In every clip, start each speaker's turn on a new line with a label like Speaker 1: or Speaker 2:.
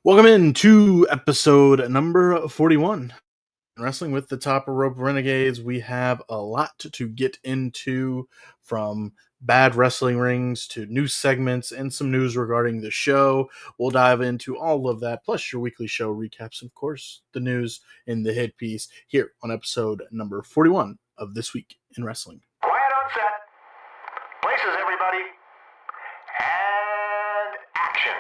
Speaker 1: Welcome in to episode number 41. Wrestling with the Top Rope Renegades. We have a lot to get into, from bad wrestling rings to new segments and some news regarding the show. We'll dive into all of that, plus your weekly show recaps, and of course, the news in the hit piece here on episode number 41 of This Week in Wrestling.
Speaker 2: Quiet on set. Places, everybody. And action.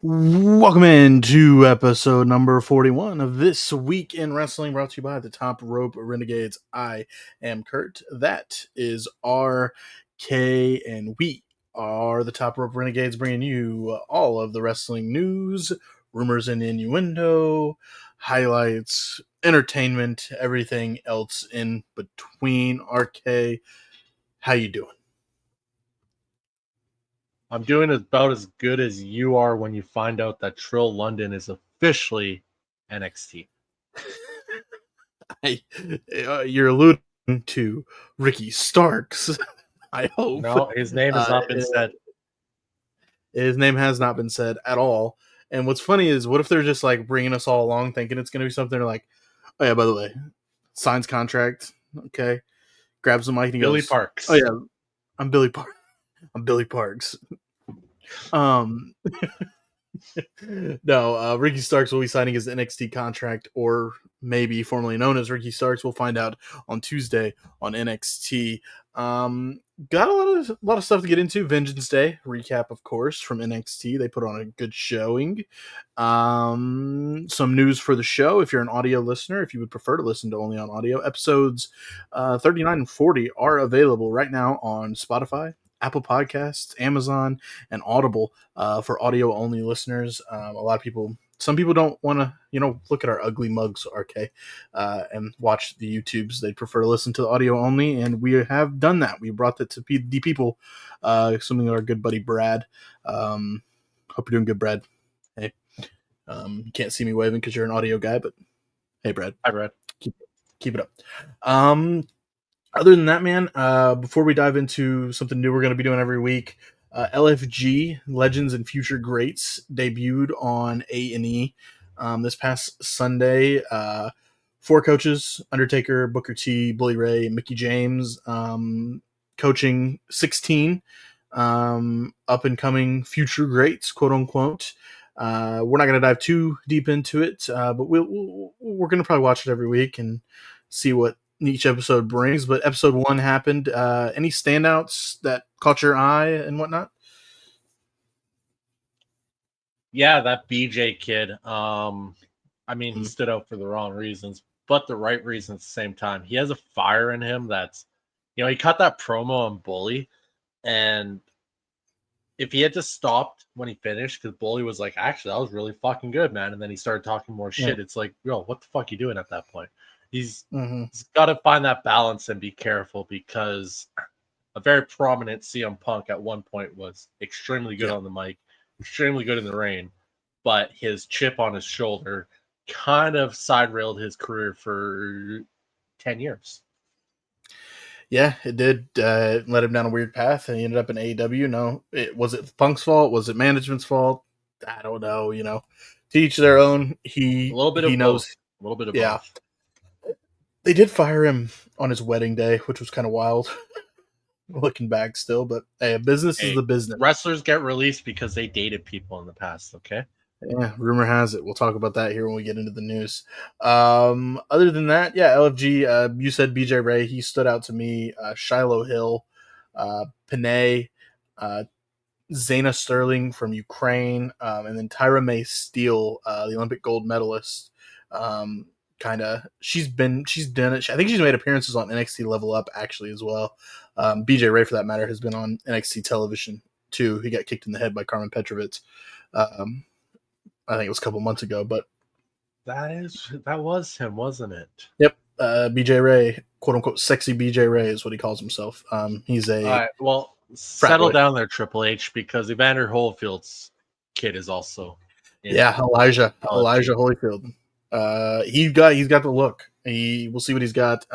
Speaker 1: Welcome in to episode number 41 of This Week in Wrestling, brought to you by the Top Rope Renegades. I am Kurt. That is RK, and we are the Top Rope Renegades, bringing you all of the wrestling news, rumors and innuendo, highlights, entertainment, everything else in between. RK, how you doing?
Speaker 3: I'm doing about as good as you are when you find out that Trill London is officially NXT.
Speaker 1: You're alluding to Ricky Starks, I hope.
Speaker 3: No, his name has not been said.
Speaker 1: His name has not been said at all. And what's funny is, what if they're just like bringing us all along thinking it's going to be something like, oh yeah, by the way, signs contract. Okay. Grabs the mic and he
Speaker 3: Billy
Speaker 1: goes,
Speaker 3: Parks.
Speaker 1: oh yeah, I'm Billy Parks. I'm Billy Parks. No, Ricky Starks will be signing his NXT contract, or maybe formerly known as Ricky Starks. We'll find out on Tuesday on NXT. Got a lot of stuff to get into. Vengeance Day recap, of course, from NXT. They put on a good showing. Some news for the show. If you're an audio listener, if you would prefer to listen to only on audio, episodes 39 and 40 are available right now on Spotify, Apple Podcasts, Amazon, and Audible for audio only listeners. Some people don't want to, look at our ugly mugs, RK, and watch the YouTubes. They prefer to listen to the audio only, and we have done that. We brought that to the people, assuming our good buddy Brad. Hope you're doing good, Brad. Hey, you can't see me waving because you're an audio guy, but hey, Brad.
Speaker 3: Hi, Brad.
Speaker 1: Keep it up. Other than that, man, before we dive into something new we're going to be doing every week, LFG, Legends and Future Greats, debuted on A&E this past Sunday. 4 coaches, Undertaker, Booker T, Bully Ray, and Mickey James, coaching 16 up-and-coming future greats, quote-unquote. We're not going to dive too deep into it, but we're going to probably watch it every week and see what each episode brings. But episode 1 happened. Any standouts that caught your eye and whatnot?
Speaker 3: Yeah, that BJ kid. He stood out for the wrong reasons, but the right reasons at the same time. He has a fire in him that's, he cut that promo on Bully, and if he had just stopped when he finished, because Bully was like, actually, that was really fucking good, man. And then he started talking more shit.
Speaker 1: Yeah.
Speaker 3: It's like, yo, what the fuck are you doing at that point? He's
Speaker 1: Mm-hmm.
Speaker 3: he's got to find that balance and be careful because a very prominent CM Punk at one point was extremely good
Speaker 1: Yeah.
Speaker 3: on the mic, extremely good in the ring, but his chip on his shoulder kind of side railed his career for 10 years.
Speaker 1: Yeah, it did. Led him down a weird path, and he ended up in AEW. No, was it Punk's fault? Was it management's fault? I don't know. To each their own.
Speaker 3: A little bit
Speaker 1: He
Speaker 3: of both.
Speaker 1: knows.
Speaker 3: A little bit of
Speaker 1: Yeah,
Speaker 3: both.
Speaker 1: they did fire him on his wedding day, which was kind of wild. Looking back, still, but hey, business is
Speaker 3: Hey,
Speaker 1: the business.
Speaker 3: wrestlers get released because they dated people in the past, okay?
Speaker 1: Yeah, rumor has it. We'll talk about that here when we get into the news. Other than that, yeah, LFG. You said BJ Ray. He stood out to me. Shiloh Hill, Panay, Zayna Sterling from Ukraine, and then Tyra May Steele, the Olympic gold medalist. She's done it. I think she's made appearances on NXT Level Up actually as well. BJ Ray, for that matter, has been on NXT television too. He got kicked in the head by Carmen Petrovitz. Um, I think it was a couple months ago, but
Speaker 3: That was him, wasn't it?
Speaker 1: yep, BJ Ray, quote unquote, sexy BJ Ray is what he calls himself. He's
Speaker 3: All
Speaker 1: a
Speaker 3: right, well,
Speaker 1: frat
Speaker 3: settle
Speaker 1: boy.
Speaker 3: down there, Triple H, because Evander Holyfield's kid is also in
Speaker 1: Yeah, Elijah
Speaker 3: LFG.
Speaker 1: Holyfield. He's got the look. We'll see what he's got.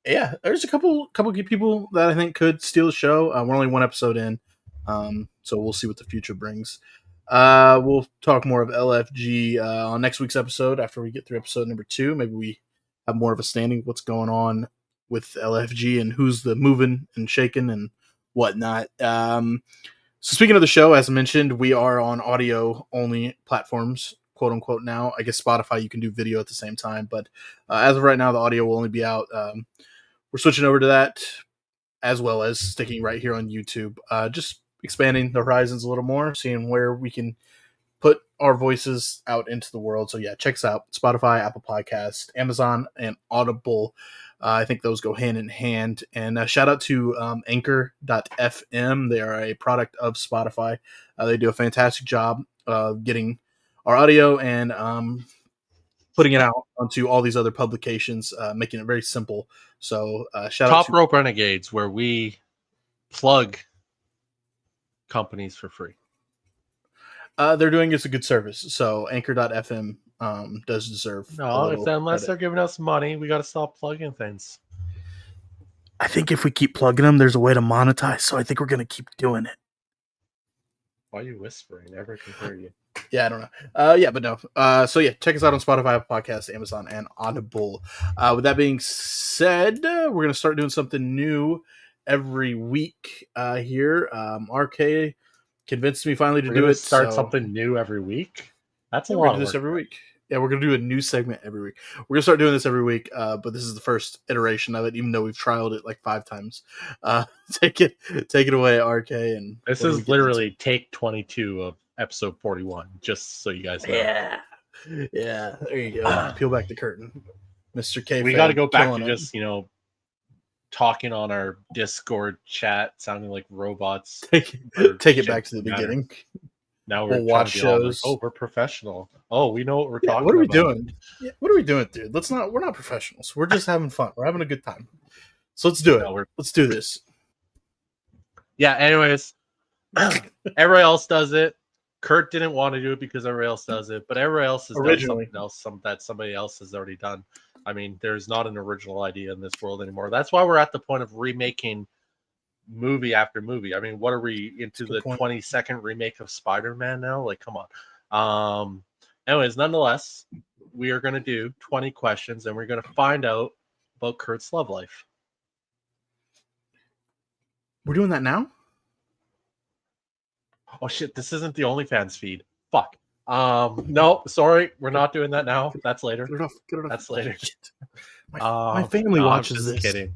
Speaker 1: Yeah, there's a couple good people that I think could steal the show. We're only one episode in, so we'll see what the future brings. We'll talk more of LFG on next week's episode after we get through episode number 2. Maybe we have more of a standing of what's going on with LFG and who's the moving and shaking and whatnot. So speaking of the show, as I mentioned, we are on audio only platforms, quote unquote. Now, I guess Spotify you can do video at the same time, but as of right now, the audio will only be out. We're switching over to that as well as sticking right here on YouTube. Just expanding the horizons a little more, seeing where we can put our voices out into the world. So yeah, check us out: Spotify, Apple Podcast, Amazon, and Audible. I think those go hand in hand. And shout out to Anchor.fm. They are a product of Spotify. They do a fantastic job getting our audio and putting it out onto all these other publications, making it very simple. So shout out
Speaker 3: Top
Speaker 1: to
Speaker 3: Rope Renegades, where we plug companies for free.
Speaker 1: they're doing us a good service. So Anchor.fm does deserve a
Speaker 3: No,
Speaker 1: little
Speaker 3: unless
Speaker 1: credit.
Speaker 3: they're giving us money, we got to stop plugging things.
Speaker 1: I think if we keep plugging them, there's a way to monetize. So I think we're going to keep doing it.
Speaker 3: Why are you whispering? Never can hear you.
Speaker 1: Yeah, I don't know. But no. So yeah, check us out on Spotify, Podcast, Amazon, and Audible. With that being said, we're going to start doing something new every week here. RK convinced me finally to
Speaker 3: We're
Speaker 1: do
Speaker 3: gonna
Speaker 1: it.
Speaker 3: start
Speaker 1: So
Speaker 3: something new every week. That's a
Speaker 1: yeah, we're
Speaker 3: lot
Speaker 1: gonna do
Speaker 3: of
Speaker 1: this
Speaker 3: work.
Speaker 1: every week. Yeah, we're gonna do a new segment every week. We're gonna start doing this every week, but this is the first iteration of it, even though we've trialed it like 5 times. Take it away, RK. And
Speaker 3: This
Speaker 1: what are we
Speaker 3: is
Speaker 1: getting
Speaker 3: literally take 22 of episode 41, just so you guys
Speaker 1: into?
Speaker 3: know.
Speaker 1: Yeah. There you go. Peel back the curtain, Mr. K.
Speaker 3: We got to go back
Speaker 1: killing
Speaker 3: to
Speaker 1: it.
Speaker 3: just talking on our Discord chat, sounding like robots.
Speaker 1: Take it back to the beginning.
Speaker 3: Now we're
Speaker 1: We'll watch
Speaker 3: trying to be all like,
Speaker 1: shows.
Speaker 3: oh, we're professional. Oh, we know what we're
Speaker 1: Yeah,
Speaker 3: talking
Speaker 1: what are we
Speaker 3: about.
Speaker 1: doing? Yeah, what are we doing, dude? We're not professionals. We're just having fun. We're having a good time. So let's do it.
Speaker 3: No,
Speaker 1: Let's do this.
Speaker 3: Yeah, anyways, everybody else does it. Kurt didn't want to do it because everybody else does it, but everybody else has done something else that somebody else has already done. I mean, there's not an original idea in this world anymore. That's why we're at the point of remaking movie after movie. I mean, what are we into the 22nd remake of Spider-Man now? Like, come on. Anyways, nonetheless, we are going to do 20 questions and we're going to find out about Kurt's love life.
Speaker 1: We're doing that now?
Speaker 3: Oh shit, this isn't the OnlyFans feed. Fuck. No, sorry, we're not doing that now. That's later.
Speaker 1: Get it off.
Speaker 3: That's later.
Speaker 1: My family watches
Speaker 3: I'm just
Speaker 1: this.
Speaker 3: kidding.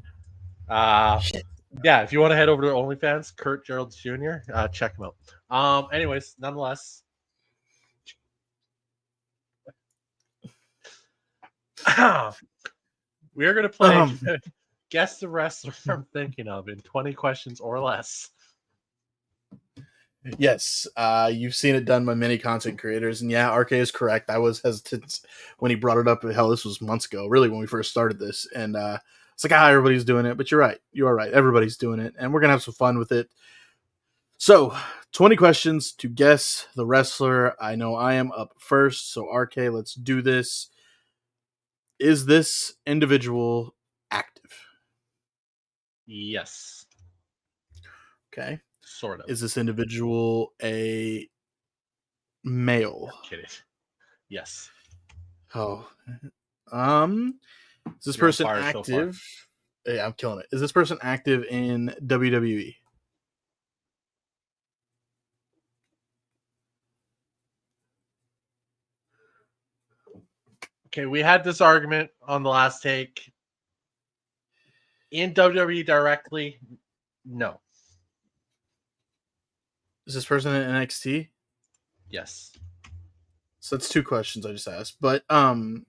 Speaker 3: Yeah, if you want to head over to OnlyFans, Kurt Gerald Jr., check him out. Anyways, nonetheless. We are going to play Guess the Wrestler I'm Thinking of in 20 questions or less.
Speaker 1: Yes, you've seen it done by many content creators, and yeah, RK is correct. I was hesitant when he brought it up. Hell, this was months ago, really, when we first started this, and it's like, everybody's doing it. But you're right, you are right. Everybody's doing it, and we're gonna have some fun with it. So, 20 questions to guess the wrestler. I know I am up first, so RK, let's do this. Is this individual active?
Speaker 3: Yes,
Speaker 1: Okay.
Speaker 3: sort of.
Speaker 1: Is this individual a male?
Speaker 3: Kidding. Yes.
Speaker 1: Oh, um, is this
Speaker 3: You're on
Speaker 1: person
Speaker 3: fire so far.
Speaker 1: active? Yeah, I'm killing it. Is this person active in WWE?
Speaker 3: Okay, we had this argument on the last take. In WWE directly, no.
Speaker 1: Is this person in NXT?
Speaker 3: Yes.
Speaker 1: So that's two questions I just asked, but I'm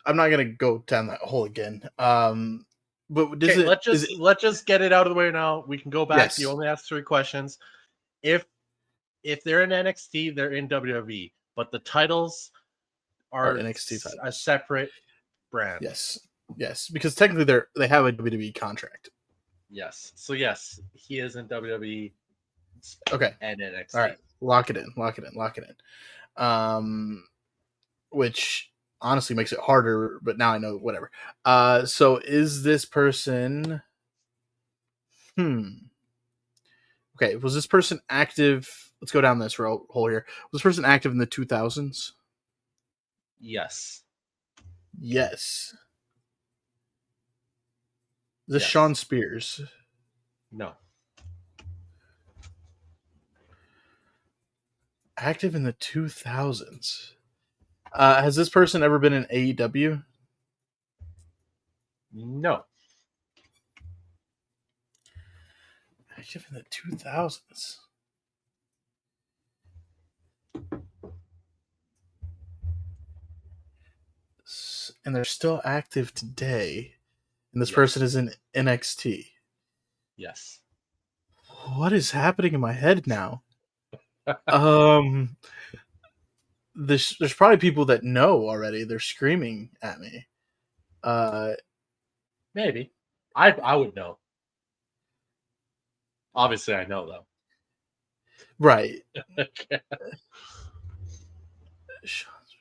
Speaker 1: not gonna go down that hole again. But does
Speaker 3: Okay,
Speaker 1: it?
Speaker 3: let's
Speaker 1: Is
Speaker 3: just
Speaker 1: it?
Speaker 3: let's just get it out of the way now. We can go back. You
Speaker 1: Yes.
Speaker 3: only asked 3 questions. If they're in NXT, they're in WWE, but the titles
Speaker 1: Are
Speaker 3: are
Speaker 1: NXT
Speaker 3: a
Speaker 1: titles?
Speaker 3: separate brand.
Speaker 1: Yes. Yes, because technically they have a WWE contract.
Speaker 3: Yes. So yes, he is in WWE
Speaker 1: Okay.
Speaker 3: and
Speaker 1: All right.
Speaker 3: NXT.
Speaker 1: Lock it in. Lock it in. Lock it in. Which honestly makes it harder, but now I know whatever. So is this person? Hmm. Okay, was this person active? Let's go down this hole here. Was this person active in the 2000s?
Speaker 3: Yes.
Speaker 1: Yes. Is this
Speaker 3: Yes.
Speaker 1: Sean Spears?
Speaker 3: No.
Speaker 1: Active in the 2000s. Has this person ever been in AEW?
Speaker 3: No.
Speaker 1: Active in the 2000s. And they're still active today. And this
Speaker 3: Yes.
Speaker 1: person is in NXT.
Speaker 3: Yes.
Speaker 1: What is happening in my head now? Um, there's probably people that know already. They're screaming at me. Uh,
Speaker 3: Maybe. I would know. Obviously, I know though.
Speaker 1: right.
Speaker 3: Okay.
Speaker 1: Sean's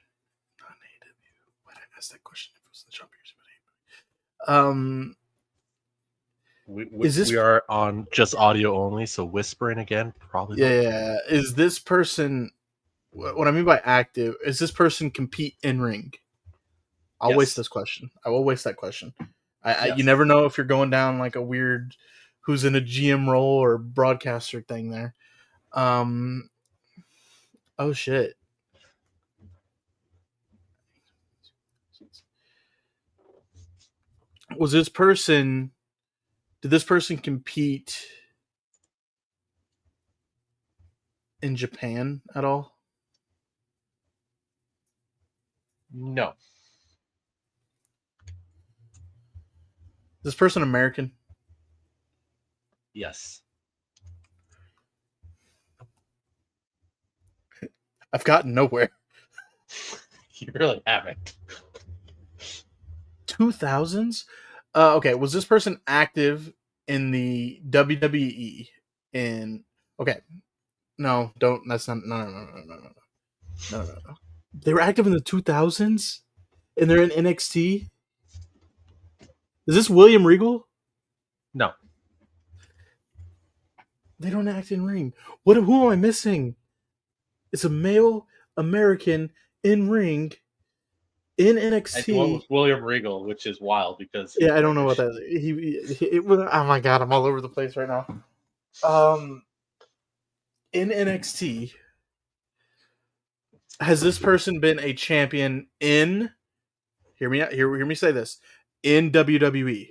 Speaker 1: not AW. Why did I ask that question if it was the job years?
Speaker 3: We,
Speaker 1: Is this?
Speaker 3: we are on just audio only, so whispering again, probably not.
Speaker 1: Yeah. Is this person? What I mean by active is this person compete in ring? I'll waste
Speaker 3: Yes.
Speaker 1: this question. I will waste that question. You
Speaker 3: Yes.
Speaker 1: never know if you're going down like a weird who's in a GM role or broadcaster thing there. Um. Oh shit. Was this person? Did this person compete in Japan at all?
Speaker 3: No.
Speaker 1: Is this person American?
Speaker 3: Yes.
Speaker 1: I've gotten nowhere.
Speaker 3: You really haven't.
Speaker 1: 2000s? Okay, was this person active in the WWE? In okay, no, don't. That's not. No, no, no, no, no, no, no, no, no. They were active in the 2000s, and they're in NXT. Is this William Regal?
Speaker 3: No.
Speaker 1: They don't act in ring. What? Who am I missing? It's a male American in ring in
Speaker 3: And you went
Speaker 1: NXT.
Speaker 3: with William Regal, which is wild because he's
Speaker 1: Yeah, I don't know what
Speaker 3: British.
Speaker 1: that. Oh my god, I'm all over the place right now. Um, in NXT, has this person been a champion in? Hear me out. Hear me say this. In WWE.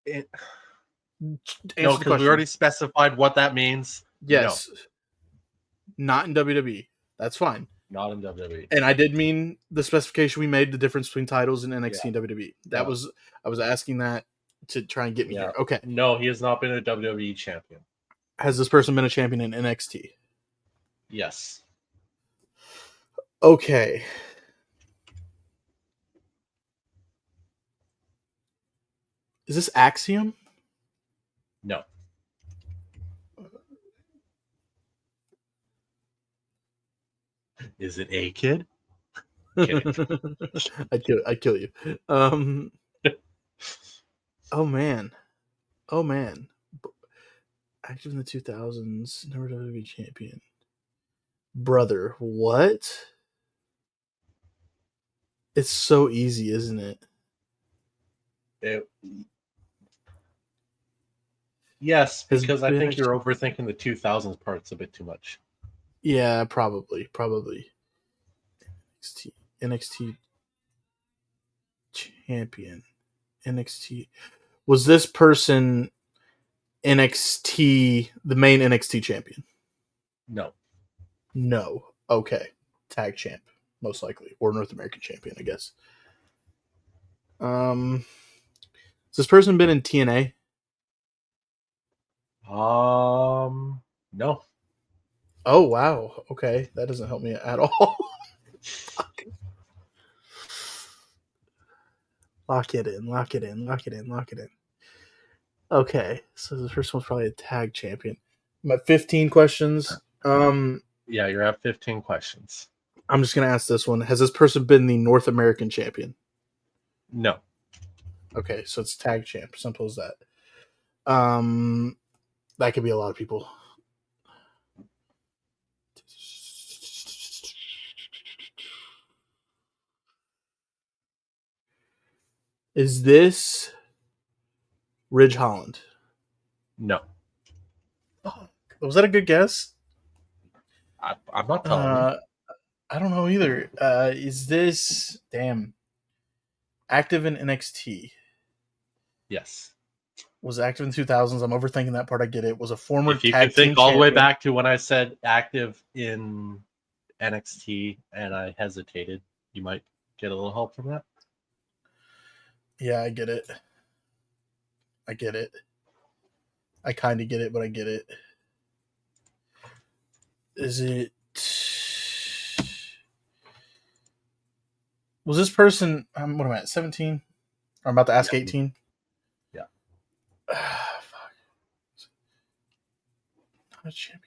Speaker 3: It, no,
Speaker 1: Answer the
Speaker 3: because we
Speaker 1: question.
Speaker 3: already specified what that means. No.
Speaker 1: Yes. Not in WWE. That's fine.
Speaker 3: Not in WWE.
Speaker 1: And I did mean the specification we made, the difference between titles in NXT
Speaker 3: Yeah.
Speaker 1: and WWE.
Speaker 3: Yeah.
Speaker 1: I was asking that to try and get me here. Okay.
Speaker 3: No, he has not been a WWE champion.
Speaker 1: Has this person been a champion in NXT?
Speaker 3: Yes.
Speaker 1: Okay. Is this Axiom?
Speaker 3: No. Is it A Kid?
Speaker 1: I'd kill you. Oh man. Active in the 2000s, never WWE champion. Brother, what? It's so easy, isn't it?
Speaker 3: Yes,
Speaker 1: Has
Speaker 3: because I
Speaker 1: been
Speaker 3: think
Speaker 1: a
Speaker 3: you're overthinking the 2000s parts a bit too much.
Speaker 1: Yeah, probably. NXT champion. NXT. Was this person the main NXT champion?
Speaker 3: No.
Speaker 1: No. Okay. Tag champ, most likely. Or North American champion, I guess. Has this person been in TNA?
Speaker 3: No.
Speaker 1: Oh wow. Okay. That doesn't help me at all. Fuck. Lock it in. Okay. So the first one's probably a tag champion. I'm at 15 questions.
Speaker 3: Yeah, you're at 15 questions.
Speaker 1: I'm just gonna ask this one. Has this person been the North American champion?
Speaker 3: No.
Speaker 1: Okay, so it's tag champ. Simple as that. That could be a lot of people. Is this Ridge Holland?
Speaker 3: No.
Speaker 1: Oh, was that a good guess?
Speaker 3: I'm not telling you.
Speaker 1: I don't know either. Is this active in NXT?
Speaker 3: Yes.
Speaker 1: Was active in 2000s. I'm overthinking that part. I get it. Was a former
Speaker 3: If you
Speaker 1: tag
Speaker 3: could think
Speaker 1: team
Speaker 3: all the way
Speaker 1: champion.
Speaker 3: back to when I said active in NXT and I hesitated, you might get a little help from that.
Speaker 1: Yeah, I get it. I kind of get it, but I get it. Is it? Was this person? What am I at? 17? I'm about to ask
Speaker 3: Yeah.
Speaker 1: 18.
Speaker 3: Yeah.
Speaker 1: Fuck. Not a champion.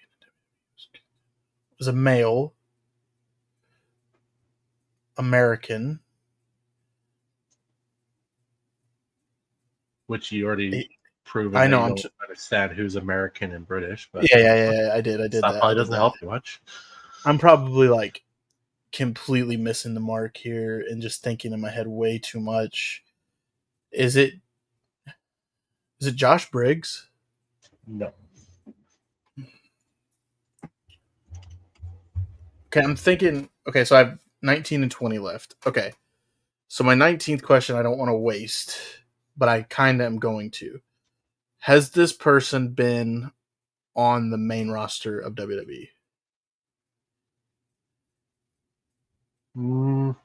Speaker 1: It was a male, American.
Speaker 3: Which you already proven
Speaker 1: I
Speaker 3: that
Speaker 1: know.
Speaker 3: you don't understand who's American and British, but
Speaker 1: Yeah. I did.
Speaker 3: that probably doesn't help you much.
Speaker 1: I'm probably like completely missing the mark here and just thinking in my head way too much. Is it Josh Briggs?
Speaker 3: No.
Speaker 1: Okay, I'm thinking. Okay, so I have 19 and 20 left. Okay, so my 19th question I don't want to waste, but I kind of am going to. Has this person been on the main roster of WWE?
Speaker 3: No.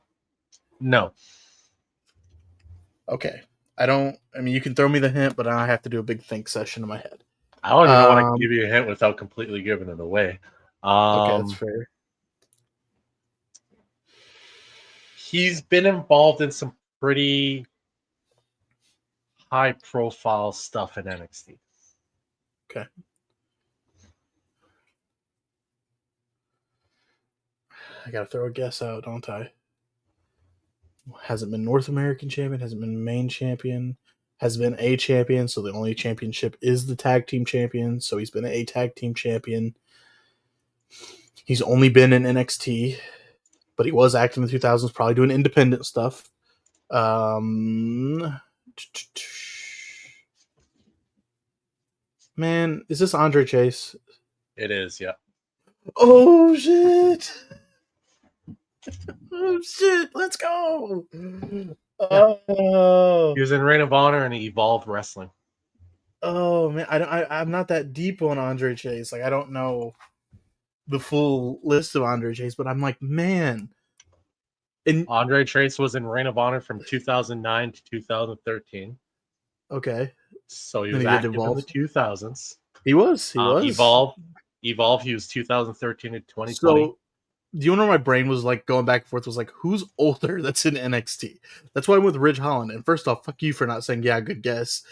Speaker 1: Okay. I mean, you can throw me the hint, but I have to do a big think session in my head.
Speaker 3: I don't even want to give you a hint without completely giving it away.
Speaker 1: Okay, that's fair.
Speaker 3: He's been involved in some pretty high profile stuff in NXT.
Speaker 1: Okay. I gotta throw a guess out, don't I? Hasn't been North American champion, hasn't been main champion, has been a champion, so the only championship is the tag team champion, so he's been a tag team champion. He's only been in NXT, but he was active in the 2000s, probably doing independent stuff. Man, is this Andre Chase?
Speaker 3: It is, yeah.
Speaker 1: Oh shit! Oh shit! Let's go! Oh,
Speaker 3: He was in Ring of Honor and he evolved wrestling.
Speaker 1: oh man, I'm not that deep on Andre Chase. Like I don't know. the full list of Andre Chase, but I'm like, man. And
Speaker 3: Andre Chase was in Ring of Honor from 2009 to 2013.
Speaker 1: okay,
Speaker 3: So he
Speaker 1: then
Speaker 3: was
Speaker 1: he did
Speaker 3: active in
Speaker 1: Evolve.
Speaker 3: the 2000s.
Speaker 1: He was.
Speaker 3: Evolve, he was 2013 to 2020.
Speaker 1: So, do you know my brain was like going back and forth? Was like, who's older that's in NXT? That's why I went with Ridge Holland. And first off, fuck you for not saying yeah, good guess,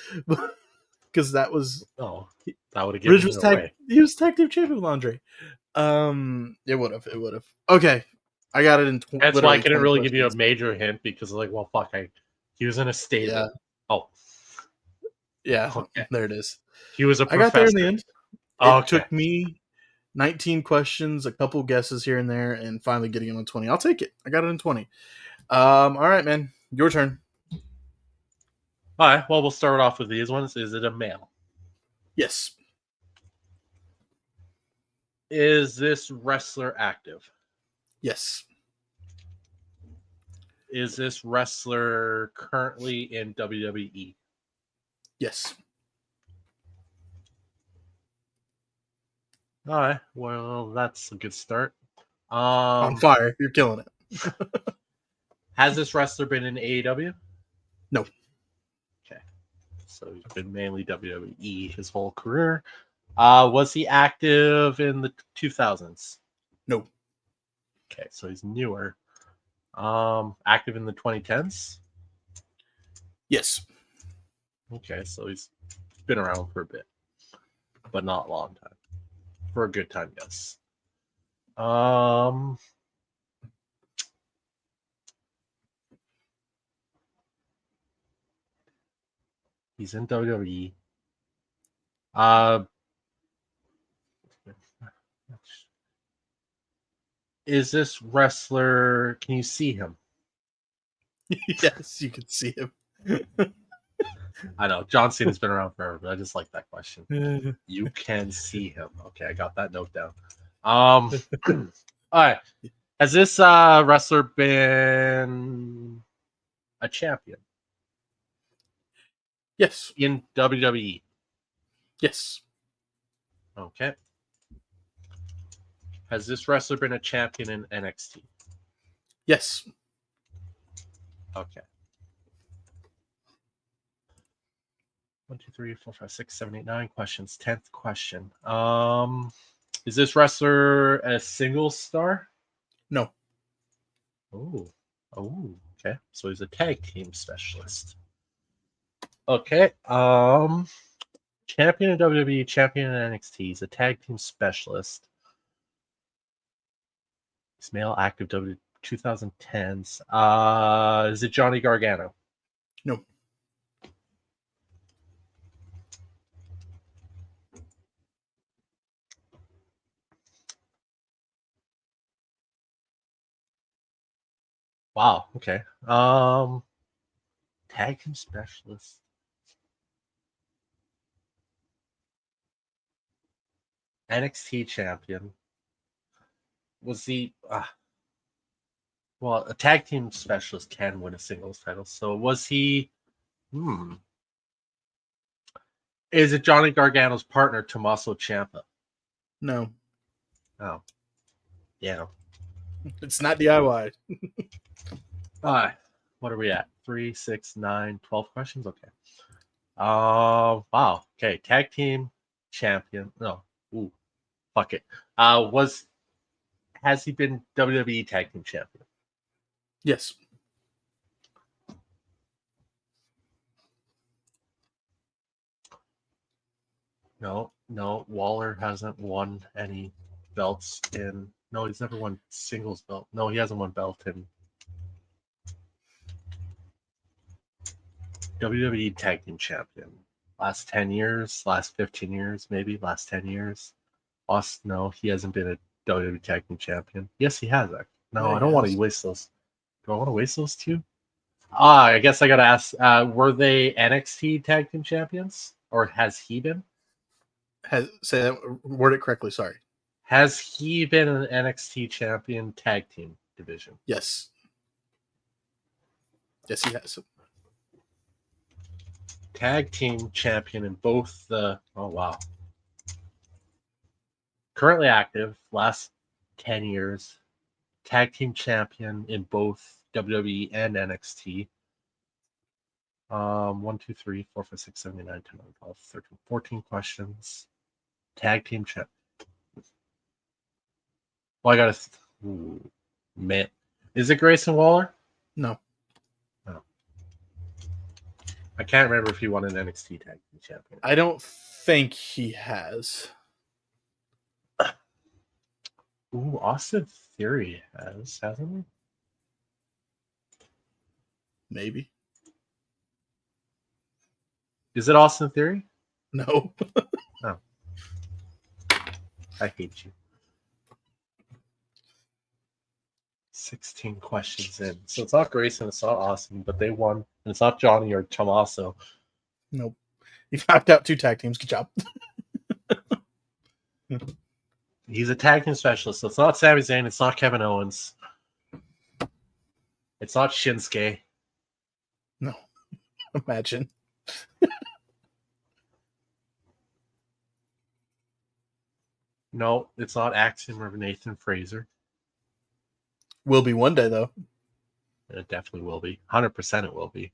Speaker 1: because that was
Speaker 3: Oh, that would have
Speaker 1: Ridge
Speaker 3: given
Speaker 1: was
Speaker 3: it away.
Speaker 1: he was tag team champion with Andre. It would have. Okay, I got it in
Speaker 3: That's why I
Speaker 1: literally
Speaker 3: couldn't
Speaker 1: 20
Speaker 3: really give you a
Speaker 1: questions.
Speaker 3: major hint because, like, well, fuck, he was in a stable.
Speaker 1: Yeah,
Speaker 3: Oh,
Speaker 1: yeah,
Speaker 3: okay.
Speaker 1: there it is.
Speaker 3: He was a
Speaker 1: I got there in
Speaker 3: professor.
Speaker 1: the end.
Speaker 3: Oh,
Speaker 1: It
Speaker 3: okay.
Speaker 1: took me 19 questions, a couple guesses here and there, and finally getting it on 20. I'll take it. I got it in 20. All right, man. Your turn.
Speaker 3: All right. Well, we'll start off with these ones. Is it a male?
Speaker 1: Yes.
Speaker 3: Is this wrestler active?
Speaker 1: Yes.
Speaker 3: Is this wrestler currently in WWE?
Speaker 1: Yes.
Speaker 3: All right. Well, that's a good start.
Speaker 1: On fire. You're killing it.
Speaker 3: Has this wrestler been in AEW?
Speaker 1: No.
Speaker 3: Okay. So he's been mainly WWE his whole career. Was he active in the 2000s?
Speaker 1: No.
Speaker 3: Okay, so he's newer. Active in the 2010s?
Speaker 1: Yes.
Speaker 3: Okay, so he's been around for a bit, but not a long time. For a good time, yes. He's in WWE. Is this wrestler? Can you see him?
Speaker 1: Yes, you can see him.
Speaker 3: I know John Cena's been around forever, but I just like that question. You can see him. Okay, I got that note down. All right. Has this wrestler been a champion
Speaker 1: Yes.
Speaker 3: in WWE?
Speaker 1: Yes.
Speaker 3: Okay. Has this wrestler been a champion in NXT?
Speaker 1: Yes.
Speaker 3: Okay. 1, 2, 3, 4, 5, 6, 7, 8, 9 questions. 10th question. Is this wrestler a single star?
Speaker 1: No.
Speaker 3: Oh. Okay. So he's a tag team specialist. Okay. Champion in WWE, champion in NXT. He's a tag team specialist. He's male, active WWE 2010s. Is it Johnny Gargano?
Speaker 1: No.
Speaker 3: Wow. Okay. Tag team specialist. NXT champion. Was he? Well, a tag team specialist can win a singles title. So was he? Is it Johnny Gargano's partner, Tommaso Ciampa?
Speaker 1: No.
Speaker 3: Oh, yeah.
Speaker 1: It's not DIY.
Speaker 3: What are we at? 3, 6, 9, 12 questions? Okay. Wow. Okay. Tag team champion. No. Ooh. Fuck it. Has he been WWE tag team champion?
Speaker 1: Yes.
Speaker 3: No. Waller hasn't won any belts in. No, he's never won singles belt. No, he hasn't won belt in WWE tag team champion. Last 10 years, last 15 years, maybe last 10 years. No, he hasn't been a WWE tag team champion. Yes, he has. No,
Speaker 1: Yeah,
Speaker 3: I
Speaker 1: he
Speaker 3: don't want
Speaker 1: has.
Speaker 3: to waste those. Do I want to waste those two? I guess I gotta ask. Were they NXT tag team champions, or has he been?
Speaker 1: Say that. Word it correctly. Sorry.
Speaker 3: Has he been an NXT champion tag team division?
Speaker 1: Yes. Yes, he has.
Speaker 3: Tag team champion in both the. Oh wow. currently active, last 10 years, tag team champion in both WWE and NXT. 1, 2, 3, 4, 5, 6, 7, 8, 9, 10, 11, 12, 13, 14 questions. Tag team champ. Well, I gotta. Man. Is it Grayson Waller?
Speaker 1: No.
Speaker 3: No. I can't remember if he won an NXT tag team champion.
Speaker 1: I don't think he has.
Speaker 3: Ooh, Austin Theory hasn't he?
Speaker 1: Maybe.
Speaker 3: Is it Austin Theory?
Speaker 1: No.
Speaker 3: No. I hate you. 16 questions in. So it's not Grayson, it's not Austin, but they won. And it's not Johnny or Tommaso.
Speaker 1: Nope. You knocked out 2 tag teams. Good job.
Speaker 3: He's a tag team specialist. So it's not Sami Zayn, it's not Kevin Owens. It's not Shinsuke.
Speaker 1: No. Imagine.
Speaker 3: No, it's not Axiom or Nathan Fraser.
Speaker 1: Will be one day, though.
Speaker 3: It definitely will be. 100% it will be.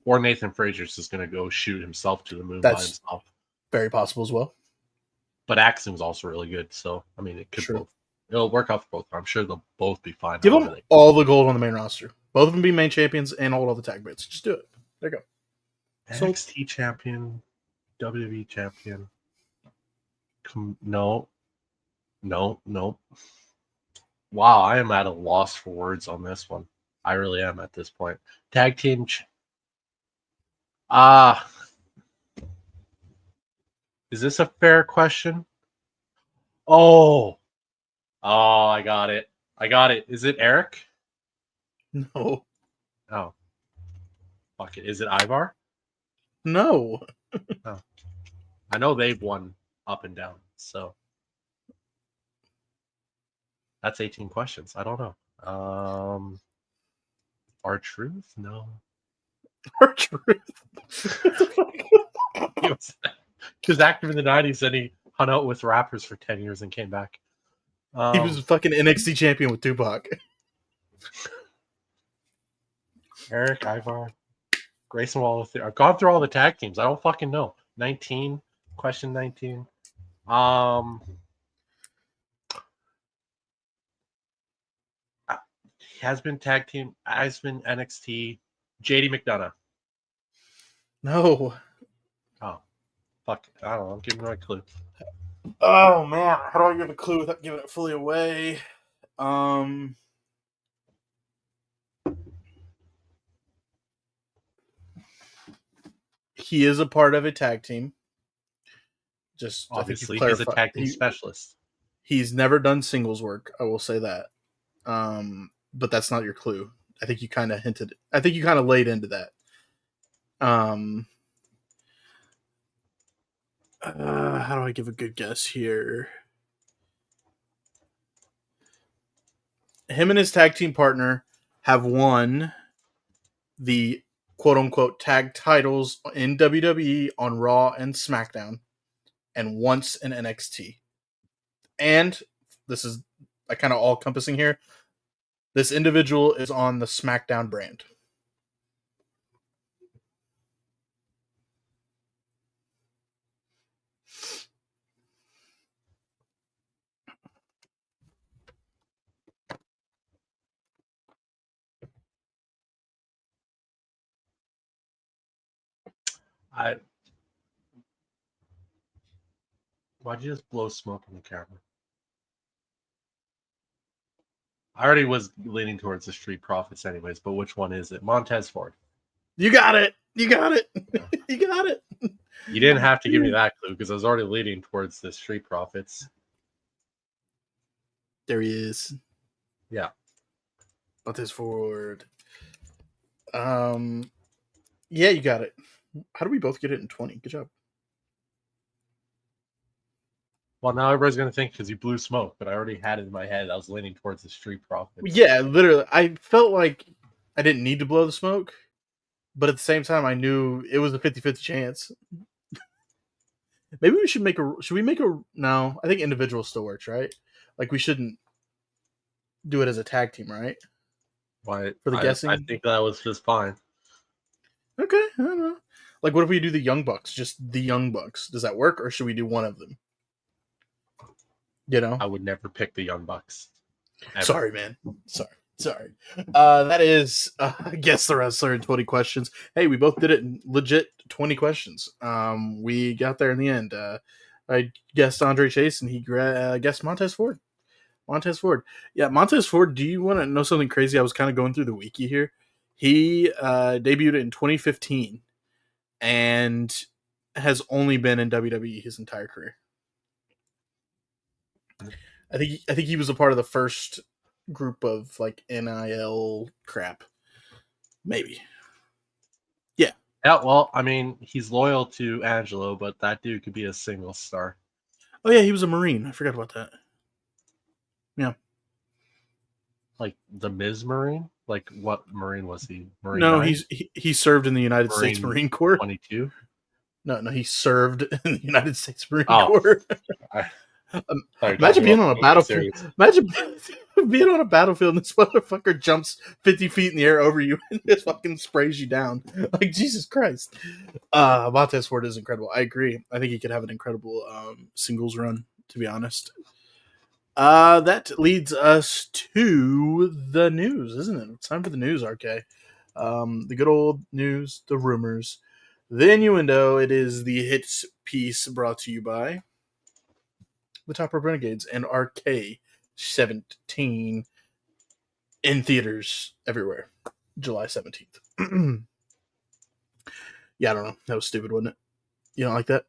Speaker 3: Or Nathan Fraser's just going to go shoot himself to the moon by himself.
Speaker 1: Very possible as well.
Speaker 3: But Axiom's also really good. So, I mean, it could both. It'll work out for both. I'm sure they'll both be fine.
Speaker 1: Give them all the gold on the main roster. Both of them be main champions and hold all the tag belts. Just do it. There you go.
Speaker 3: NXT champion, WWE champion. No. Wow, I am at a loss for words on this one. I really am at this point. Tag team. Is this a fair question? Oh, I got it. Is it Eric?
Speaker 1: No.
Speaker 3: Oh. Fuck it. Is it Ivar?
Speaker 1: No.
Speaker 3: Oh. I know they've won up and down, so that's 18 questions. I don't know. R-Truth? No.
Speaker 1: R-Truth.
Speaker 3: He was active in the 90s and he hung out with rappers for 10 years and came back.
Speaker 1: He was fucking NXT champion with Tupac.
Speaker 3: Eric, Ivar, Grayson Waller. I've gone through all the tag teams. I don't fucking know. 19. Question 19. Has been tag team. Has been NXT. JD McDonough.
Speaker 1: No.
Speaker 3: Oh. Fuck. I don't know. I'm giving my clue.
Speaker 1: Oh, man. How do I give a clue without giving it fully away? He is a part of a tag team. Just
Speaker 3: obviously,
Speaker 1: I think
Speaker 3: he's a tag team specialist.
Speaker 1: He's never done singles work. I will say that. But that's not your clue. I think you kind of hinted. I think you kind of laid into that. How do I give a good guess here? Him and his tag team partner have won the quote-unquote tag titles in WWE on Raw and SmackDown, and once in NXT. And this is kind of all-encompassing here. This individual is on the SmackDown brand.
Speaker 3: Why'd you just blow smoke in the camera? I already was leaning towards the Street Profits anyways, but which one is it? Montez Ford.
Speaker 1: You got it. You got it. You got it.
Speaker 3: You didn't have to give me that clue because I was already leaning towards the Street Profits.
Speaker 1: There he is.
Speaker 3: Yeah.
Speaker 1: Montez Ford. Yeah, you got it. How do we both get it in 20? Good job.
Speaker 3: Well, now everybody's going to think because you blew smoke, but I already had it in my head. I was leaning towards the Street Profits.
Speaker 1: Yeah, literally. I felt like I didn't need to blow the smoke, but at the same time, I knew it was a 50-50 chance. Maybe we should make a. Should we make a? No, I think individual still works, right? Like we shouldn't do it as a tag team, right?
Speaker 3: Why?
Speaker 1: For the
Speaker 3: I
Speaker 1: guessing.
Speaker 3: think that was just fine.
Speaker 1: Okay, I don't know. Like, what if we do the Young Bucks? Just the Young Bucks. Does that work, or should we do one of them? You know.
Speaker 3: I would never pick the Young Bucks. Ever.
Speaker 1: Sorry, man. Sorry. That is, guess the wrestler in 20 questions. Hey, we both did it in legit 20 questions. We got there in the end. I guessed Andre Chase, and he guessed Montez Ford. Montez Ford. Yeah, Montez Ford. Do you want to know something crazy? I was kind of going through the wiki here. He debuted in 2015 and has only been in WWE his entire career. I think he was a part of the first group of like NIL crap. Maybe. Yeah.
Speaker 3: Yeah, well, I mean, he's loyal to Angelo, but that dude could be a single star.
Speaker 1: Oh yeah, he was a Marine. I forgot about that. Yeah.
Speaker 3: Like the Miz Marine? Like what Marine was he? Marine
Speaker 1: No,
Speaker 3: 9?
Speaker 1: he served in the United States
Speaker 3: Marine
Speaker 1: Marine Corps.
Speaker 3: 22?
Speaker 1: No, he served in the United States Marine
Speaker 3: Oh,
Speaker 1: Corps.
Speaker 3: I thought you were
Speaker 1: Imagine
Speaker 3: talking
Speaker 1: being
Speaker 3: about
Speaker 1: on a
Speaker 3: the
Speaker 1: battlefield.
Speaker 3: series.
Speaker 1: Imagine being on a battlefield and this motherfucker jumps 50 feet in the air over you and just fucking sprays you down. Like, Jesus Christ. Montez Ford is incredible. I agree. I think he could have an incredible singles run, to be honest. That leads us to the news, isn't it? It's time for the news, RK. The good old news, the rumors, the innuendo. It is the hits piece brought to you by the Top Rope Renegades and RK17 in theaters everywhere, July 17th. Yeah, I don't know. That was stupid, wasn't it? You don't like that?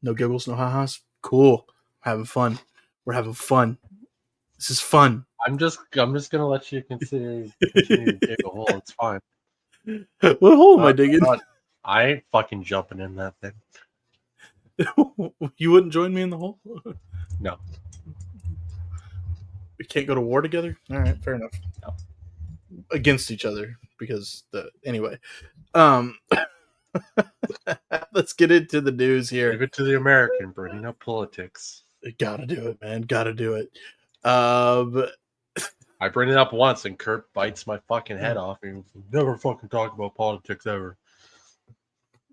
Speaker 1: No giggles, no ha-has? Cool. Having fun. We're having fun. This is fun.
Speaker 3: I'm just gonna let you continue to dig a hole. It's fine.
Speaker 1: What hole am I digging?
Speaker 3: I ain't fucking jumping in that thing.
Speaker 1: You wouldn't join me in the hole?
Speaker 3: No.
Speaker 1: We can't go to war together? All right, fair enough.
Speaker 3: No.
Speaker 1: Against each other because anyway. Let's get into the news here.
Speaker 3: Leave it to the American bringing up politics.
Speaker 1: Gotta do it, man. Gotta do it.
Speaker 3: I bring it up once and Kurt bites my fucking head off and never fucking talk about politics ever.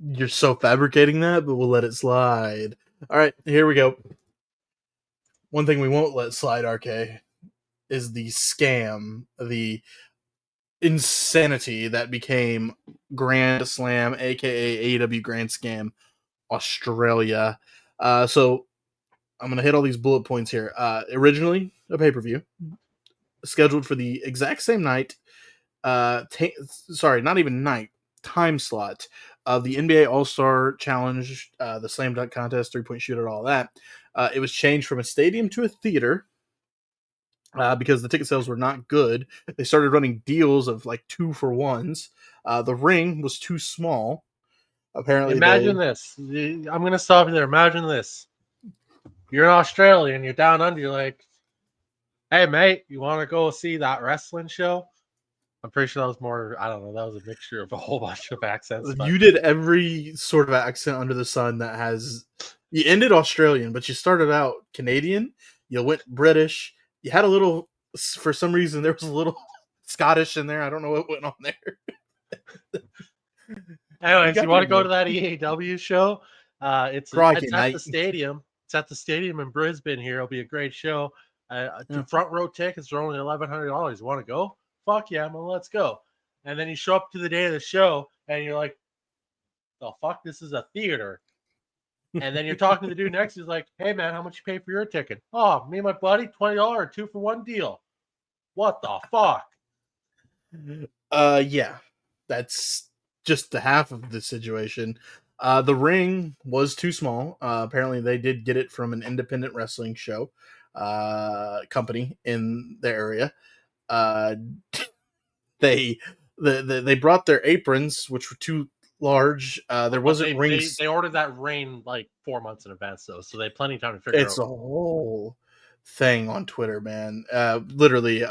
Speaker 1: You're so fabricating that, but we'll let it slide. All right, here we go. One thing we won't let slide, RK, is the scam, the insanity that became Grand Slam, aka AEW Grand Scam Australia. So I'm gonna hit all these bullet points here. Originally a pay-per-view scheduled for the exact same night. Sorry, not even night, time slot of the NBA All-Star Challenge, the slam dunk contest, 3-point shooter, all that. It was changed from a stadium to a theater because the ticket sales were not good. They started running deals of like 2-for-1s. The ring was too small. Apparently,
Speaker 3: Imagine this. I'm going to stop you there. Imagine this. You're in Australia and you're down under. You're like, hey, mate, you want to go see that wrestling show? I'm pretty sure that was more, I don't know, that was a mixture of a whole bunch of accents. But
Speaker 1: you did every sort of accent under the sun that has. You ended Australian, but you started out Canadian. You went British. You had a little, for some reason, there was a little Scottish in there. I don't know what went on there.
Speaker 3: anyways, you want to go
Speaker 1: there,
Speaker 3: to that EAW show? It's
Speaker 1: Crikey,
Speaker 3: at
Speaker 1: mate.
Speaker 3: the stadium. It's at the stadium in Brisbane here. It'll be a great show. The front row tickets are only $1,100. You want to go? Fuck yeah, man, let's go. And then you show up to the day of the show and you're like, the fuck, this is a theater. And then you're talking to the dude next. He's like, hey, man, how much you pay for your ticket? Oh, me and my buddy, $20, 2-for-1 deal. What the fuck?
Speaker 1: Yeah, that's just the half of the situation. The ring was too small. Apparently, they did get it from an independent wrestling show company in the area. They brought their aprons, which were too large. There wasn't rings.
Speaker 3: They ordered that rain like 4 months in advance, though, so they had plenty of time to figure
Speaker 1: It's
Speaker 3: out.
Speaker 1: a whole thing on Twitter, man. Literally,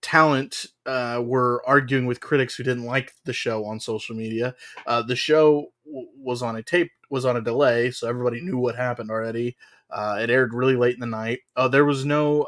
Speaker 1: talent were arguing with critics who didn't like the show on social media. The show was on a tape was on a delay, so everybody knew what happened already. It aired really late in the night. Oh, there was no.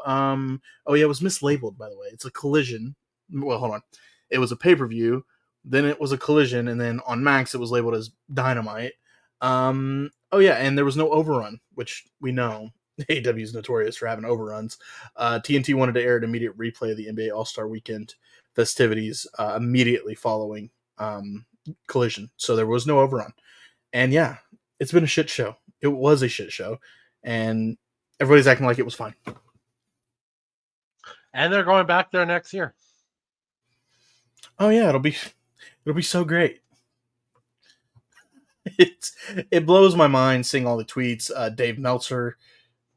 Speaker 1: Oh yeah, it was mislabeled, by the way. It's a collision. Well, hold on. It was a pay per view. Then it was a collision, and then on Max it was labeled as Dynamite. Oh yeah, and there was no overrun, which we know AEW is notorious for having overruns. TNT wanted to air an immediate replay of the NBA All Star Weekend festivities immediately following Collision, so there was no overrun. And yeah, it's been a shit show. It was a shit show, and everybody's acting like it was fine.
Speaker 3: And they're going back there next year.
Speaker 1: Oh yeah, it'll be so great. It blows my mind seeing all the tweets. Dave Meltzer,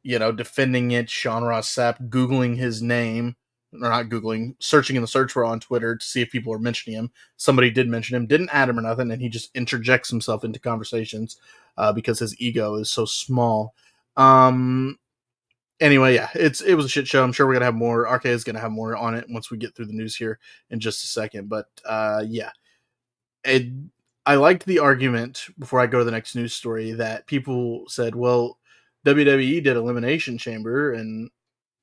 Speaker 1: defending it. Sean Ross Sapp googling his name, or not googling, searching in the search bar on Twitter to see if people are mentioning him. Somebody did mention him, didn't add him or nothing, and he just interjects himself into conversations because his ego is so small. Anyway, yeah, it was a shit show. I'm sure we're gonna have more. RK is gonna have more on it once we get through the news here in just a second. But yeah, it, I liked the argument before I go to the next news story that people said, well, WWE did Elimination Chamber and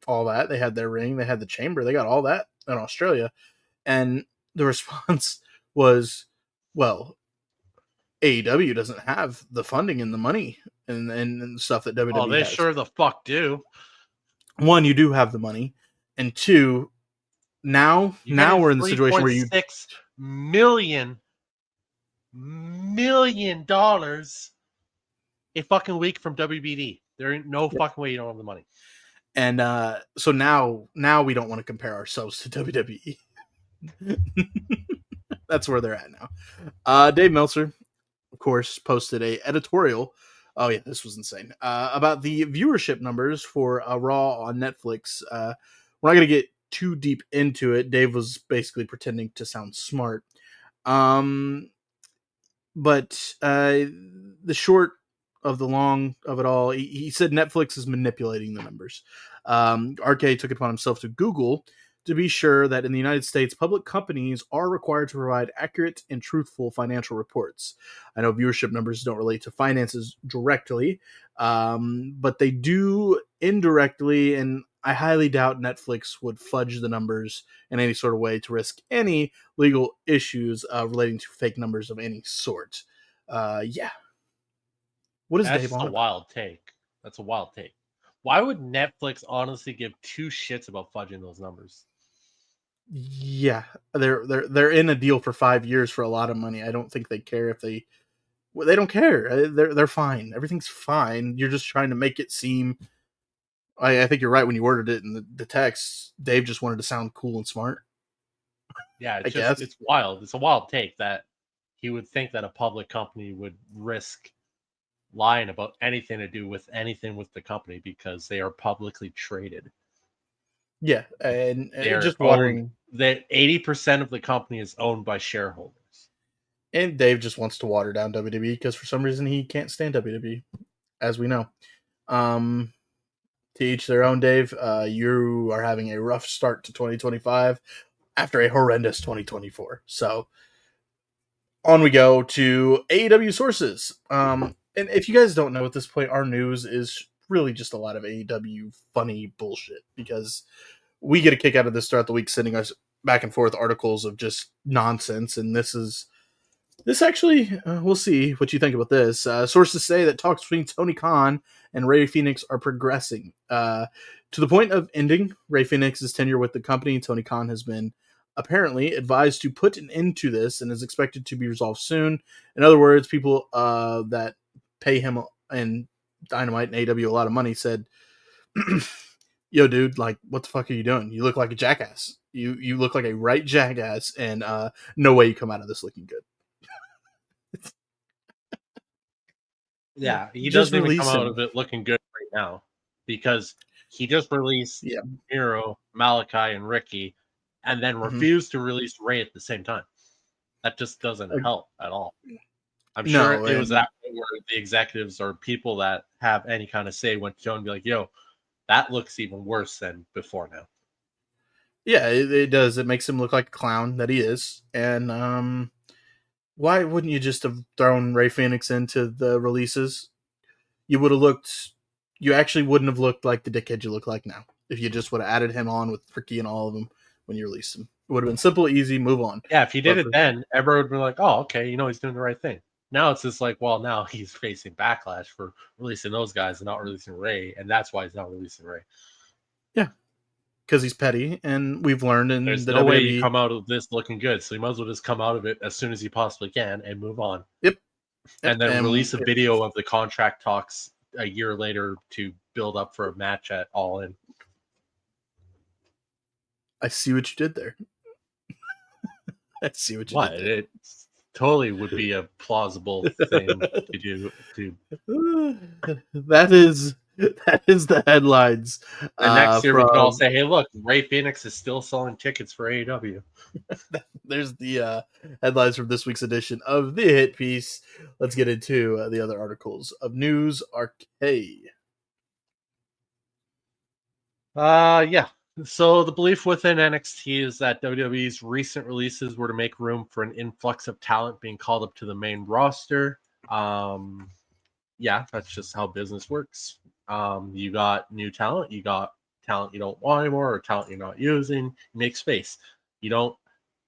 Speaker 1: all that. They had their ring, they had the chamber, they got all that in Australia. And the response was, well, AEW doesn't have the funding and the money and stuff that
Speaker 3: Oh,
Speaker 1: WWE
Speaker 3: they
Speaker 1: has.
Speaker 3: sure the fuck do.
Speaker 1: One, you do have the money, and two, now
Speaker 3: You're getting
Speaker 1: we're in the situation where you
Speaker 3: $3.6 million a fucking week from WBD. There ain't no fucking way you don't have the money.
Speaker 1: and so now we don't want to compare ourselves to WWE. That's where they're at now. Dave Meltzer, of course, posted a editorial. Oh yeah, this was insane. About the viewership numbers for Raw on Netflix. We're not gonna get too deep into it. Dave was basically pretending to sound smart. Um, but the short of the long of it all, he said Netflix is manipulating the numbers. RK took it upon himself to Google to be sure that in the United States, public companies are required to provide accurate and truthful financial reports. I know viewership numbers don't relate to finances directly, but they do indirectly, and I highly doubt Netflix would fudge the numbers in any sort of way to risk any legal issues relating to fake numbers of any sort. Yeah. What is
Speaker 3: That's
Speaker 1: Dave
Speaker 3: just
Speaker 1: on
Speaker 3: a
Speaker 1: about?
Speaker 3: wild take. That's a wild take. Why would Netflix honestly give two shits about fudging those numbers?
Speaker 1: Yeah, they're in a deal for 5 years for a lot of money. I don't think they care if they well, they don't care. They're fine. Everything's fine. You're just trying to make it seem. I think you're right when you ordered it in the text. Dave just wanted to sound cool and smart.
Speaker 3: Yeah,
Speaker 1: I guess.
Speaker 3: it's wild. It's a wild take that he would think that a public company would risk lying about anything to do with anything with the company because they are publicly traded.
Speaker 1: Yeah, and
Speaker 3: They are
Speaker 1: just
Speaker 3: owned.
Speaker 1: watering.
Speaker 3: That 80% of the company is owned by shareholders.
Speaker 1: And Dave just wants to water down WWE because for some reason he can't stand WWE, as we know. Um, to each their own, Dave. You are having a rough start to 2025 after a horrendous 2024. So on we go to AEW sources. And if you guys don't know at this point, our news is really just a lot of AEW funny bullshit because we get a kick out of this throughout the week, sending us back and forth articles of just nonsense. And this actually, we'll see what you think about this. Sources say that talks between Tony Khan and Ray Phoenix are progressing to the point of ending Ray Phoenix's tenure with the company. Tony Khan has been apparently advised to put an end to this and is expected to be resolved soon. In other words, people that pay him and Dynamite and AW a lot of money said, "Yo, dude, like, what the fuck are you doing? You look like a jackass. You look like a right jackass, and no way you come out of this looking good."
Speaker 3: Yeah, he
Speaker 1: Just
Speaker 3: doesn't even come
Speaker 1: release
Speaker 3: out
Speaker 1: him.
Speaker 3: of it looking good right now because he just released
Speaker 1: Yeah.
Speaker 3: Miro, Malachi, and Ricky, and then
Speaker 1: Mm-hmm.
Speaker 3: refused to release Ray at the same time. That just doesn't help at all. I'm sure
Speaker 1: No,
Speaker 3: it was
Speaker 1: and
Speaker 3: that point where the executives or people that have any kind of say went to Joe and be like, "Yo, that looks even worse than before now."
Speaker 1: yeah, it does. It makes him look like a clown that he is, and Why wouldn't you just have thrown Ray Phoenix into the releases? You would have looked. You actually wouldn't have looked like the dickhead you look like now if you just would have added him on with Ricky and all of them when you released him. It would have been simple, easy, move on.
Speaker 3: Yeah, if you did
Speaker 1: But
Speaker 3: it then, everyone would be like, "Oh, okay, he's doing the right thing." Now it's just like, well, now he's facing backlash for releasing those guys and not releasing Ray, and that's why he's not releasing Ray.
Speaker 1: yeah, because he's petty, and we've learned in
Speaker 3: There's
Speaker 1: the
Speaker 3: no way you
Speaker 1: WWE.
Speaker 3: come out of this looking good, so you might as well just come out of it as soon as you possibly can and move on,
Speaker 1: Yep, yep.
Speaker 3: and then
Speaker 1: And
Speaker 3: release a video of the contract talks a year later to build up for a match at All In.
Speaker 1: I see what you did there. I see what you
Speaker 3: What?
Speaker 1: did there.
Speaker 3: It totally would be a plausible thing to do.
Speaker 1: that is the headlines
Speaker 3: And next year we can all
Speaker 1: from
Speaker 3: say, "Hey, look, Ray Phoenix is still selling tickets for AEW."
Speaker 1: there's the headlines from this week's edition of the hit piece. Let's get into the other articles of News Arcade.
Speaker 3: Yeah. So the belief within NXT is that WWE's recent releases were to make room for an influx of talent being called up to the main roster. Um, yeah, that's just how business works. You got new talent, you got talent you don't want anymore, or talent you're not using. You make space. You don't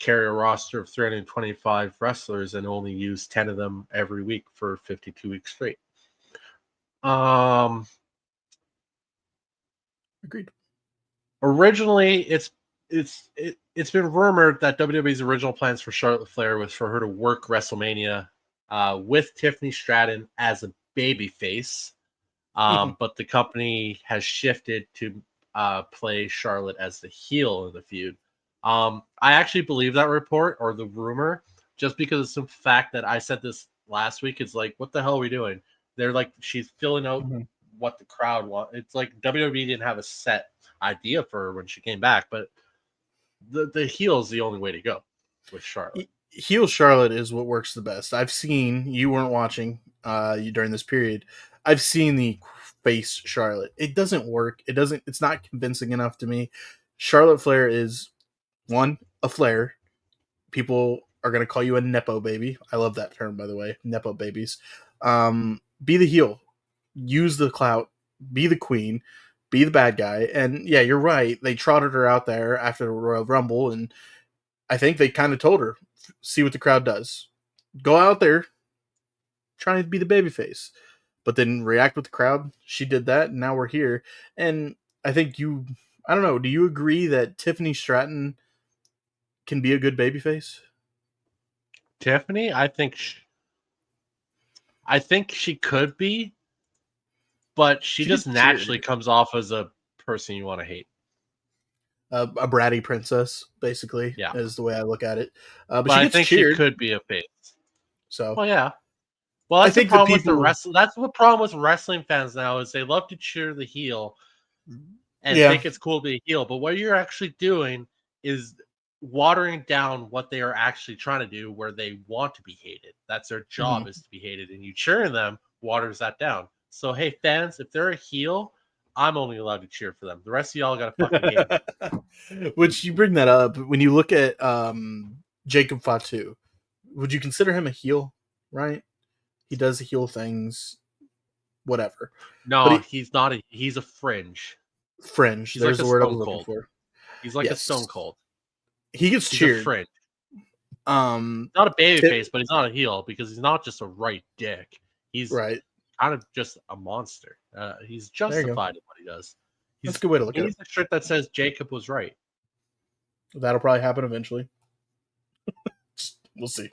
Speaker 3: carry a roster of 325 wrestlers and only use 10 of them every week for 52 weeks straight. Um,
Speaker 1: Agreed.
Speaker 3: Originally, it's been rumored that WWE's original plans for Charlotte Flair was for her to work WrestleMania with Tiffany Stratton as a babyface, but the company has shifted to play Charlotte as the heel in the feud. I actually believe that report or the rumor just because of the fact that I said this last week. It's like, what the hell are we doing? They're like, she's filling out
Speaker 1: Mhm.
Speaker 3: what the crowd wants. It's like WWE didn't have a set idea for her when she came back, but the heel is the only way to go with Charlotte.
Speaker 1: Heel Charlotte is what works the best. I've seen, you weren't watching during this period. I've seen the face Charlotte. It doesn't work. It's not convincing enough to me. Charlotte Flair is one, a Flair. People are going to call you a Nepo baby. I love that term, by the way. Nepo babies. Be the heel. Use the clout. Be the queen. Be the bad guy. And yeah, you're right. They trotted her out there after the Royal Rumble, and I think they kind of told her, see what the crowd does. Go out there, trying to be the babyface, but then react with the crowd. She did that, and now we're here. And I think I don't know. Do you agree that Tiffany Stratton can be a good babyface?
Speaker 3: Tiffany, I think she could be, but she
Speaker 1: She
Speaker 3: just
Speaker 1: gets
Speaker 3: naturally
Speaker 1: cheered.
Speaker 3: comes off as a person you want to hate.
Speaker 1: A bratty princess, basically,
Speaker 3: Yeah,
Speaker 1: is the way I look at it. But
Speaker 3: but
Speaker 1: she
Speaker 3: I
Speaker 1: gets
Speaker 3: think she
Speaker 1: cheered.
Speaker 3: could be a face.
Speaker 1: So
Speaker 3: Well, yeah. Well,
Speaker 1: I
Speaker 3: that's the
Speaker 1: think the
Speaker 3: problem with the
Speaker 1: people,
Speaker 3: wrestling. That's the problem with wrestling fans now is they love to cheer the heel and
Speaker 1: yeah,
Speaker 3: think it's cool to be a heel. But what you're actually doing is watering down what they are actually trying to do, where they want to be hated. That's their
Speaker 1: mhm.
Speaker 3: job is to be hated, and you cheering them waters that down. So hey, fans, if they're a heel, I'm only allowed to cheer for them. The rest of y'all gotta fucking hate them.
Speaker 1: Which you bring that up when you look at Jacob Fatu. Would you consider him a heel? Right, he does heel things, whatever. But
Speaker 3: No, he's not a. He's a fringe.
Speaker 1: fringe.
Speaker 3: He's like
Speaker 1: There's
Speaker 3: a
Speaker 1: the word I was
Speaker 3: Stone
Speaker 1: looking
Speaker 3: Cold.
Speaker 1: for.
Speaker 3: He's like a Stone
Speaker 1: Yes,
Speaker 3: Cold.
Speaker 1: he gets
Speaker 3: He's a
Speaker 1: cheered.
Speaker 3: fringe.
Speaker 1: Um,
Speaker 3: Not a baby
Speaker 1: Tip,
Speaker 3: face, but he's not a heel because he's not just a right dick. He's
Speaker 1: right
Speaker 3: kind of just a monster. He's
Speaker 1: there you go.
Speaker 3: justified in what he does.
Speaker 1: That's a good way to look
Speaker 3: He
Speaker 1: at it.
Speaker 3: needs a shirt that says Jacob was right.
Speaker 1: That'll probably happen eventually. We'll see.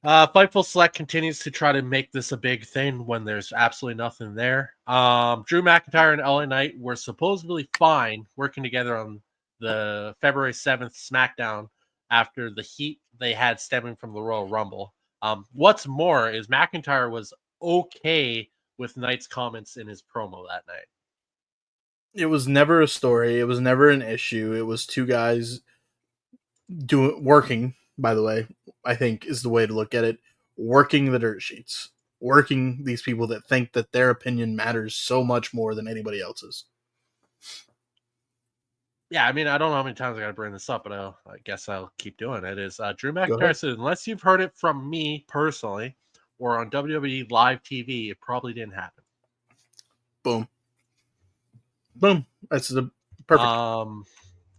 Speaker 3: Fightful Select continues to try to make this a big thing when there's absolutely nothing there. Drew McIntyre and LA Knight were supposedly fine working together on the February 7th SmackDown after the heat they had stemming from the Royal Rumble. What's more is McIntyre was okay with Knight's comments in his promo that night.
Speaker 1: It was never a story. It was never an issue. It was two guys doing working. By the way, I think is the way to look at it. Working the dirt sheets, working these people that think that their opinion matters so much more than anybody else's.
Speaker 3: Yeah, I mean, I don't know how many times I got to bring this up, but I guess I'll keep doing it. Is Drew
Speaker 1: Go
Speaker 3: McIntyre
Speaker 1: ahead.
Speaker 3: said, unless you've heard it from me personally or on WWE live TV, it probably didn't happen.
Speaker 1: Boom. Boom. That's the perfect.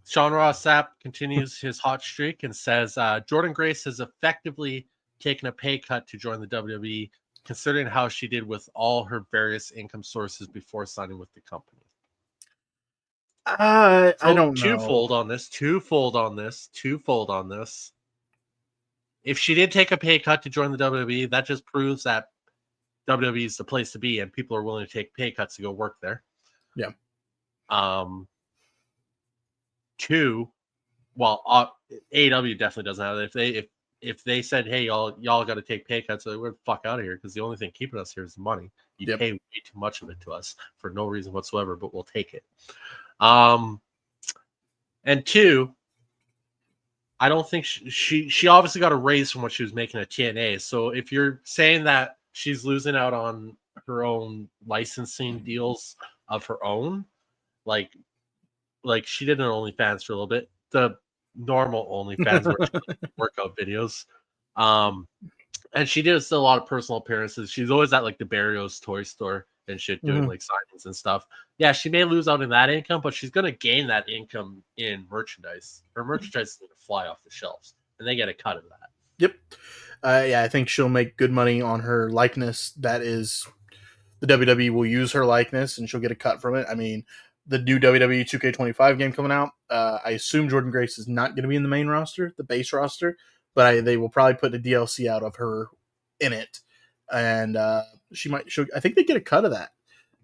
Speaker 3: Sean Ross Sapp continues his hot streak and says Jordan Grace has effectively taken a pay cut to join the WWE, considering how she did with all her various income sources before signing with the company.
Speaker 1: I
Speaker 3: So
Speaker 1: don't know.
Speaker 3: twofold on this. If she did take a pay cut to join the WWE, that just proves that WWE is the place to be and people are willing to take pay cuts to go work there.
Speaker 1: Yeah.
Speaker 3: Two, well, AEW definitely doesn't have it. If they said, "Hey, y'all got to take pay cuts," so we're the fuck out of here because the only thing keeping us here is the money. You
Speaker 1: Yep.
Speaker 3: pay way too much of it to us for no reason whatsoever, but we'll take it. And two, I don't think she obviously got a raise from what she was making at TNA. So if you're saying that she's losing out on her own licensing deals of her own, like she did an OnlyFans for a little bit, the normal OnlyFans where she did workout videos, and she did still a lot of personal appearances. She's always at like the Barrios toy store and shit doing like signings and stuff. Yeah, she may lose out in that income, but she's gonna gain that income in merchandise. Her merchandise is gonna fly off the shelves, and they get a cut of that.
Speaker 1: Yep. Yeah, I think she'll make good money on her likeness. That is, the WWE will use her likeness, and she'll get a cut from it. I mean, the new WWE 2K25 game coming out. I assume Jordan Grace is not going to be in the main roster, the base roster, but they will probably put a DLC out of her in it, and she might. I think they get a cut of that,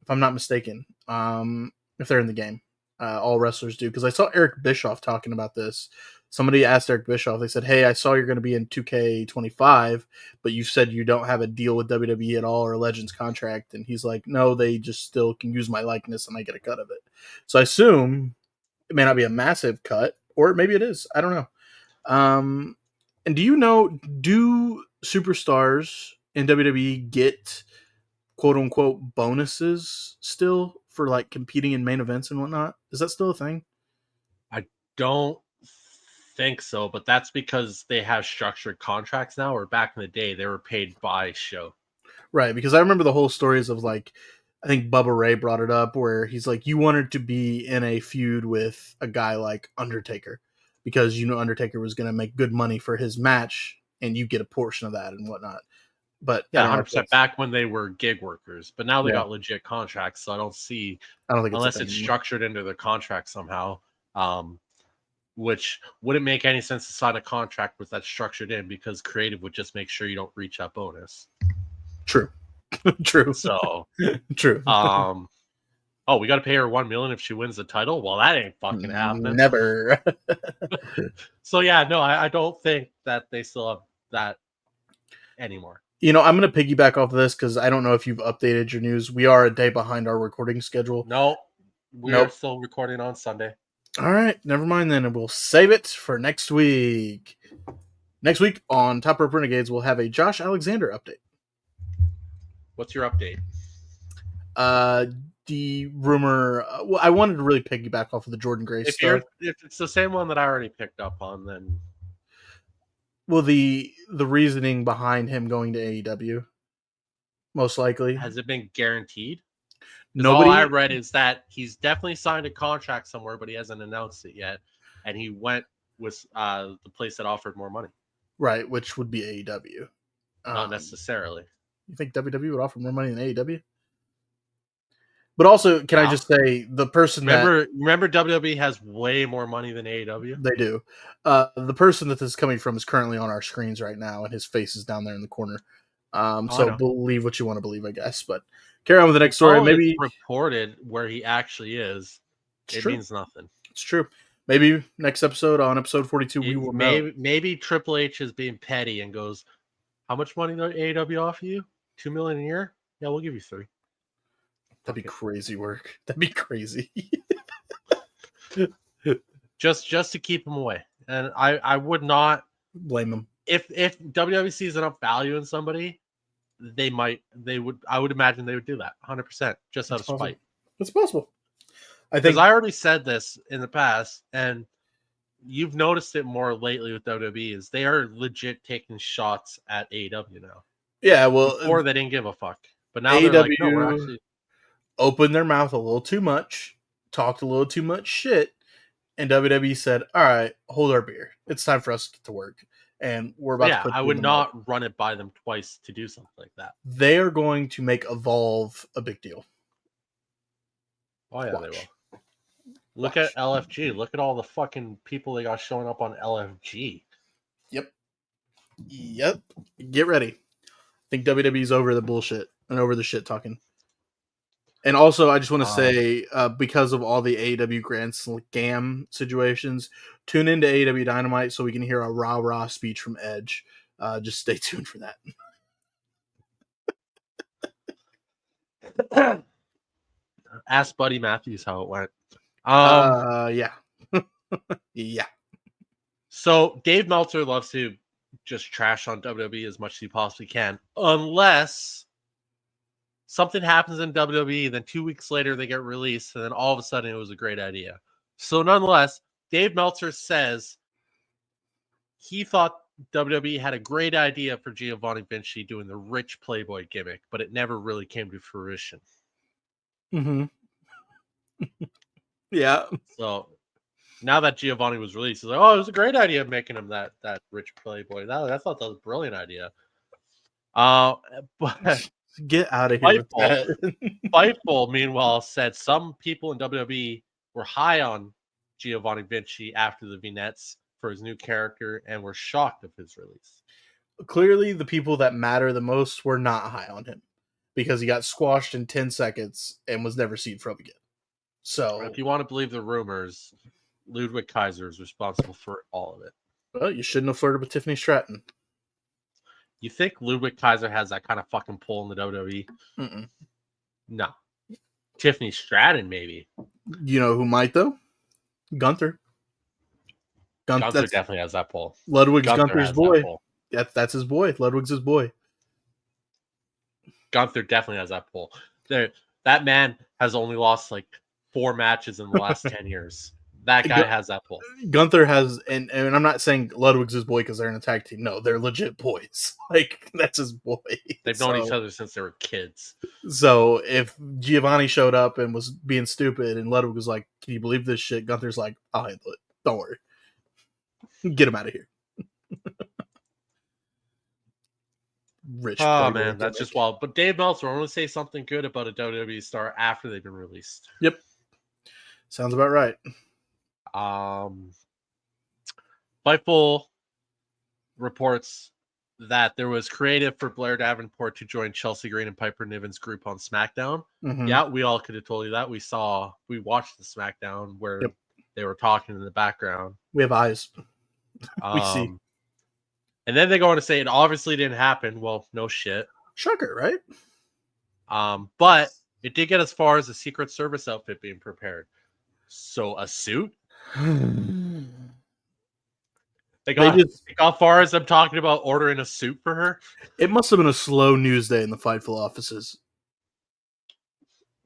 Speaker 1: if I'm not mistaken. If they're in the game, all wrestlers do, because I saw Eric Bischoff talking about this. Somebody asked Eric Bischoff. They said, "Hey, I saw you're going to be in 2K25, but you said you don't have a deal with WWE at all or a Legends contract." And he's like, "No, they just still can use my likeness and I get a cut of it." So I assume it may not be a massive cut, or maybe it is. I don't know. And do you know, do superstars in WWE get quote unquote bonuses still for like competing in main events and whatnot? Is that still a thing?
Speaker 3: I don't think so, but that's because they have structured contracts now. Or back in the day, they were paid by show.
Speaker 1: Right, because I remember the whole stories of like, I think Bubba Ray brought it up where he's like, you wanted to be in a feud with a guy like Undertaker because you know Undertaker was going to make good money for his match and you get a portion of that and whatnot. But I
Speaker 3: Yeah,
Speaker 1: don't know if
Speaker 3: 100%
Speaker 1: that's,
Speaker 3: back when they were gig workers, but now they
Speaker 1: yeah,
Speaker 3: got legit contracts. So I don't see,
Speaker 1: I don't think it's a
Speaker 3: unless
Speaker 1: thing
Speaker 3: it's
Speaker 1: anymore.
Speaker 3: structured into their contract somehow, um, which wouldn't make any sense to sign a contract with that structured in because creative would just make sure you don't reach that bonus.
Speaker 1: True, true,
Speaker 3: So,
Speaker 1: true.
Speaker 3: oh, we got to pay her $1 million if she wins the title. Well, that ain't fucking happening.
Speaker 1: Never.
Speaker 3: So yeah, no, I don't think that they still have that anymore.
Speaker 1: You know, I'm going to piggyback off of this because I don't know if you've updated your news. We are a day behind our recording schedule.
Speaker 3: No, we are
Speaker 1: Nope.
Speaker 3: still recording on Sunday.
Speaker 1: All right, never mind then, and we'll save it for next week. Next week on Top Rope Renegades, we'll have a Josh Alexander update.
Speaker 3: What's your update?
Speaker 1: The rumor. Well, I wanted to really piggyback off of the Jordan Grace stuff.
Speaker 3: If it's the same one that I already picked up on, then
Speaker 1: Well, the reasoning behind him going to AEW, most likely.
Speaker 3: has it been guaranteed? Because all I
Speaker 1: Nobody.
Speaker 3: read is that he's definitely signed a contract somewhere, but he hasn't announced it yet, and he went with the place that offered more money.
Speaker 1: Right, which would be AEW.
Speaker 3: Not necessarily.
Speaker 1: You think WWE would offer more money than AEW? But also, can I just say the person
Speaker 3: remember WWE has way more money than AEW.
Speaker 1: They do. The person that this is coming from is currently on our screens right now, and his face is down there in the corner. So believe what you want to believe, I guess. But carry on with the next story. Maybe
Speaker 3: it's reported where he actually is. It means nothing.
Speaker 1: It's true. Maybe next episode, on episode 42, we will know.
Speaker 3: Maybe Triple H is being petty and goes, "How much money does AEW offer you? $2 million a year? Yeah, we'll give you 3."
Speaker 1: That'd be crazy work. That'd be crazy.
Speaker 3: just to keep him away. And I would not
Speaker 1: blame him.
Speaker 3: If WWE sees enough value in somebody, I would imagine they would do that 100% just out of spite.
Speaker 1: It's possible. I
Speaker 3: Because
Speaker 1: think
Speaker 3: I already said this in the past, and you've noticed it more lately with WWE, is they are legit taking shots at AEW now.
Speaker 1: yeah, well,
Speaker 3: Before they didn't give a fuck, but now they're like, no, we're
Speaker 1: AEW
Speaker 3: actually.
Speaker 1: opened their mouth a little too much, talked a little too much shit, and WWE said, "All right, hold our beer. It's time for us to get to work, and we're about to
Speaker 3: Yeah,
Speaker 1: put
Speaker 3: I
Speaker 1: you in
Speaker 3: would
Speaker 1: the mud."
Speaker 3: not run it by them twice to do something like that.
Speaker 1: They are going to make Evolve a big deal.
Speaker 3: Oh yeah, they will.
Speaker 1: Watch,
Speaker 3: Look at
Speaker 1: watch.
Speaker 3: LFG. Look at all the fucking people they got showing up on LFG.
Speaker 1: Yep, yep. Get ready. I think WWE's over the bullshit and over the shit talking. And also, I just want to say, because of all the AEW Grand Scam situations, tune into AEW Dynamite so we can hear a rah rah speech from Edge. Just stay tuned for that.
Speaker 3: Ask Buddy Matthews how it went. Um,
Speaker 1: Yeah, yeah.
Speaker 3: so Dave Meltzer loves to just trash on WWE as much as he possibly can, unless something happens in WWE, then 2 weeks later they get released, and then all of a sudden it was a great idea. So nonetheless, Dave Meltzer says he thought WWE had a great idea for Giovanni Vinci doing the rich playboy gimmick, but it never really came to fruition.
Speaker 1: Mm-hmm. Yeah.
Speaker 3: So now that Giovanni was released, he's like, "Oh, it was a great idea making him that rich playboy. I thought that was a brilliant idea." Uh, but
Speaker 1: Get out of here with
Speaker 3: Fightful,
Speaker 1: that.
Speaker 3: Fightful, meanwhile, said some people in WWE were high on Giovanni Vinci after the vignettes for his new character and were shocked of his release.
Speaker 1: Clearly, the people that matter the most were not high on him because he got squashed in 10 seconds and was never seen from again. So,
Speaker 3: If you want to believe the rumors, Ludwig Kaiser is responsible for all of it.
Speaker 1: well, you shouldn't have flirted with Tiffany Stratton.
Speaker 3: You think Ludwig Kaiser has that kind of fucking pull in the WWE?
Speaker 1: Mm-mm.
Speaker 3: No. Tiffany Stratton, maybe.
Speaker 1: You know who might, though? Gunther.
Speaker 3: Gunther
Speaker 1: That's
Speaker 3: definitely has that pull.
Speaker 1: Ludwig's
Speaker 3: Gunther
Speaker 1: Gunther's
Speaker 3: has that
Speaker 1: boy.
Speaker 3: pull.
Speaker 1: That's his boy. Ludwig's his boy.
Speaker 3: Gunther definitely has that pull. That man has only lost like 4 matches in the last 10 years. That guy has that pull.
Speaker 1: Gunther has, and I'm not saying Ludwig's his boy because they're in a tag team. No, they're legit boys. Like, that's his boy.
Speaker 3: They've known each other since they were kids.
Speaker 1: So if Giovanni showed up and was being stupid and Ludwig was like, "Can you believe this shit?" Gunther's like, "I'll handle it. Don't worry. Get him out of here." Rich
Speaker 3: Oh
Speaker 1: playboy
Speaker 3: man, that's just
Speaker 1: gimmick.
Speaker 3: wild. But Dave Meltzer, I want to say something good about a WWE star after they've been released.
Speaker 1: Yep. Sounds about right.
Speaker 3: Fightful reports that there was creative for Blair Davenport to join Chelsea Green and Piper Niven's group on SmackDown.
Speaker 1: Mm-hmm.
Speaker 3: Yeah, we all could have told you that. We watched the SmackDown where they were talking in the background.
Speaker 1: We have eyes. We see.
Speaker 3: And then they go on to say it obviously didn't happen. Well, no shit.
Speaker 1: Shocker, right?
Speaker 3: But it did get as far as a Secret Service outfit being prepared. So a suit? They got far as I'm talking about ordering a suit for her.
Speaker 1: It must have been a slow news day in the Fightful offices.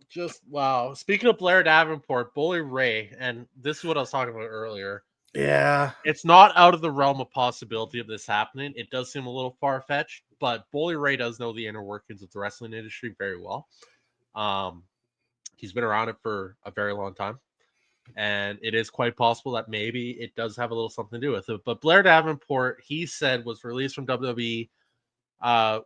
Speaker 3: Just wow. Speaking of Blair Davenport, Bully Ray, and this is what I was talking about earlier.
Speaker 1: Yeah.
Speaker 3: It's not out of the realm of possibility of this happening. It does seem a little far-fetched, but Bully Ray does know the inner workings of the wrestling industry very well. He's been around it for a very long time. And it is quite possible that maybe it does have a little something to do with it. But Blair Davenport, he said, was released from WWE. Not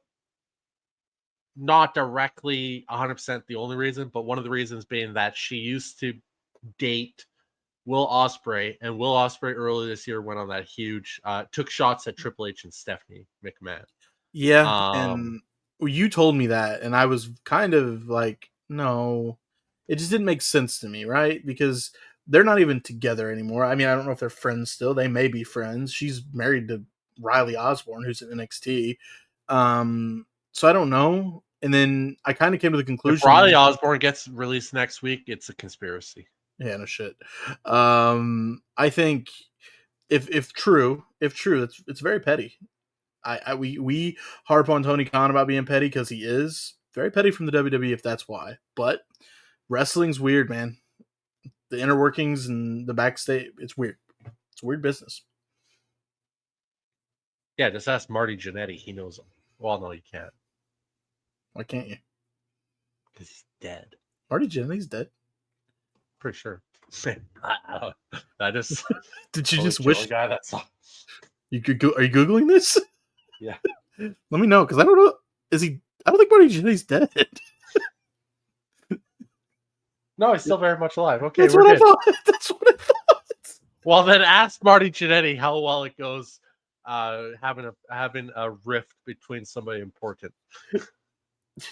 Speaker 3: directly 100% the only reason, but one of the reasons being that she used to date Will Ospreay, and Will Ospreay earlier this year went on that huge, took shots at Triple H and Stephanie McMahon.
Speaker 1: Yeah, and you told me that, and I was kind of like, no, it just didn't make sense to me, right? Because they're not even together anymore. I mean, I don't know if they're friends still. They may be friends. She's married to Riley Osborne, who's in NXT. So I don't know. And then I kind of came to the conclusion.
Speaker 3: If Riley Osborne gets released next week, it's a conspiracy.
Speaker 1: Yeah, no shit. I think if true, it's very petty. We harp on Tony Khan about being petty because he is very petty from the WWE if that's why. But wrestling's weird, man. the inner workings and the backstage. It's weird. It's weird business.
Speaker 3: Yeah, just ask Marty Jannetty. He knows them. Well, no, you can't
Speaker 1: Why can't you?
Speaker 3: because he's dead.
Speaker 1: Marty Jannetty's dead.
Speaker 3: Pretty sure. I don't. I just
Speaker 1: Did you
Speaker 3: totally
Speaker 1: just
Speaker 3: kill
Speaker 1: wish
Speaker 3: a guy that's
Speaker 1: you could go? Are you googling this?
Speaker 3: yeah.
Speaker 1: Let me know because I don't know. Is he? I don't think Marty Jannetty's dead.
Speaker 3: No, he's still very much alive. Okay,
Speaker 1: That's
Speaker 3: we're
Speaker 1: what I
Speaker 3: good.
Speaker 1: thought. That's what I thought.
Speaker 3: Well, then ask Marty Jannetty how well it goes having a rift between somebody important.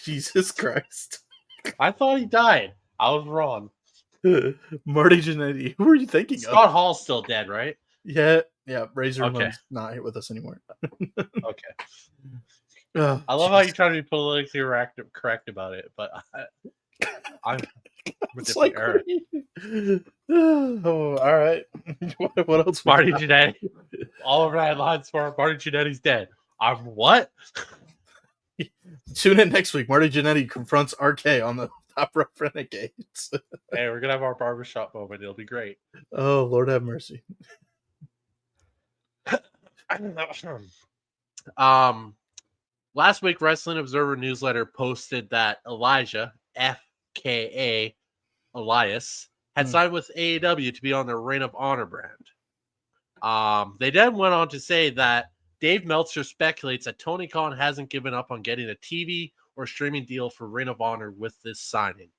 Speaker 1: Jesus Christ.
Speaker 3: I thought he died. I was wrong.
Speaker 1: Marty Jannetty. Who are you thinking
Speaker 3: Scott
Speaker 1: of?
Speaker 3: Hall's still dead, right?
Speaker 1: Yeah, Razor
Speaker 3: Okay.
Speaker 1: Ramon's not here with us anymore.
Speaker 3: Okay.
Speaker 1: Oh,
Speaker 3: I love how you try to be politically correct about it, but I'm a
Speaker 1: it's
Speaker 3: different
Speaker 1: like,
Speaker 3: era.
Speaker 1: oh, all right. What else?
Speaker 3: Marty Jannetty. All over the headlines for Marty Jannetty's dead. I'm what?
Speaker 1: Tune in next week. Marty Jannetty confronts RK on the Top Rope Renegades.
Speaker 3: Hey, we're gonna have our barbershop moment. It'll be great.
Speaker 1: Oh, Lord have mercy.
Speaker 3: Last week, Wrestling Observer newsletter posted that Elijah, FKA Elias, had signed with AEW to be on their Reign of Honor brand. They then went on to say that Dave Meltzer speculates that Tony Khan hasn't given up on getting a TV or streaming deal for Reign of Honor with this signing.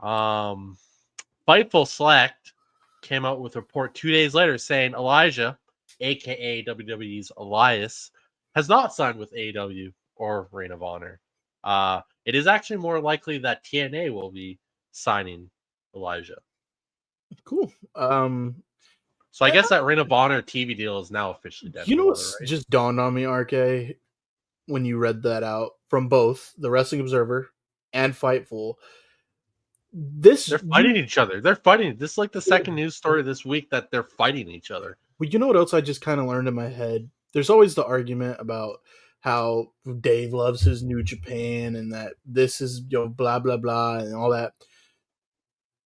Speaker 3: Fightful Select came out with a report 2 days later saying Elijah, aka WWE's Elias, has not signed with AEW or Reign of Honor. It is actually more likely that TNA will be signing Elijah.
Speaker 1: Cool.
Speaker 3: So I guess that Reign of Honor TV deal is now officially dead.
Speaker 1: You know
Speaker 3: in the
Speaker 1: what's
Speaker 3: water, right?
Speaker 1: just dawned on me, RK, when you read that out from both the Wrestling Observer and Fightful.
Speaker 3: They're fighting each other. They're fighting. This is like the second news story this week that they're fighting each other.
Speaker 1: Well, you know what else I just kind of learned in my head? There's always the argument about how Dave loves his New Japan and that this is, blah, blah, blah, and all that.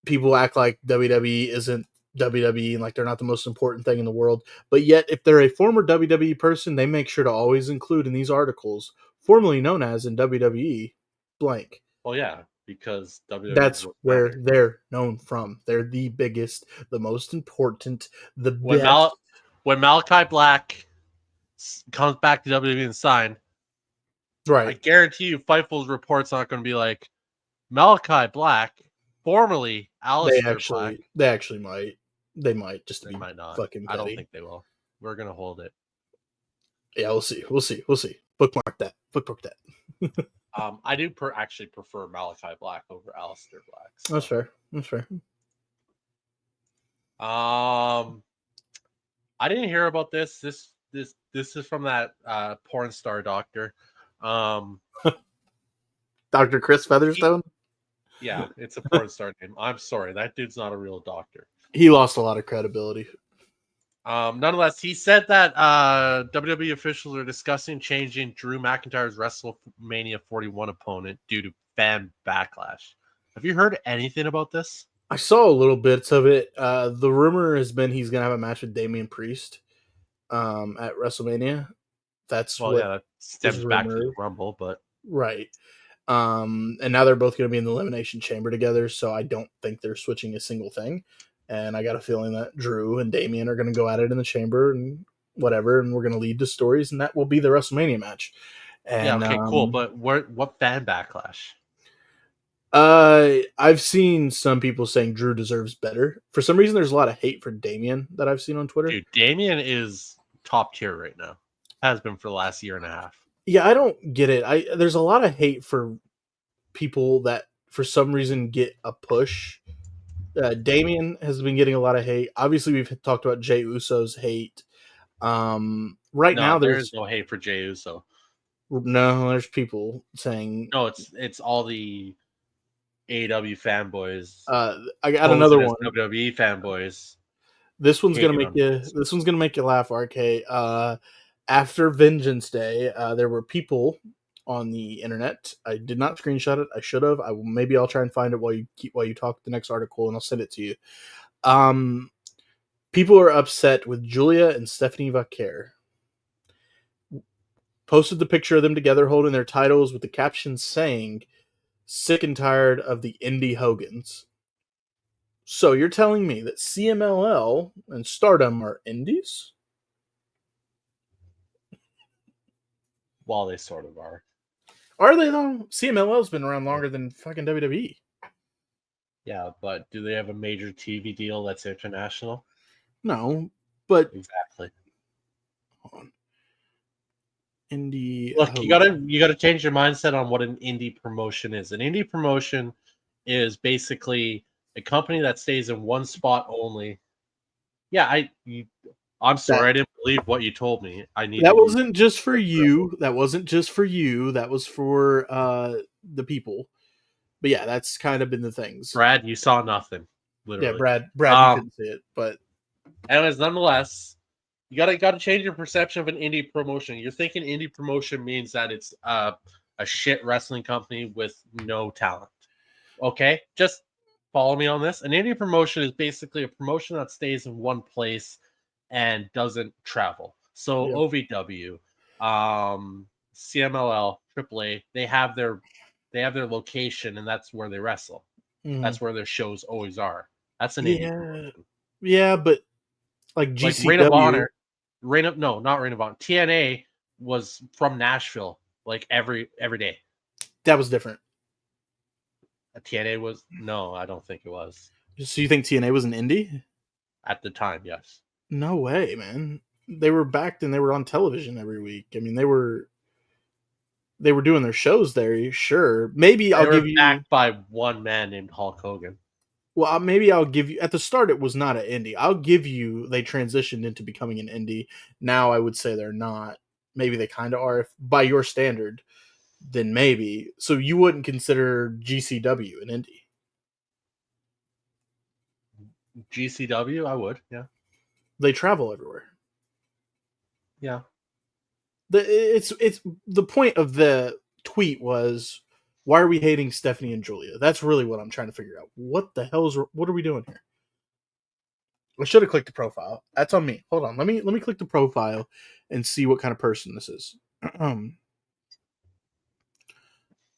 Speaker 1: People act like WWE isn't WWE and like they're not the most important thing in the world. But yet, if they're a former WWE person, they make sure to always include in these articles, formerly known as in WWE, blank.
Speaker 3: Well, yeah, because WWE
Speaker 1: That's where
Speaker 3: matter.
Speaker 1: they're known from. They're the biggest, the most important, the
Speaker 3: When
Speaker 1: best.
Speaker 3: when Malachi Black comes back to WWE and sign, I
Speaker 1: Right.
Speaker 3: guarantee you Fightful's report's not going to be like Malachi Black, formerly Aleister Black.
Speaker 1: They actually might. They might just to
Speaker 3: They
Speaker 1: be
Speaker 3: might not.
Speaker 1: fucking petty.
Speaker 3: I don't think they will. We're going to hold it.
Speaker 1: Yeah, we'll see. We'll see. We'll see. Bookmark that. Bookmark that.
Speaker 3: I do actually prefer Malachi Black over Aleister Black. So.
Speaker 1: That's fair. That's fair.
Speaker 3: I didn't hear about this. This is from that porn star doctor.
Speaker 1: Dr. Chris Featherstone?
Speaker 3: Yeah, it's a porn star name. I'm sorry, that dude's not a real doctor.
Speaker 1: He lost a lot of credibility.
Speaker 3: Nonetheless, he said that WWE officials are discussing changing Drew McIntyre's WrestleMania 41 opponent due to fan backlash. Have you heard anything about this?
Speaker 1: I saw a little bits of it. The rumor has been he's going to have a match with Damian Priest at WrestleMania. That's what
Speaker 3: that stems back to the Rumble, but
Speaker 1: right. And now they're both going to be in the Elimination Chamber together, so I don't think they're switching a single thing. And I got a feeling that Drew and Damian are going to go at it in the chamber and whatever, and we're going to lead to stories, and that will be the WrestleMania match. And,
Speaker 3: yeah, okay, cool. But what fan backlash?
Speaker 1: I've seen some people saying Drew deserves better. For some reason, there's a lot of hate for Damian that I've seen on Twitter.
Speaker 3: Dude, Damian is top tier right now. Has been for the last year and a half.
Speaker 1: Yeah, I don't get it. There's a lot of hate for people that for some reason get a push. Damian has been getting a lot of hate. Obviously, we've talked about Jey Uso's hate. Now,
Speaker 3: there's no hate for Jey Uso.
Speaker 1: No, there's people saying
Speaker 3: no. It's all the AEW fanboys.
Speaker 1: I got another one.
Speaker 3: WWE fanboys.
Speaker 1: This one's gonna make you. This one's gonna make you laugh, RK. After Vengeance Day, there were people on the internet. I did not screenshot it. I should have. Maybe I'll try and find it while you talk the next article, and I'll send it to you. People are upset with Julia and Stephanie Vaquer. Posted the picture of them together holding their titles with the caption saying, "Sick and tired of the indie Hogans." So you're telling me that CMLL and Stardom are indies?
Speaker 3: Well, they sort of are.
Speaker 1: Are they though? CMLL's been around longer than fucking WWE.
Speaker 3: Yeah, but do they have a major TV deal that's international?
Speaker 1: No, but
Speaker 3: Exactly.
Speaker 1: hold on. Indie
Speaker 3: Look, you
Speaker 1: Hogan.
Speaker 3: gotta change your mindset on what an indie promotion is. An indie promotion is basically a company that stays in one spot only. Yeah, I'm
Speaker 1: That
Speaker 3: sorry, I didn't believe what you told me. I need
Speaker 1: that
Speaker 3: to use.
Speaker 1: wasn't just for you. That wasn't just for you. That was for the people. But yeah, that's kind of been the things.
Speaker 3: Brad, you saw nothing,
Speaker 1: Yeah,
Speaker 3: literally.
Speaker 1: Brad, you couldn't see it, but
Speaker 3: Anyways, nonetheless, you gotta change your perception of an indie promotion. You're thinking indie promotion means that it's a shit wrestling company with no talent. Okay, just follow me on this. An indie promotion is basically a promotion that stays in one place and doesn't travel. So
Speaker 1: yeah.
Speaker 3: OVW, CMLL, AAA, they have their location and that's where they wrestle.
Speaker 1: Mhm.
Speaker 3: That's where their shows always are. That's an indie
Speaker 1: Yeah,
Speaker 3: promotion.
Speaker 1: yeah, but like
Speaker 3: Like Ring of
Speaker 1: GCW,
Speaker 3: Honor, no, not Ring of Honor. TNA was from Nashville, like every day.
Speaker 1: that was different.
Speaker 3: TNA was no, I don't think it was
Speaker 1: So you think TNA was an indie?
Speaker 3: at the time. Yes,
Speaker 1: No way, man. They were backed and they were on television every week. I mean, they were doing their shows there. Sure, maybe
Speaker 3: they
Speaker 1: I'll
Speaker 3: were
Speaker 1: give you.
Speaker 3: backed by one man named Hulk Hogan.
Speaker 1: Well, maybe I'll give you. At the start, it was not an indie. I'll give you. They transitioned into becoming an indie. Now, I would say they're not. Maybe they kind of are. If, by your standard, then maybe. So you wouldn't consider GCW an indie?
Speaker 3: GCW, I would. Yeah,
Speaker 1: They travel everywhere.
Speaker 3: yeah.
Speaker 1: It's the point of the tweet was, why are we hating Stephanie and Julia? That's really what I'm trying to figure out. What are we doing here? I should have clicked the profile. That's on me. Hold on. Let me click the profile and see what kind of person this is. Well,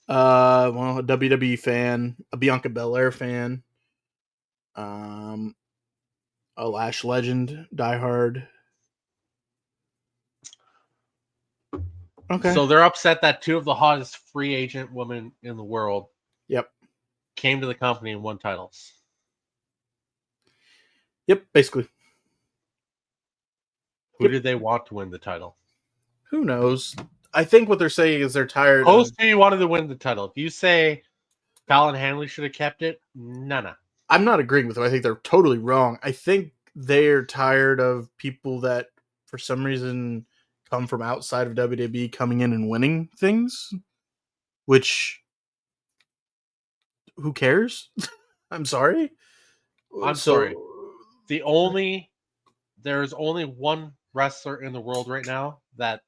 Speaker 1: a WWE fan, a Bianca Belair fan, um, a Lash legend, diehard. Okay.
Speaker 3: So they're upset that two of the hottest free agent women in the world
Speaker 1: Yep.
Speaker 3: came to the company and won titles.
Speaker 1: Yep. Basically.
Speaker 3: Who
Speaker 1: Yep.
Speaker 3: did they want to win the title?
Speaker 1: Who knows? I think what they're saying is they're tired of.
Speaker 3: Post who you wanted to win the title. If you say Fallon Henley should have kept it, no.
Speaker 1: I'm not agreeing with them. I think they're totally wrong. I think they're tired of people that, for some reason, come from outside of WWE coming in and winning things. Which, who cares? I'm sorry.
Speaker 3: I'm
Speaker 1: So,
Speaker 3: sorry. There's only one wrestler in the world right now that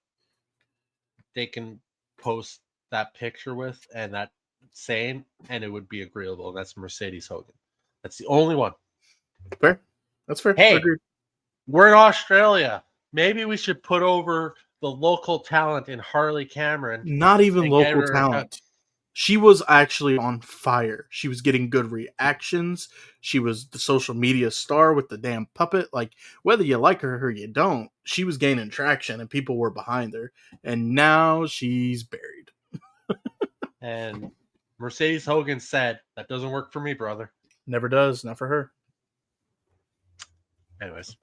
Speaker 3: they can post that picture with and that saying, and it would be agreeable. And that's Mercedes Hogan. That's the only one.
Speaker 1: fair. That's fair. I
Speaker 3: Hey,
Speaker 1: agree.
Speaker 3: we're in Australia. Maybe we should put over the local talent in Harley Cameron
Speaker 1: Not even
Speaker 3: and get
Speaker 1: local
Speaker 3: her.
Speaker 1: talent. She was actually on fire. She was getting good reactions. She was the social media star with the damn puppet. Like, whether you like her or you don't, she was gaining traction and people were behind her. And now she's buried.
Speaker 3: And Mercedes Hogan said, "That doesn't work for me, brother."
Speaker 1: Never does. Not for her.
Speaker 3: Anyways,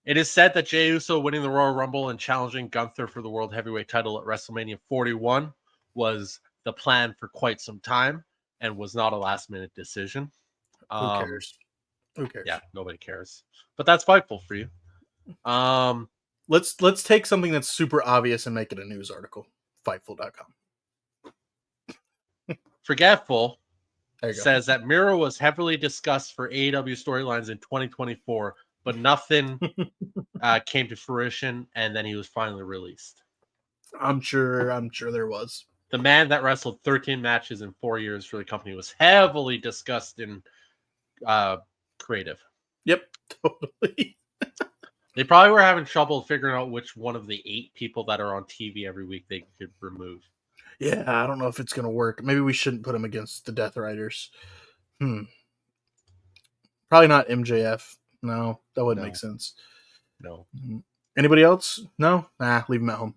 Speaker 3: it is said that Jey Uso winning the Royal Rumble and challenging Gunther for the World Heavyweight title at WrestleMania 41 was the plan for quite some time and was not a last minute decision.
Speaker 1: Who
Speaker 3: Um,
Speaker 1: cares? Who cares?
Speaker 3: yeah, nobody cares, but that's Fightful for you. Um,
Speaker 1: Let's take something that's super obvious and make it a news article. Fightful.com.
Speaker 3: Forgetful
Speaker 1: There you go.
Speaker 3: says that Miro was heavily discussed for AEW storylines in 2024, but nothing came to fruition, and then he was finally released.
Speaker 1: I'm sure there was.
Speaker 3: The man that wrestled 13 matches in 4 years for the company was heavily discussed in creative.
Speaker 1: Yep, totally.
Speaker 3: They probably were having trouble figuring out which one of the 8 people that are on TV every week they could remove.
Speaker 1: Yeah, I don't know if it's gonna work. Maybe we shouldn't put him against the Death Riders. Probably not MJF. No, that wouldn't make sense.
Speaker 3: No.
Speaker 1: Anybody else? No? Nah, leave him at home.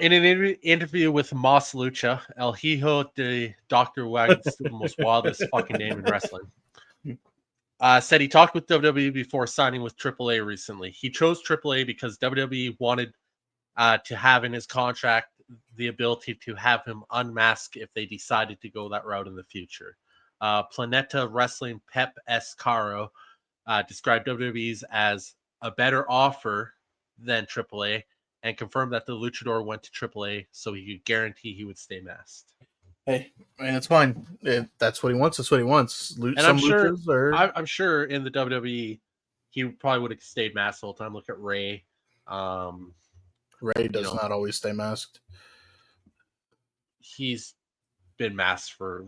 Speaker 3: In an interview with Mas Lucha, El Hijo de Dr. Wag's the most wildest fucking name in wrestling. Said he talked with WWE before signing with AAA recently. He chose AAA because WWE wanted to have in his contract the ability to have him unmask if they decided to go that route in the future. Planeta Wrestling Pep Escaro described WWE's as a better offer than AAA and confirmed that the luchador went to AAA so he could guarantee he would stay masked.
Speaker 1: Hey, man, it's fine. If that's what he wants. That's what he wants.
Speaker 3: And
Speaker 1: Some luchas are.
Speaker 3: I'm sure in the WWE, he probably would have stayed masked the whole time. Look at Ray.
Speaker 1: Ray does not always stay masked.
Speaker 3: He's been masked for.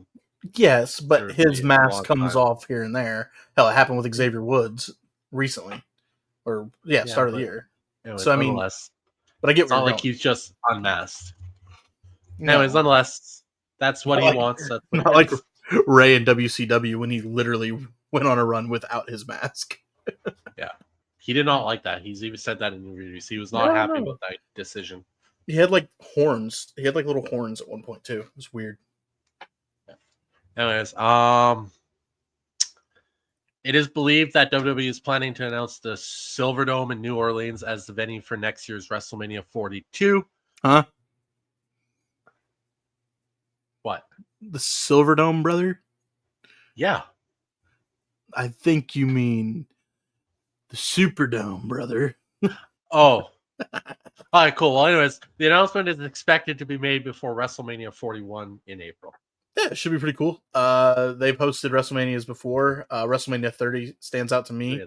Speaker 1: Yes, but his mask comes off here and there. Hell, it happened with Xavier Woods recently, or start of the year.
Speaker 3: Anyways,
Speaker 1: So I mean, but I get.
Speaker 3: It's not like he's just unmasked.
Speaker 1: No.
Speaker 3: Anyways, nonetheless, that's what he wants. That's what
Speaker 1: not like Ray in WCW when he literally went on a run without his mask.
Speaker 3: Yeah, he did not like that. He's even said that in interviews. He was not happy with that decision.
Speaker 1: He had like horns. He had like little horns at one point too. It was weird.
Speaker 3: Anyways, it is believed that WWE is planning to announce the Silverdome in New Orleans as the venue for next year's WrestleMania 42.
Speaker 1: Huh?
Speaker 3: What?
Speaker 1: The Silverdome, brother?
Speaker 3: Yeah.
Speaker 1: I think you mean the Superdome, brother.
Speaker 3: Oh. All right, cool. Well, anyways, the announcement is expected to be made before WrestleMania 41 in April.
Speaker 1: Yeah, it should be pretty cool. They've hosted WrestleManias before. WrestleMania 30 stands out to me.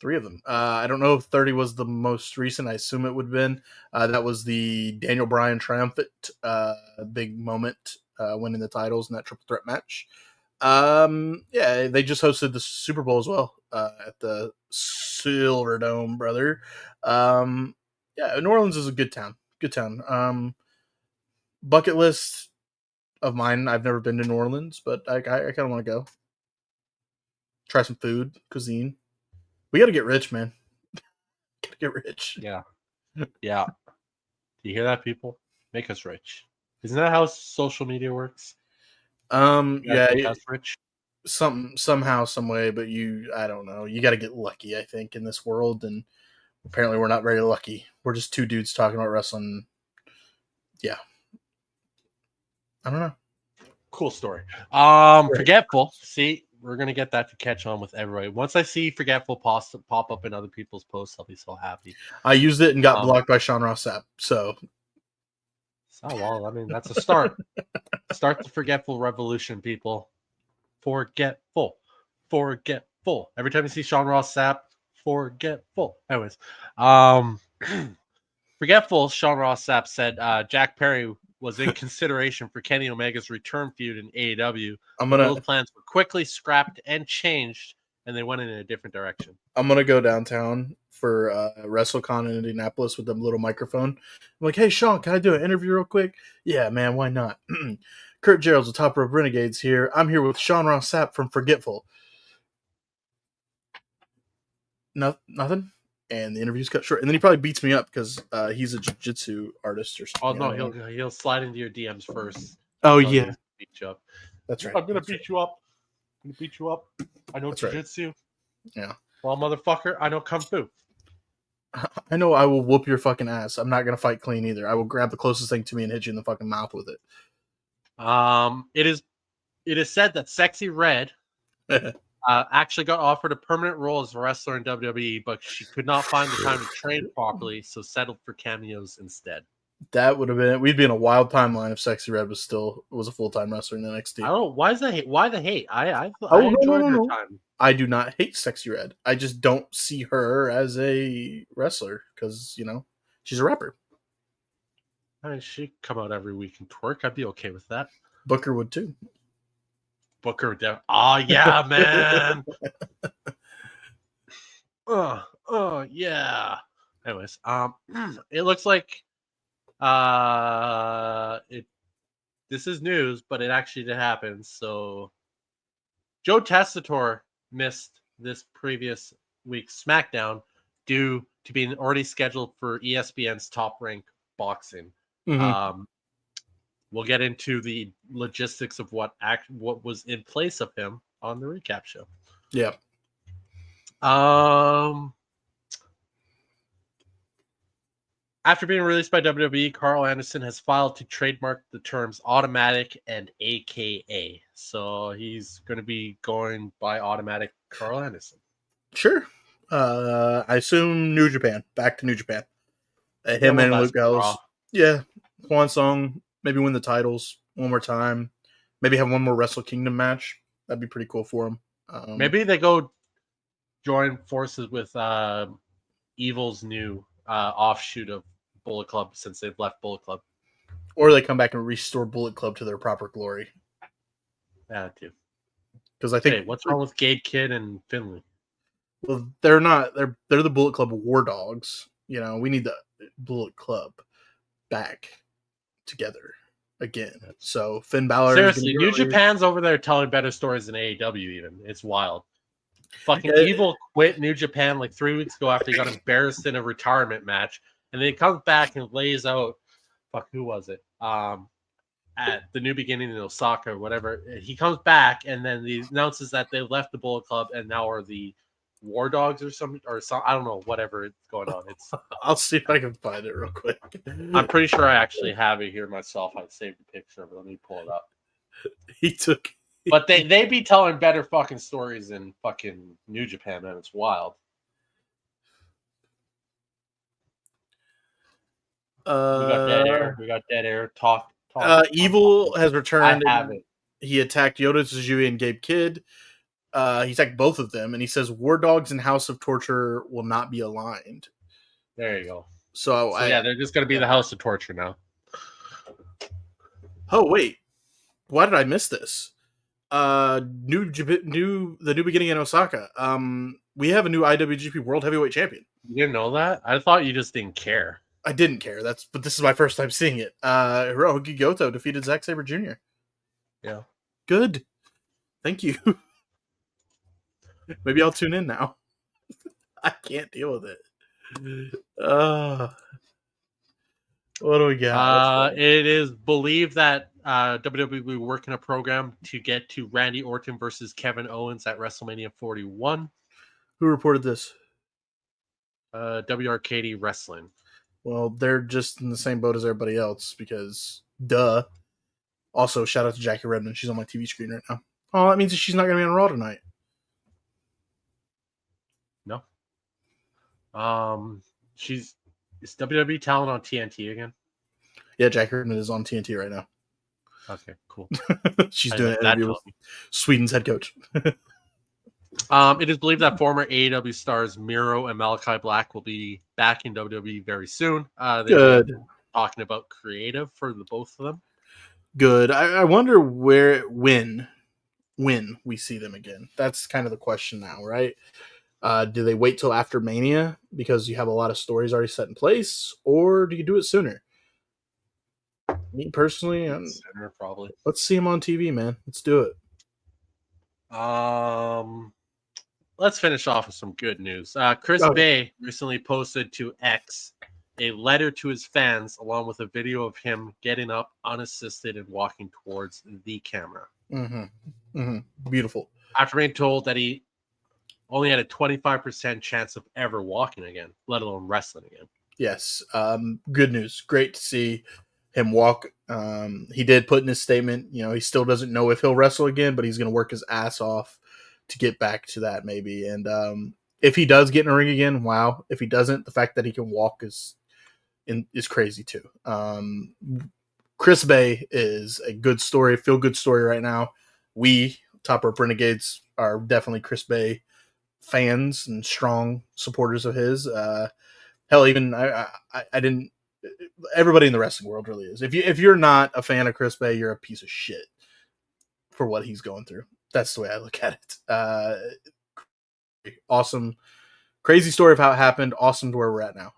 Speaker 1: 3 of them. I don't know if 30 was the most recent. I assume it would have been. That was the Daniel Bryan triumphant big moment, winning the titles in that triple threat match. Yeah, they just hosted the Super Bowl as well at the Silverdome, brother. Yeah, New Orleans is a good town. Good town. Bucket list of mine. I've never been to New Orleans, but I kind of want to go. Try some food, cuisine. We got to get rich, man. Gotta get rich.
Speaker 3: Yeah. Yeah. Do you hear that, people? Make us rich. Isn't that how social media works?
Speaker 1: Yeah.
Speaker 3: Make us rich.
Speaker 1: Somehow, some way, but I don't know. You got to get lucky, I think, in this world, and apparently we're not very lucky. We're just 2 dudes talking about wrestling. Yeah. I don't know.
Speaker 3: Cool story. Forgetful. See, we're gonna get that to catch on with everybody. Once I see Forgetful pop up in other people's posts, I'll be so happy.
Speaker 1: I used it and got blocked by Sean Ross Sapp. So,
Speaker 3: well, I mean, that's a start. Start the Forgetful revolution, people. Forgetful. Every time you see Sean Ross Sapp, Forgetful. Anyways, Forgetful. Sean Ross Sapp said Jack Perry was in consideration for Kenny Omega's return feud in AEW. Those plans were quickly scrapped and changed, and they went in a different direction.
Speaker 1: I'm gonna go downtown for WrestleCon in Indianapolis with them little microphone. I'm like, hey Sean, can I do an interview real quick? Yeah, man, why not? Kurt Gerald's the Top Rope Renegades here. I'm here with Sean Ross Sapp from Forgetful. Nothing. And the interview's cut short. And then he probably beats me up because he's a jiu-jitsu artist or something.
Speaker 3: Oh, no, he'll slide into your DMs first.
Speaker 1: Oh, yeah.
Speaker 3: Beat you up.
Speaker 1: That's right.
Speaker 3: I'm going to beat you up. I know jiu-jitsu.
Speaker 1: Right. Yeah.
Speaker 3: Well, motherfucker, I know kung fu.
Speaker 1: I know I will whoop your fucking ass. I'm not going to fight clean either. I will grab the closest thing to me and hit you in the fucking mouth with it.
Speaker 3: It is said that Sexy Red actually got offered a permanent role as a wrestler in WWE, but she could not find the time to train properly, so settled for cameos instead.
Speaker 1: That would have been it. We'd be in a wild timeline if Sexy Red was a full-time wrestler in NXT.
Speaker 3: I don't know. Why is the hate? Why the hate? I enjoyed her time.
Speaker 1: I do not hate Sexy Red. I just don't see her as a wrestler because, she's a rapper.
Speaker 3: I mean, she'd come out every week and twerk. I'd be okay with that.
Speaker 1: Booker would too.
Speaker 3: Booker, oh yeah, man. Oh yeah. Anyways, it looks like it. This is news, but it actually did happen. So, Joe Tessitore missed this previous week's SmackDown due to being already scheduled for ESPN's Top Rank Boxing.
Speaker 1: Mm-hmm.
Speaker 3: We'll get into the logistics of what was in place of him on the recap show.
Speaker 1: Yeah.
Speaker 3: After being released by WWE, Carl Anderson has filed to trademark the terms automatic and AKA. So he's going to be going by automatic Carl Anderson.
Speaker 1: Sure. I assume New Japan. Back to New Japan. Him
Speaker 3: well,
Speaker 1: and
Speaker 3: that's
Speaker 1: Luke Gallows.
Speaker 3: raw.
Speaker 1: Yeah. One song. Maybe win the titles one more time. Maybe have one more Wrestle Kingdom match. That'd be pretty cool for him.
Speaker 3: Maybe they go join forces with Evil's new offshoot of Bullet Club since they've left Bullet Club.
Speaker 1: Or they come back and restore Bullet Club to their proper glory.
Speaker 3: Yeah, too.
Speaker 1: Because I think
Speaker 3: Hey, what's wrong with Gate Kid and Finley?
Speaker 1: Well, they're not. They're the Bullet Club War Dogs. You know, we need the Bullet Club back together again. So Finn Balor.
Speaker 3: Seriously, New Japan's over there telling better stories than AEW. Even it's wild. Fucking Evil quit New Japan like 3 weeks ago after he got embarrassed in a retirement match, and then he comes back and lays out. Fuck, who was it? At the New Beginning in Osaka or whatever. He comes back and then he announces that they left the Bullet Club and now are the War Dogs or some. I don't know, whatever is going on. It's.
Speaker 1: I'll see if I can find it real quick.
Speaker 3: I'm pretty sure I actually have it here myself. I saved a picture of it. Let me pull it up.
Speaker 1: He took.
Speaker 3: But they be telling better fucking stories than fucking New Japan, man. It's wild. We got dead air. We got dead air. Talk.
Speaker 1: Evil has returned.
Speaker 3: I have it.
Speaker 1: He attacked Yota Tsuji and Gabe Kidd. He attacked both of them, and he says War Dogs and House of Torture will not be aligned.
Speaker 3: There you go.
Speaker 1: So
Speaker 3: yeah, they're just going to be the House of Torture now.
Speaker 1: Oh wait, why did I miss this? The New Beginning in Osaka. We have a new IWGP World Heavyweight Champion.
Speaker 3: You didn't know that? I thought you just didn't care.
Speaker 1: I didn't care. But this is my first time seeing it. Hiroki Goto defeated Zack Sabre Jr.
Speaker 3: Yeah.
Speaker 1: Good. Thank you. Maybe I'll tune in now. I can't deal with it. What do we got?
Speaker 3: It is believed that WWE will be working a program to get to Randy Orton versus Kevin Owens at WrestleMania 41.
Speaker 1: Who reported this?
Speaker 3: WRKD Wrestling.
Speaker 1: Well, they're just in the same boat as everybody else because, duh. Also, shout out to Jackie Redmond. She's on my TV screen right now. Oh, that means she's not going to be on Raw tonight.
Speaker 3: No. Is WWE talent on TNT again?
Speaker 1: Yeah, Jackie Redmond is on TNT right now.
Speaker 3: Okay, cool.
Speaker 1: She's doing an interview with Sweden's head coach.
Speaker 3: It is believed that former AEW stars Miro and Malachi Black will be back in WWE very soon.
Speaker 1: Good.
Speaker 3: Talking about creative for the both of them.
Speaker 1: Good. I wonder when we see them again. That's kind of the question now, right? Do they wait till after Mania because you have a lot of stories already set in place, or do you do it sooner? Me personally,
Speaker 3: sooner probably.
Speaker 1: Let's see him on TV, man. Let's do it.
Speaker 3: Let's finish off with some good news. Chris Bay recently posted to X a letter to his fans along with a video of him getting up unassisted and walking towards the camera.
Speaker 1: Mm-hmm. Mm-hmm. Beautiful.
Speaker 3: After being told that he only had a 25% chance of ever walking again, let alone wrestling again.
Speaker 1: Yes. Good news. Great to see him walk. He did put in his statement, he still doesn't know if he'll wrestle again, but he's going to work his ass off to get back to that maybe. And if he does get in a ring again, wow. If he doesn't, the fact that he can walk is crazy too. Chris Bay is a good story, feel good story right now. We, Top Rope Renegades, are definitely Chris Bay fans and strong supporters of his. Hell, even I didn't everybody in the wrestling world really is. If you're not a fan of Chris Bay, you're a piece of shit for what he's going through. That's the way I look at it. Awesome, crazy story of how it happened. Awesome to where we're at now.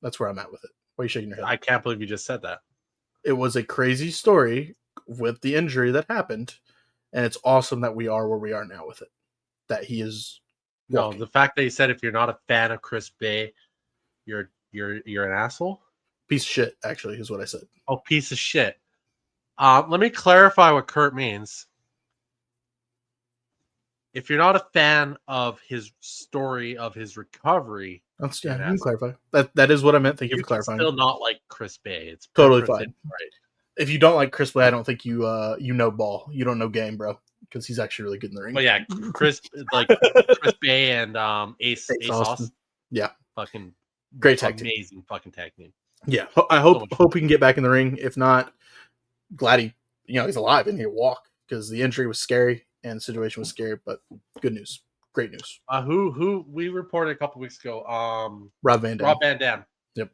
Speaker 1: That's where I'm at with it. Why are you shaking your head?
Speaker 3: I can't believe you just said that.
Speaker 1: It was a crazy story with the injury that happened, and it's awesome that we are where we are now with it. That he is walking.
Speaker 3: No, the fact that you said if you're not a fan of Chris Bay, you're an asshole.
Speaker 1: Piece of shit, actually, is what I said.
Speaker 3: Oh, piece of shit. Let me clarify what Kurt means. If you're not a fan of his story of his recovery,
Speaker 1: That's,
Speaker 3: you're
Speaker 1: yeah,
Speaker 3: an
Speaker 1: you can
Speaker 3: asshole.
Speaker 1: clarify. That is what I meant. Thank you
Speaker 3: You
Speaker 1: for
Speaker 3: can
Speaker 1: clarifying.
Speaker 3: still not like Chris Bay. It's
Speaker 1: Totally
Speaker 3: preference
Speaker 1: fine.
Speaker 3: right.
Speaker 1: If you don't like Chris Bay, I don't think you know ball. You don't know game, bro, because he's actually really good in the ring.
Speaker 3: But yeah, Chris Bay and Ace Austin.
Speaker 1: Yeah,
Speaker 3: Fucking
Speaker 1: great tag team.
Speaker 3: amazing fucking tag team.
Speaker 1: Yeah, I hope he can get back in the ring. If not, glad he's alive and he can walk, because the injury was scary and the situation was scary. But good news, great news.
Speaker 3: Who we reported a couple weeks ago?
Speaker 1: Rob Van Dam.
Speaker 3: Rob Van Dam.
Speaker 1: Yep.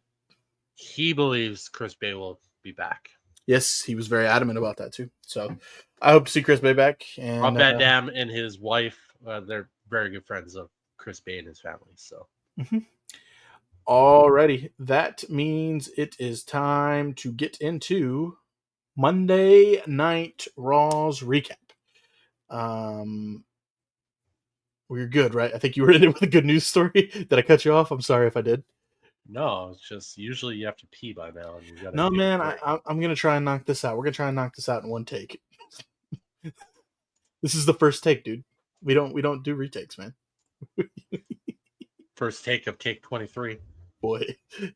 Speaker 3: He believes Chris Bay will be back.
Speaker 1: Yes, he was very adamant about that too. So I hope to see Chris Bay back. And
Speaker 3: Rob Van Dam and his wife, they're very good friends of Chris Bay and his family. So.
Speaker 1: Mm-hmm. Alrighty, that means it is time to get into Monday Night Raw's recap. We're good, right? I think you were in it with a good news story. Did I cut you off? I'm sorry if I did.
Speaker 3: No, it's just usually you have to pee by now. And you gotta
Speaker 1: no, man, I'm gonna try and knock this out. We're gonna try and knock this out in one take. This is the first take, dude. We don't do retakes, man.
Speaker 3: First take of take 23.
Speaker 1: Boy,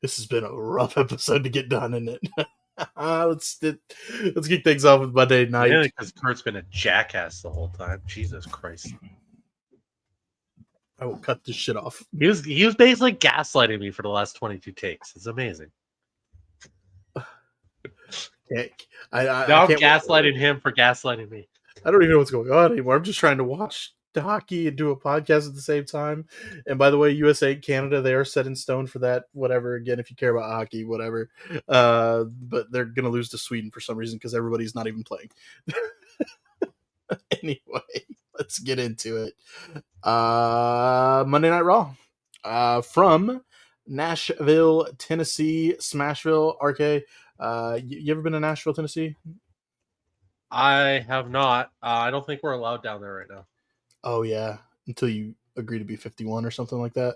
Speaker 1: this has been a rough episode to get done, isn't it? Let's kick things off with Monday night.
Speaker 3: Yeah, because Kurt's been a jackass the whole time. Jesus Christ.
Speaker 1: I will cut this shit off.
Speaker 3: He was basically gaslighting me for the last 22 takes. It's amazing.
Speaker 1: I'm
Speaker 3: gaslighting him for gaslighting me.
Speaker 1: I don't even know what's going on anymore. I'm just trying to watch the hockey and do a podcast at the same time. And by the way, USA and Canada, they are set in stone for that. Whatever. Again, if you care about hockey, whatever. But they're gonna lose to Sweden for some reason because everybody's not even playing. Anyway, let's get into it. Monday Night Raw from Nashville, Tennessee, Smashville. RK, you ever been to Nashville, Tennessee?
Speaker 3: I have not. I don't think we're allowed down there right now.
Speaker 1: Oh yeah, until you agree to be 51 or something like that.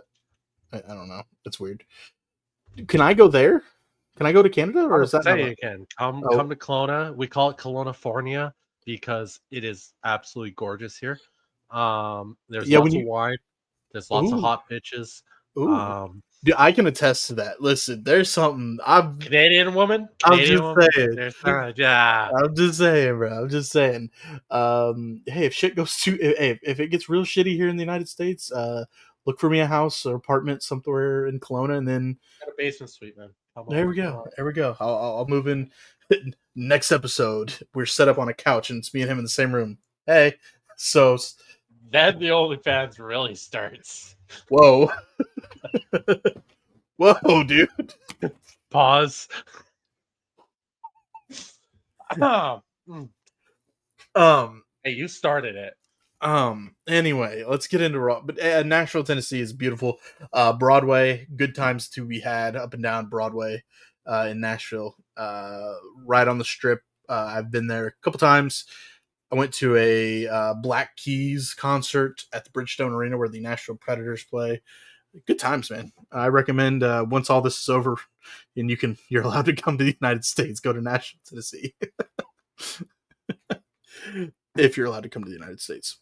Speaker 1: I don't know. That's weird. Can I go there? Can I go to Canada, or is that
Speaker 3: say you can come to Kelowna? We call it Kelowna-fornia because it is absolutely gorgeous here. There's lots of wine. There's lots of hot bitches.
Speaker 1: Dude, I can attest to that. Listen, there's something.
Speaker 3: Canadian woman.
Speaker 1: I'm just saying.
Speaker 3: Yeah.
Speaker 1: I'm just saying, bro. I'm just saying. Hey, if shit goes to, if it gets real shitty here in the United States, look for me a house or apartment somewhere in Kelowna, and then
Speaker 3: got a basement suite, man.
Speaker 1: There we go. I'll move in. Next episode, we're set up on a couch, and it's me and him in the same room. Hey, so
Speaker 3: then the OnlyFans really starts.
Speaker 1: Whoa. Whoa, dude.
Speaker 3: Pause. Hey, you started it.
Speaker 1: Anyway, let's get into Raw. But Nashville, Tennessee is beautiful. Broadway, good times to be had up and down Broadway in Nashville. Right on the Strip. I've been there a couple times. I went to a Black Keys concert at the Bridgestone Arena where the Nashville Predators play. Good times, man. I recommend once all this is over and you're allowed to come to the United States, go to Nashville, Tennessee. If you're allowed to come to the United States.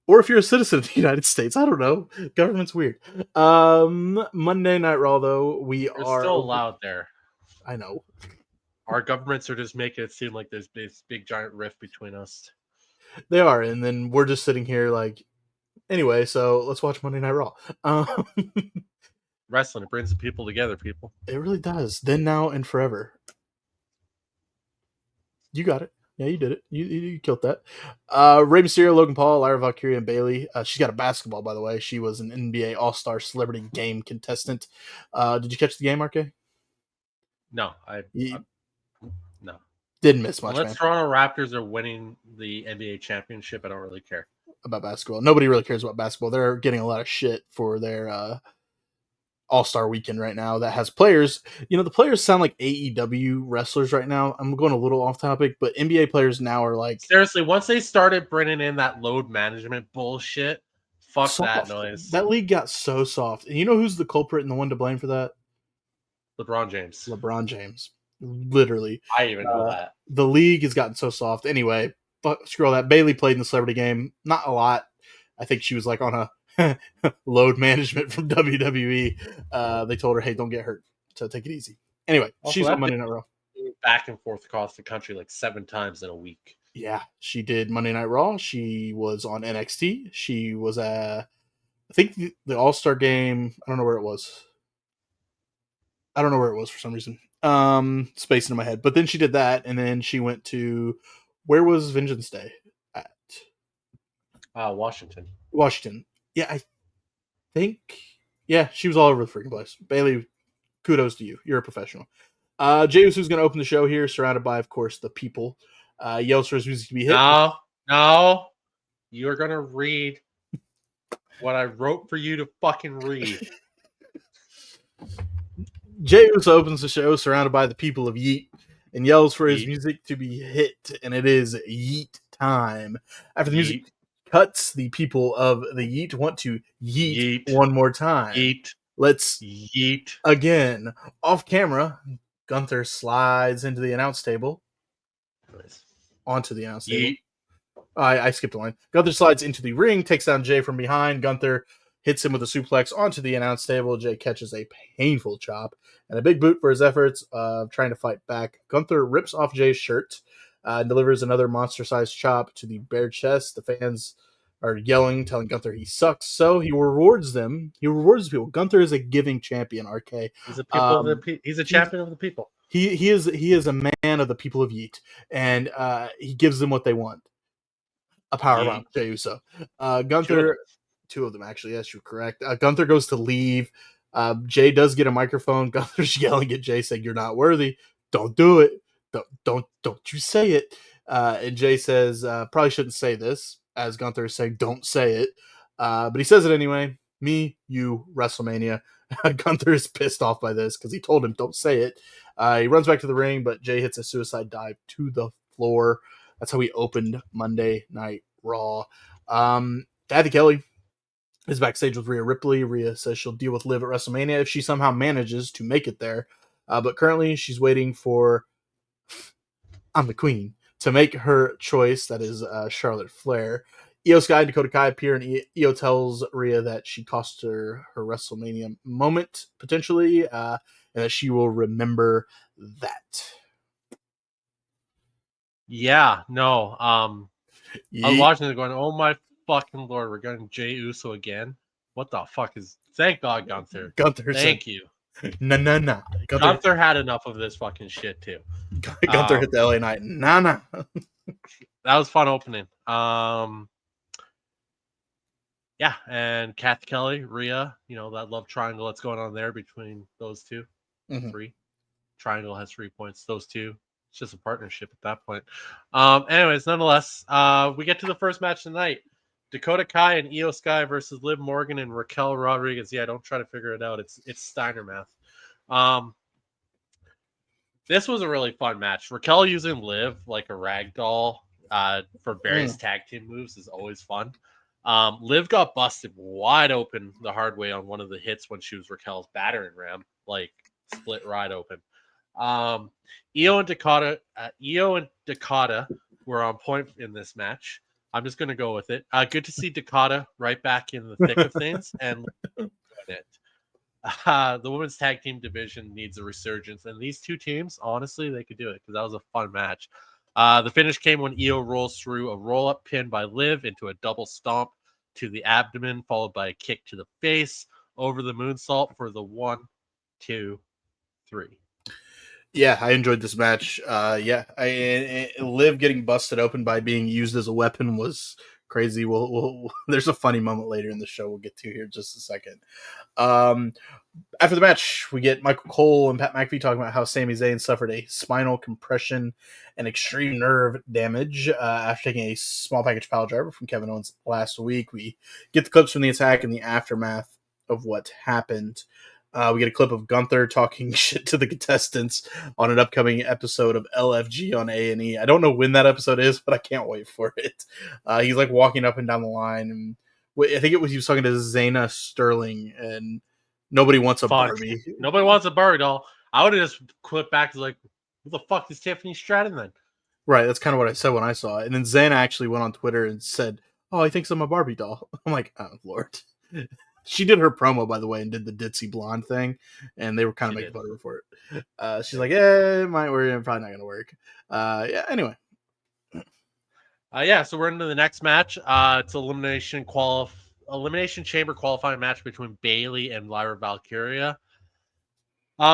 Speaker 1: Or if you're a citizen of the United States. I don't know. Government's weird. Monday Night Raw, though,
Speaker 3: We're still allowed there.
Speaker 1: I know.
Speaker 3: Our governments are just making it seem like there's this big giant rift between us.
Speaker 1: They are, and then we're just sitting here like, anyway, so let's watch Monday Night Raw.
Speaker 3: Wrestling, it brings the people together, people.
Speaker 1: It really does. Then, now, and forever. You got it. Yeah, you did it. You killed that. Rey Mysterio, Logan Paul, Lyra Valkyria, and Bayley. She's got a basketball, by the way. She was an NBA All-Star Celebrity Game contestant. Did you catch the game, RK?
Speaker 3: No,
Speaker 1: You
Speaker 3: no.
Speaker 1: didn't miss much,
Speaker 3: Unless
Speaker 1: man,
Speaker 3: Toronto Raptors are winning the NBA championship, I don't really care.
Speaker 1: about basketball. Nobody really cares about basketball. They're getting a lot of shit for their All-Star weekend right now that has players. The players sound like AEW wrestlers right now. I'm going a little off topic, but NBA players now are like
Speaker 3: Seriously, once they started bringing in that load management bullshit, fuck that
Speaker 1: soft.
Speaker 3: noise.
Speaker 1: That league got so soft. And you know who's the culprit and the one to blame for that?
Speaker 3: LeBron James.
Speaker 1: LeBron James. Literally.
Speaker 3: I even know
Speaker 1: Uh,
Speaker 3: that.
Speaker 1: the league has gotten so soft. Anyway, scroll that. Bailey played in the celebrity game. Not a lot. I think she was like on a load management from WWE. They told her, hey, don't get hurt. So take it easy. Anyway,
Speaker 3: Also,
Speaker 1: she's on
Speaker 3: that
Speaker 1: Monday Night Raw.
Speaker 3: back and forth across the country like 7 times in a week.
Speaker 1: Yeah, she did Monday Night Raw. She was on NXT. She was I think the All Star game. I don't know where it was. I don't know where it was for some reason. Spacing in my head. But then she did that, and then she went to where was Vengeance Day at?
Speaker 3: Washington.
Speaker 1: Washington. Yeah, I think. Yeah, she was all over the freaking place. Bailey, kudos to you. You're a professional. Jey Uso's going to open the show here, surrounded by, of course, the people. Yells for his music to be hit.
Speaker 3: No. You're going to read what I wrote for you to fucking read.
Speaker 1: Jey Uso opens the show, surrounded by the people of Yeet, and yells for his
Speaker 3: Yeet.
Speaker 1: music to be hit, and it is Yeet time. After the music
Speaker 3: Yeet.
Speaker 1: cuts, the people of the Yeet want to yeet
Speaker 3: Yeet.
Speaker 1: one more time.
Speaker 3: Yeet.
Speaker 1: Let's
Speaker 3: Yeet.
Speaker 1: again. Off camera, Gunther slides into the announce table. Onto the announce table.
Speaker 3: Yeet.
Speaker 1: I skipped a line. Gunther slides into the ring, takes down Jay from behind. Gunther hits him with a suplex onto the announce table. Jay catches a painful chop and a big boot for his efforts of trying to fight back. Gunther rips off Jay's shirt and delivers another monster-sized chop to the bare chest. The fans are yelling, telling Gunther he sucks. So he rewards them. He rewards people. Gunther is a giving champion, RK.
Speaker 3: He's a people of the he's a champion of the people.
Speaker 1: He is a man of the people of Yeet, and he gives them what they want. A powerbomb, Jey Uso. Gunther, two of them actually. Yes, you're correct. Gunther goes to leave. Jay does get a microphone. Gunther's yelling at Jay, saying, "You're not worthy. Don't do it. Don't you say it." And Jay says, "Probably shouldn't say this." As Gunther is saying, "Don't say it," but he says it anyway. Me, you, WrestleMania. Gunther is pissed off by this because he told him, "Don't say it." He runs back to the ring, but Jay hits a suicide dive to the floor. That's how we opened Monday Night Raw. Kathy Kelly is backstage with Rhea Ripley. Rhea says she'll deal with Liv at WrestleMania if she somehow manages to make it there. But currently, she's waiting for I'm the Queen to make her choice. That is Charlotte Flair. Io Sky and Dakota Kai appear, and Io tells Rhea that she cost her WrestleMania moment, potentially, and that she will remember that.
Speaker 3: Yeah, no. I'm watching it going, oh my fucking lord, we're getting Jey Uso again. What the fuck is? Thank God, Gunther. Thank you.
Speaker 1: Nah.
Speaker 3: Gunther had enough of this fucking shit too.
Speaker 1: Gunther hit the LA Knight. Nah.
Speaker 3: That was fun opening. Yeah, and Kath Kelly, Rhea, that love triangle that's going on there between those two.
Speaker 1: Mm-hmm.
Speaker 3: 3. Triangle has 3 points. Those two, it's just a partnership at that point. Anyways, nonetheless, we get to the first match tonight. Dakota Kai and Io Sky versus Liv Morgan and Raquel Rodriguez. Yeah, don't try to figure it out. It's Steiner math. This was a really fun match. Raquel using Liv like a rag doll for various tag team moves is always fun. Liv got busted wide open the hard way on one of the hits when she was Raquel's battering ram, like split wide open. Io and Dakota were on point in this match. I'm just going to go with it. Good to see Dakota right back in the thick of things and it. The women's tag team division needs a resurgence, and these two teams, honestly, they could do it because that was a fun match. The finish came when Io rolls through a roll-up pin by Liv into a double stomp to the abdomen, followed by a kick to the face over the moonsault for the 1, 2, 3.
Speaker 1: Yeah, I enjoyed this match. Liv getting busted open by being used as a weapon was crazy. We'll there's a funny moment later in the show we'll get to here in just a second. Um, After the match, we get Michael Cole and Pat McAfee talking about how Sami Zayn suffered a spinal compression and extreme nerve damage after taking a small package pile driver from Kevin Owens last week. We get the clips from the attack and the aftermath of what happened. We get a clip of Gunther talking shit to the contestants on an upcoming episode of LFG on A&E. I don't know when that episode is, but I can't wait for it. He's like walking up and down the line, and I think he was talking to Zayna Sterling, and nobody wants a
Speaker 3: Fun.
Speaker 1: Barbie.
Speaker 3: Nobody wants a Barbie doll. I would have just quit back to like, who the fuck is Tiffany Stratton then?
Speaker 1: Right, that's kind of what I said when I saw it. And then Zayna actually went on Twitter and said, "Oh, he thinks I'm a Barbie doll." I'm like, "Oh Lord." She did her promo, by the way, and did the ditzy blonde thing, and they were kind of making fun of her for it. She's like, "Yeah, it might work. Probably not going to work." Yeah. Anyway.
Speaker 3: So we're into the next match. It's elimination chamber qualifying match between Bayley and Lyra Valkyria.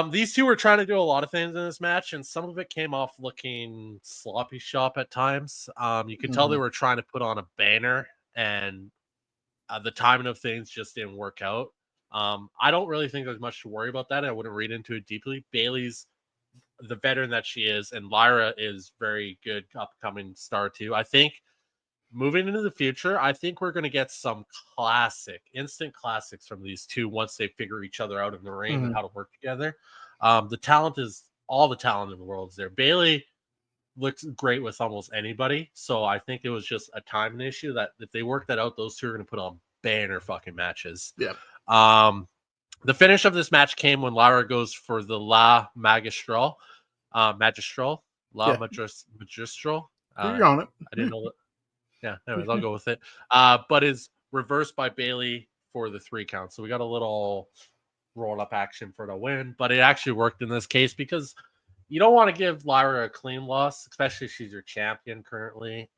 Speaker 3: These two were trying to do a lot of things in this match, and some of it came off looking sloppy shop at times. You could tell they were trying to put on a banner, and the timing of things just didn't work out. I don't really think there's much to worry about that. I wouldn't read into it deeply. Bayley's the veteran that she is, and Lyra is very good upcoming star too. I think moving into the future, I think we're going to get some instant classics from these two once they figure each other out in the ring and how to work together. The talent is all the talent in the world is there. Bayley looks great with almost anybody, so I think it was just a timing issue that if they work that out, those two are going to put on banner fucking matches.
Speaker 1: Yeah.
Speaker 3: The finish of this match came when Lyra goes for the La Magistral. Magistral. Magistral.
Speaker 1: You're on it.
Speaker 3: I didn't know that. Yeah, anyways, I'll go with it. But is reversed by Bayley for the 3 count. So we got a little roll up action for the win, but it actually worked in this case because you don't want to give Lyra a clean loss, especially if she's your champion currently,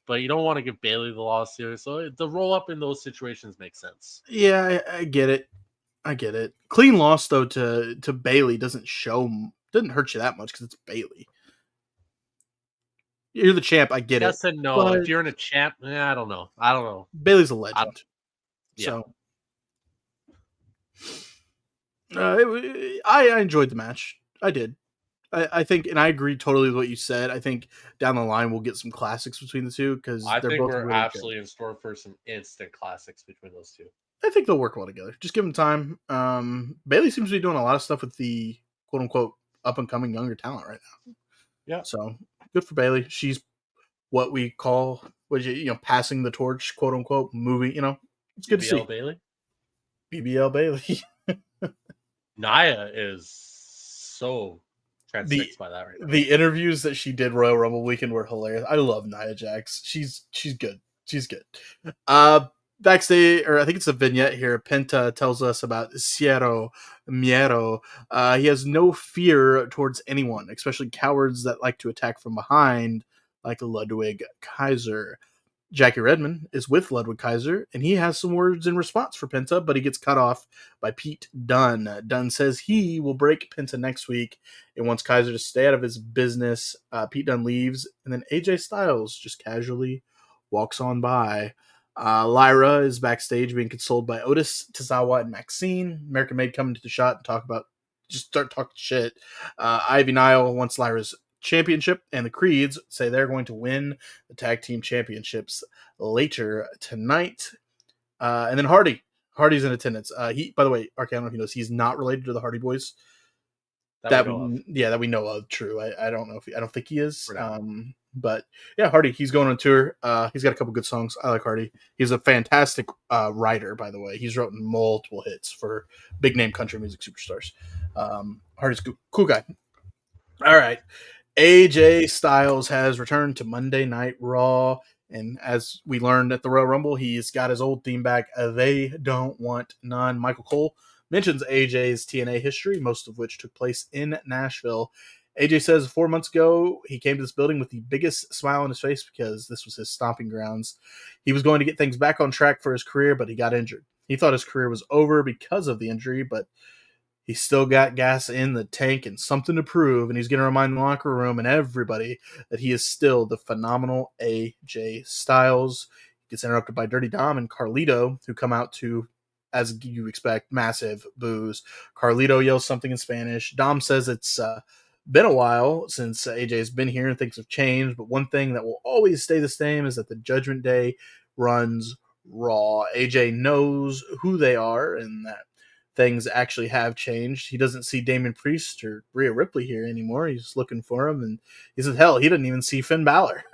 Speaker 3: but you don't want to give Bayley the loss here. So the roll up in those situations makes sense.
Speaker 1: Yeah, I get it. Clean loss though to Bayley doesn't hurt you that much because it's Bayley. You're the champ. I get it.
Speaker 3: Yes and no.
Speaker 1: But
Speaker 3: if you're in a champ, I don't know.
Speaker 1: Bayley's a legend.
Speaker 3: Yeah.
Speaker 1: So I enjoyed the match. I did. I think, and I agree totally with what you said. I think down the line we'll get some classics between the two because
Speaker 3: I
Speaker 1: they're
Speaker 3: think
Speaker 1: both
Speaker 3: we're
Speaker 1: really
Speaker 3: absolutely
Speaker 1: good.
Speaker 3: in store for some instant classics between those two.
Speaker 1: I think they'll work well together. Just give them time. Bayley seems to be doing a lot of stuff with the quote unquote up and coming younger talent right now.
Speaker 3: Yeah.
Speaker 1: So good for Bayley. She's what we call, passing the torch, quote unquote, moving. It's good to see.
Speaker 3: Bayley.
Speaker 1: BBL Bayley.
Speaker 3: Nia is so transfixed by that right now.
Speaker 1: The interviews that she did Royal Rumble weekend were hilarious. I love Nia Jax. She's good. She's good. Backstage, or I think it's a vignette here. Penta tells us about Cero Miero. He has no fear towards anyone, especially cowards that like to attack from behind, like Ludwig Kaiser. Jackie Redmond is with Ludwig Kaiser, and he has some words in response for Penta, but he gets cut off by Pete Dunne. Dunne says he will break Penta next week and wants Kaiser to stay out of his business. Pete Dunne leaves, and then AJ Styles just casually walks on by. Lyra is backstage being consoled by Otis, Tozawa, and Maxine. American Made come into the shot and start talking shit. Ivy Nile wants Lyra's championship, and the Creeds say they're going to win the tag team championships later tonight. And then Hardy's in attendance. He, by the way, Ark, I don't know if he knows, he's not related to the Hardy Boys. That we know of. True. I don't know I don't think he is. But yeah, Hardy, he's going on tour. He's got a couple good songs. I like Hardy. He's a fantastic writer, by the way. He's written multiple hits for big name country music superstars. Hardy's cool guy. All right. AJ Styles has returned to Monday Night Raw, and as we learned at the Royal Rumble, he's got his old theme back. They don't want none. Michael Cole mentions AJ's TNA history, most of which took place in Nashville. AJ says 4 months ago, he came to this building with the biggest smile on his face because this was his stomping grounds. He was going to get things back on track for his career, but he got injured. He thought his career was over because of the injury, but he's still got gas in the tank and something to prove, and he's going to remind the locker room and everybody that he is still the phenomenal AJ Styles. He Gets interrupted by Dirty Dom and Carlito, who come out to, as you expect, massive boos. Carlito yells something in Spanish. Dom says it's been a while since AJ has been here and things have changed, but one thing that will always stay the same is that the Judgment Day runs Raw. AJ knows who they are and that things actually have changed. He doesn't see Damian Priest or Rhea Ripley here anymore. He's looking for him, and he says, hell, he didn't even see Finn Balor.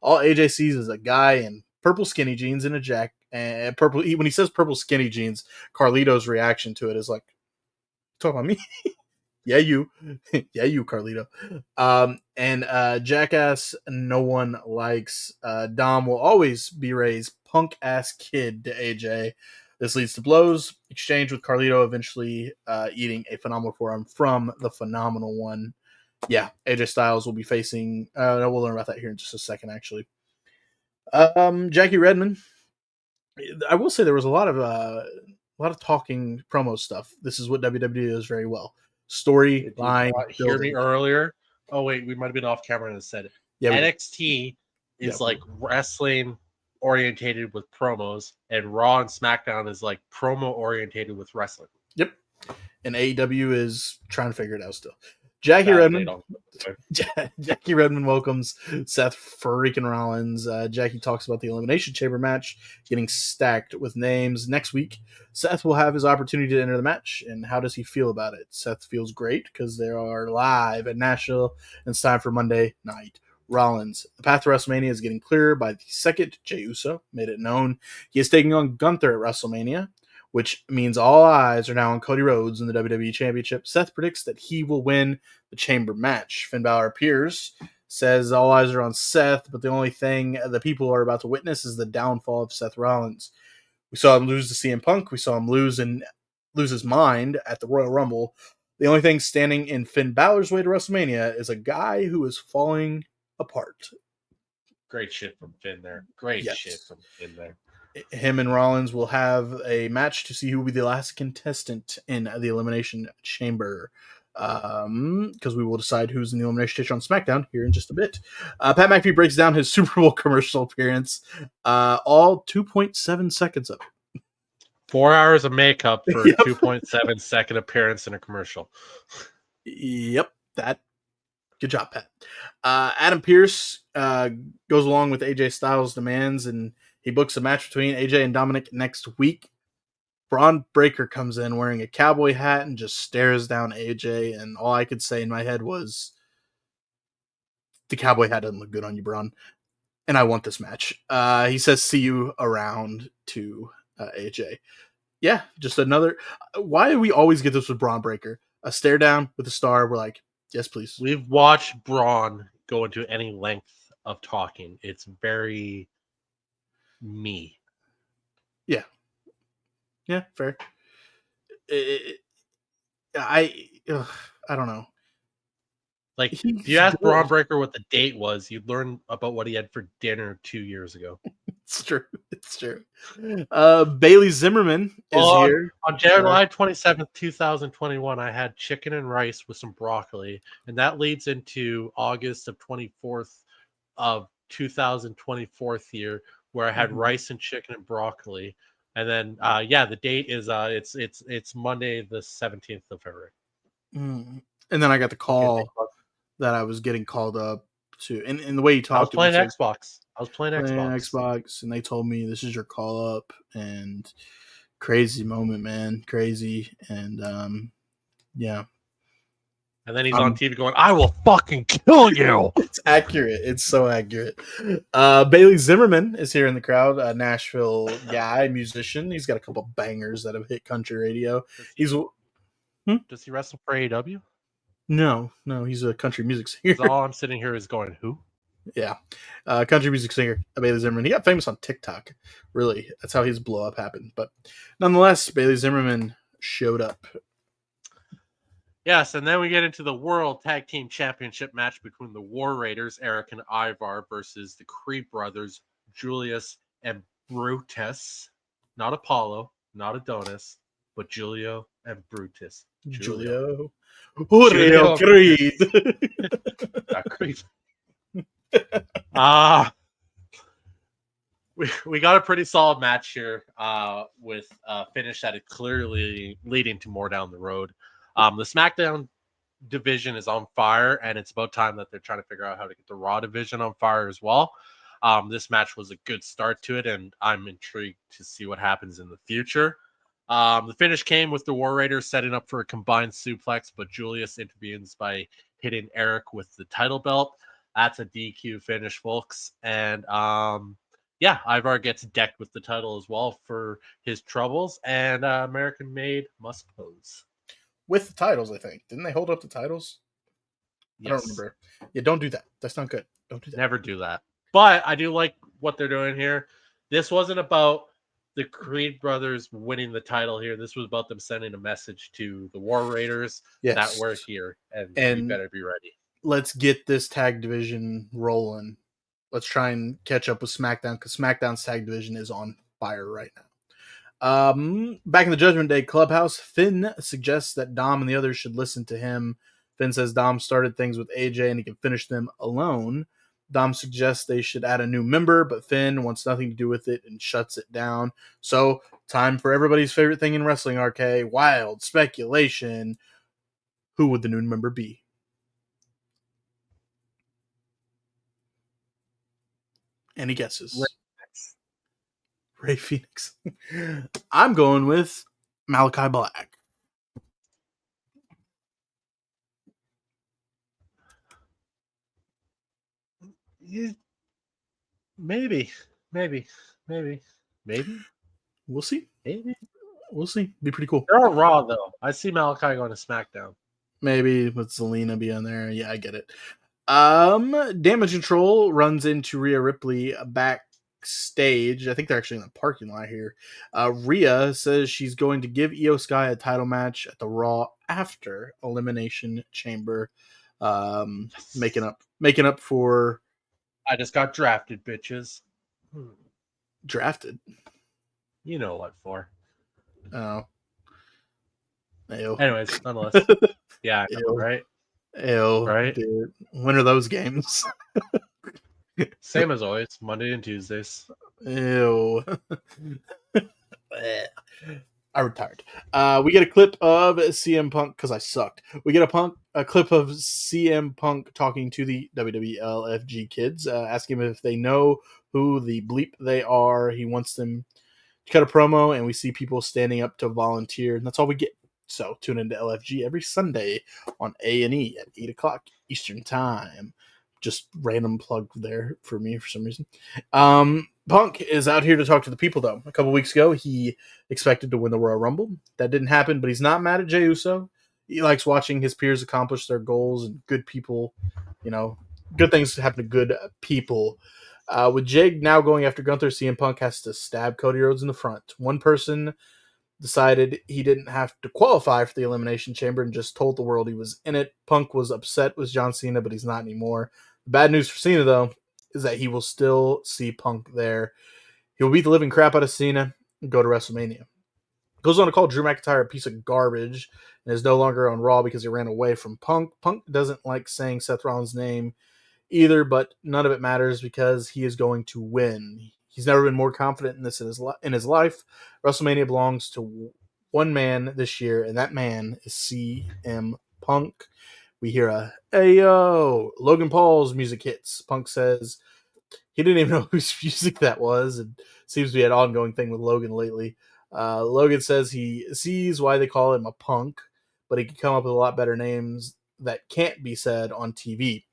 Speaker 1: All AJ sees is a guy in purple skinny jeans and a jacket. And purple. When he says purple skinny jeans, Carlito's reaction to it is like, "Talking about me? Yeah, you, yeah, you, Carlito." And Jackass, no one likes. Dom will always be Ray's punk ass kid to AJ. This leads to blows, exchange with Carlito, eventually eating a phenomenal forearm from the phenomenal one. Yeah, AJ Styles will be facing. We'll learn about that here in just a second, actually. Jackie Redmond. I will say there was a lot of talking promo stuff. This is what WWE does very well:
Speaker 3: Did you
Speaker 1: storyline
Speaker 3: not hear me
Speaker 1: building.
Speaker 3: earlier? Oh wait, we might have been off camera and said it.
Speaker 1: Yeah, we did.
Speaker 3: NXT is
Speaker 1: Yeah.
Speaker 3: like wrestling orientated with promos, and Raw and SmackDown is like promo orientated with wrestling.
Speaker 1: Yep. And AEW is trying to figure it out still. Jackie
Speaker 3: That they
Speaker 1: Redmond.
Speaker 3: don't.
Speaker 1: Jackie Redmond welcomes Seth freaking Rollins. Jackie talks about the Elimination Chamber match getting stacked with names. Next week, Seth will have his opportunity to enter the match. And how does he feel about it? Seth feels great because they are live at Nashville and it's time for Monday Night Rollins. The path to WrestleMania is getting clearer by the second. Jey Uso made it known he is taking on Gunther at WrestleMania, which means all eyes are now on Cody Rhodes in the WWE Championship. Seth predicts that he will win the Chamber match. Finn Balor appears, says all eyes are on Seth, but the only thing the people are about to witness is the downfall of Seth Rollins. We saw him lose to CM Punk. We saw him lose his mind at the Royal Rumble. The only thing standing in Finn Balor's way to WrestleMania is a guy who is falling apart.
Speaker 3: Great shit from Finn there. Great
Speaker 1: Yes.
Speaker 3: shit from Finn there.
Speaker 1: Him and Rollins will have a match to see who will be the last contestant in the Elimination Chamber. Because we will decide who's in the Elimination Chamber on SmackDown here in just a bit. Pat McAfee breaks down his Super Bowl commercial appearance, all 2.7 seconds of it.
Speaker 3: 4 hours of makeup for
Speaker 1: Yep.
Speaker 3: a 2.7 second appearance in a commercial.
Speaker 1: Yep, that. Good job, Pat. Adam Pearce goes along with AJ Styles' demands, and he books a match between AJ and Dominic next week. Braun Breaker comes in wearing a cowboy hat and just stares down AJ, and all I could say in my head was, the cowboy hat doesn't look good on you, Braun, and I want this match. He says, see you around to AJ. Yeah, just another... Why do we always get this with Braun Breaker? A stare down with a star, we're like, yes, please.
Speaker 3: We've watched Braun go into any length of talking. It's very me.
Speaker 1: Yeah, fair. I don't know.
Speaker 3: Like, if you ask Braun Breaker what the date was, you'd learn about what he had for dinner 2 years ago.
Speaker 1: It's true. It's true. Bailey Zimmerman is here.
Speaker 3: On July 27th, 2021, I had chicken and rice with some broccoli, and that leads into August of 24th of 2024 year, where I had rice and chicken and broccoli. And then, the date is it's Monday the 17th of February.
Speaker 1: And then I got the call that I was getting called up to, and the way he talked,
Speaker 3: I was playing Xbox. I was playing
Speaker 1: Xbox, and they told me this is your call up, and crazy moment, man, crazy, and yeah.
Speaker 3: And then he's on TV going, "I will fucking kill you."
Speaker 1: It's accurate. It's so accurate. Bailey Zimmerman is here in the crowd. A Nashville guy, musician. He's got a couple bangers that have hit country radio.
Speaker 3: Does he wrestle for AEW?
Speaker 1: No, he's a country music singer.
Speaker 3: All I'm sitting here is going, who?
Speaker 1: Yeah, country music singer, Bailey Zimmerman. He got famous on TikTok. Really, that's how his blow up happened. But nonetheless, Bailey Zimmerman showed up.
Speaker 3: Yes, and then we get into the World Tag Team Championship match between the War Raiders, Eric and Ivar, versus the Creed brothers, Julius and Brutus. Not Apollo, not Adonis, but Julio and Brutus.
Speaker 1: Julio
Speaker 3: Creed. Creed. we got a pretty solid match here with a finish that is clearly leading to more down the road. The SmackDown division is on fire, and it's about time that they're trying to figure out how to get the Raw division on fire as well. This match was a good start to it, and I'm intrigued to see what happens in the future. The finish came with the War Raiders setting up for a combined suplex, but Julius intervenes by hitting Eric with the title belt. That's a DQ finish, folks. And yeah, Ivar gets decked with the title as well for his troubles, and American Made must pose.
Speaker 1: With the titles, I think. Didn't they hold up the titles?
Speaker 3: Yes.
Speaker 1: I don't remember. Yeah, don't do that. That's not good. Don't do that.
Speaker 3: Never do that. But I do like what they're doing here. This wasn't about the Creed brothers winning the title here. This was about them sending a message to the War Raiders that we're here and we better be ready.
Speaker 1: Let's get this tag division rolling. Let's try and catch up with SmackDown because SmackDown's tag division is on fire right now. Back in the Judgment Day clubhouse, Finn suggests that Dom and the others should listen to him. Finn says Dom started things with AJ and he can finish them alone. Dom suggests they should add a new member, but Finn wants nothing to do with it and shuts it down. So, time for everybody's favorite thing in wrestling, RK, wild speculation. Who would the new member be? Any guesses? Ray Phoenix. I'm going with Malachi Black.
Speaker 3: Maybe.
Speaker 1: We'll see.
Speaker 3: Maybe.
Speaker 1: We'll see. Be pretty cool.
Speaker 3: They're on Raw, though. I see Malachi going to SmackDown.
Speaker 1: Maybe with Zelina being there. Yeah, I get it. Damage Control runs into Rhea Ripley backstage. I think they're actually in the parking lot here. Rhea says she's going to give Io Sky a title match at the Raw after Elimination Chamber. Yes. Making up for.
Speaker 3: I just got drafted, bitches.
Speaker 1: Drafted?
Speaker 3: You know what for.
Speaker 1: Oh. Ew.
Speaker 3: Anyways, nonetheless. Yeah, I know, right?
Speaker 1: Ew.
Speaker 3: Right?
Speaker 1: Dude. When are those games?
Speaker 3: Same as always, Monday and Tuesdays.
Speaker 1: Ew. I retired. We get a clip of CM Punk because I sucked. We get a clip of CM Punk talking to the WWLFG kids, asking them if they know who the bleep they are. He wants them to cut a promo, and we see people standing up to volunteer, and that's all we get. So tune into LFG every Sunday on A&E at 8 o'clock Eastern Time. Just random plug there for me for some reason. Punk is out here to talk to the people, though. A couple weeks ago, he expected to win the Royal Rumble. That didn't happen, but he's not mad at Jey Uso. He likes watching his peers accomplish their goals, and good people, good things happen to good people. With Jay now going after Gunther, CM Punk has to stab Cody Rhodes in the front. One person decided he didn't have to qualify for the Elimination Chamber and just told the world he was in it. Punk was upset with John Cena, but he's not anymore. The bad news for Cena, though, is that he will still see Punk there. He'll beat the living crap out of Cena and go to WrestleMania. Goes on to call Drew McIntyre a piece of garbage and is no longer on Raw because he ran away from Punk. Punk doesn't like saying Seth Rollins' name either, but none of it matters because he is going to win. He's never been more confident in this in his life. WrestleMania belongs to one man this year, and that man is CM Punk. We hear a "Ayo!" Logan Paul's music hits. Punk says he didn't even know whose music that was, and seems to be an ongoing thing with Logan lately. Logan says he sees why they call him a punk, but he can come up with a lot better names that can't be said on TV.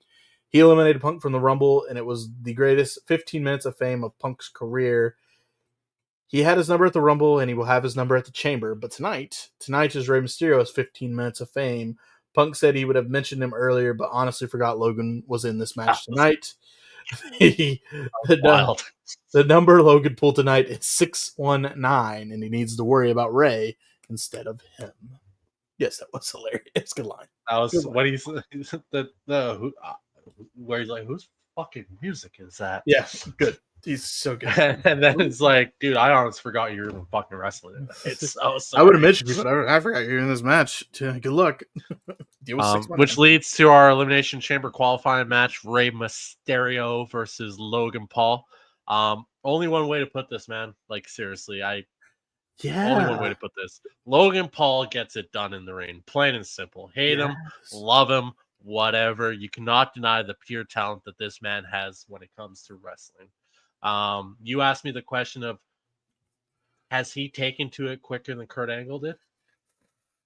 Speaker 1: He eliminated Punk from the Rumble, and it was the greatest 15 minutes of fame of Punk's career. He had his number at the Rumble, and he will have his number at the Chamber. But tonight is Rey Mysterio's 15 minutes of fame. Punk said he would have mentioned him earlier, but honestly forgot Logan was in this match tonight. The number Logan pulled tonight is 619, and he needs to worry about Rey instead of him. Yes, that was hilarious. Good line.
Speaker 3: That was what he said. Where he's like, whose fucking music is that?
Speaker 1: Yeah, good. He's so good.
Speaker 3: And then it's like, dude, I honestly forgot you were even fucking wrestling. It's so
Speaker 1: I would have mentioned you, but I forgot you're in this match. Good luck.
Speaker 3: Which leads to our Elimination Chamber qualifying match, Rey Mysterio versus Logan Paul. Only one way to put this, man. Like seriously, only one way
Speaker 1: Yeah.
Speaker 3: to put this. Logan Paul gets it done in the ring. Plain and simple. Hate him,
Speaker 1: Yes.
Speaker 3: love him, whatever. You cannot deny the pure talent that this man has when it comes to wrestling. You asked me the question of, has he taken to it quicker than Kurt Angle did?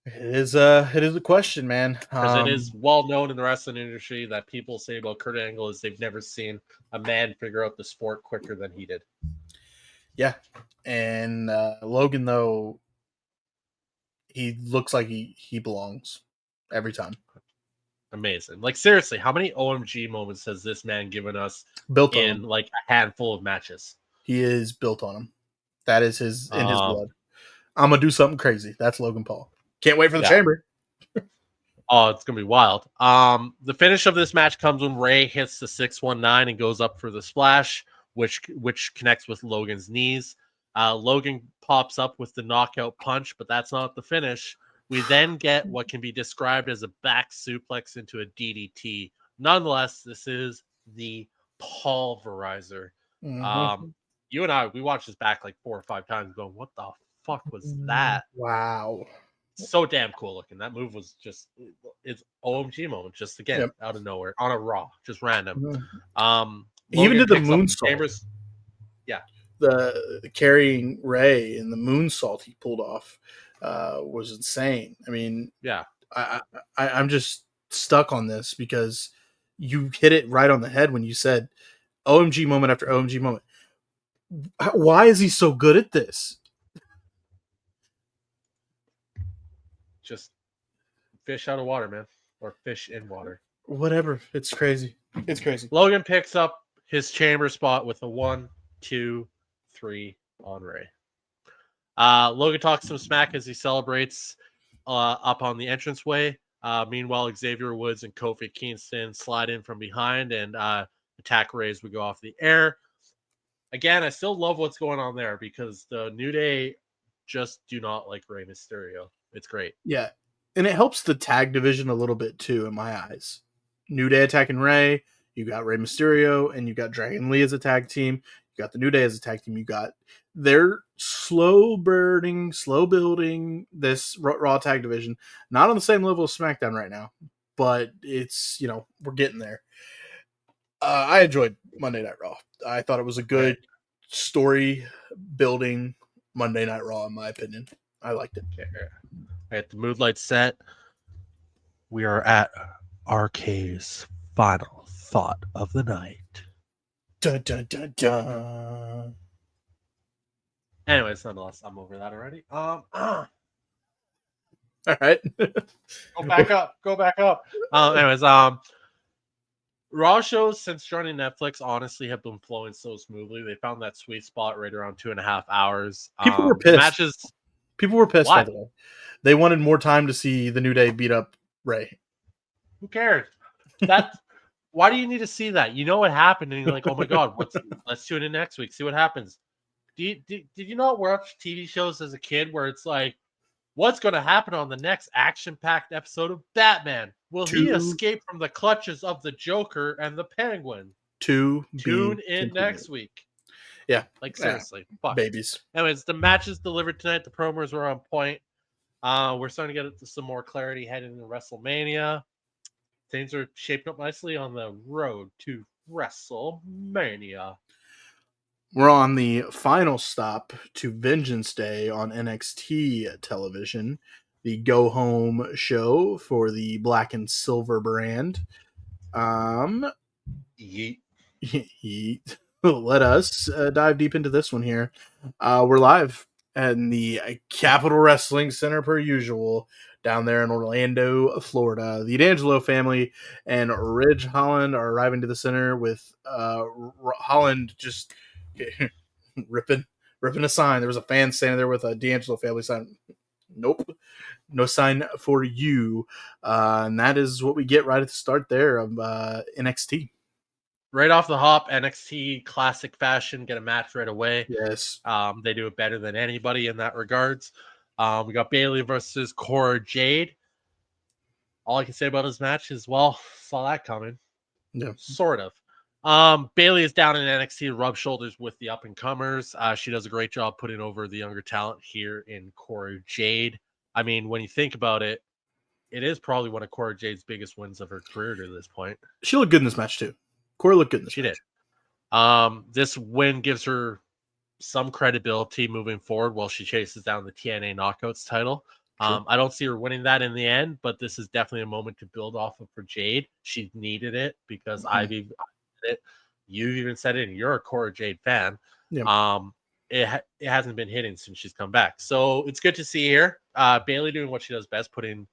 Speaker 1: It is a question, man.
Speaker 3: Because it is well known in the wrestling industry that people say about Kurt Angle is they've never seen a man figure out the sport quicker than he did.
Speaker 1: Yeah. And Logan, though, he looks like he belongs every time.
Speaker 3: Amazing. Like seriously, how many OMG moments has this man given us
Speaker 1: Built on
Speaker 3: in
Speaker 1: him.
Speaker 3: like a handful of matches?
Speaker 1: He is built on him. That is his in his
Speaker 3: Um,
Speaker 1: blood. I'm gonna do something crazy. That's Logan Paul. Can't wait for the
Speaker 3: yeah.
Speaker 1: chamber.
Speaker 3: Oh, it's gonna be wild. The finish of this match comes when Ray hits the 619 and goes up for the splash, which connects with Logan's knees. Logan pops up with the knockout punch, but that's not the finish. We then get what can be described as a back suplex into a DDT. Nonetheless, this is the pulverizer.
Speaker 1: Mm-hmm.
Speaker 3: You and I, we watched this back like 4 or 5 times, going, "What the fuck was that?"
Speaker 1: Wow.
Speaker 3: So damn cool looking. That move was just it's OMG moment, just again
Speaker 1: Yep.
Speaker 3: out of nowhere on a Raw, just random.
Speaker 1: Mhm. He even
Speaker 3: Logan
Speaker 1: did the
Speaker 3: picks up the
Speaker 1: moonsault.
Speaker 3: Chambers. Yeah,
Speaker 1: The carrying Ray and the moonsault he pulled off was insane. I mean,
Speaker 3: yeah.
Speaker 1: I'm just stuck on this because you hit it right on the head when you said OMG moment after OMG moment. Why is he so good at this?
Speaker 3: Just fish out of water, man, or fish in water.
Speaker 1: Whatever. It's crazy. It's crazy.
Speaker 3: Logan picks up his chamber spot with a 1, 2, 3 on Ray. Logan talks some smack as he celebrates up on the entranceway. Meanwhile, Xavier Woods and Kofi Kingston slide in from behind and attack Ray as we go off the air. Again, I still love what's going on there because the New Day just do not like Rey Mysterio. It's great.
Speaker 1: Yeah. And it helps the tag division a little bit too, in my eyes. New Day attacking Ray. You got Rey Mysterio, and you got Dragon Lee as a tag team. You got the New Day as a tag team. You got they're slow building this Raw tag division. Not on the same level as SmackDown right now, but it's we're getting there. I enjoyed Monday Night Raw. I thought it was a
Speaker 3: Right.
Speaker 1: good story building Monday Night Raw, in my opinion. I liked it.
Speaker 3: Okay. At the mood light set, we are at RK's final thought of the night.
Speaker 1: Dun, dun, dun, dun.
Speaker 3: Anyways, nonetheless, I'm over that already.
Speaker 1: All right.
Speaker 3: Go back up. Go back up. Anyways, Raw shows since joining Netflix honestly have been flowing so smoothly. They found that sweet spot right around 2.5 hours.
Speaker 1: People were
Speaker 3: The
Speaker 1: pissed.
Speaker 3: matches.
Speaker 1: People were pissed, by
Speaker 3: Why?
Speaker 1: the way. They wanted more time to see the New Day beat up Ray.
Speaker 3: Who cares? That. Why do you need to see that? You know what happened, and you're like, oh my god, let's tune in next week, see what happens. Did you not watch TV shows as a kid where it's like, what's going to happen on the next action-packed episode of Batman? Will he escape from the clutches of the Joker and the Penguin? Tune in next week.
Speaker 1: Yeah.
Speaker 3: Like, seriously. Fuck.
Speaker 1: Babies.
Speaker 3: Anyways, the matches delivered tonight. The promos were on point. We're starting to get some more clarity heading into WrestleMania. Things are shaping up nicely on the road to WrestleMania.
Speaker 1: We're on the final stop to Vengeance Day on NXT television, the go home show for the Black and Silver brand.
Speaker 3: Yeet.
Speaker 1: Let us dive deep into this one here. We're live in the Capitol Wrestling Center per usual down there in Orlando, Florida. The D'Angelo family and Ridge Holland are arriving to the center with Holland just ripping a sign. There was a fan standing there with a D'Angelo family sign. Nope. No sign for you. And that is what we get right at the start there of NXT.
Speaker 3: Right off the hop, NXT classic fashion, get a match right away.
Speaker 1: Yes.
Speaker 3: They do it better than anybody in that regards. We got Bayley versus Cora Jade. All I can say about this match is, well, saw that coming.
Speaker 1: Yeah.
Speaker 3: Sort of. Bailey is down in NXT to rub shoulders with the up and comers. She does a great job putting over the younger talent here in Cora Jade. I mean, when you think about it, it is probably one of Cora Jade's biggest wins of her career to this point.
Speaker 1: She looked good in this match too. Cora looked good in this
Speaker 3: She
Speaker 1: match.
Speaker 3: did. This win gives her some credibility moving forward while she chases down the TNA Knockouts title.
Speaker 1: Sure.
Speaker 3: I don't see her winning that in the end, but this is definitely a moment to build off of for Jade. She needed it because I've even said it. You've even said it, and you're a Cora Jade fan.
Speaker 1: Yeah.
Speaker 3: It hasn't been hitting since she's come back, so it's good to see here. Bailey doing what she does best, putting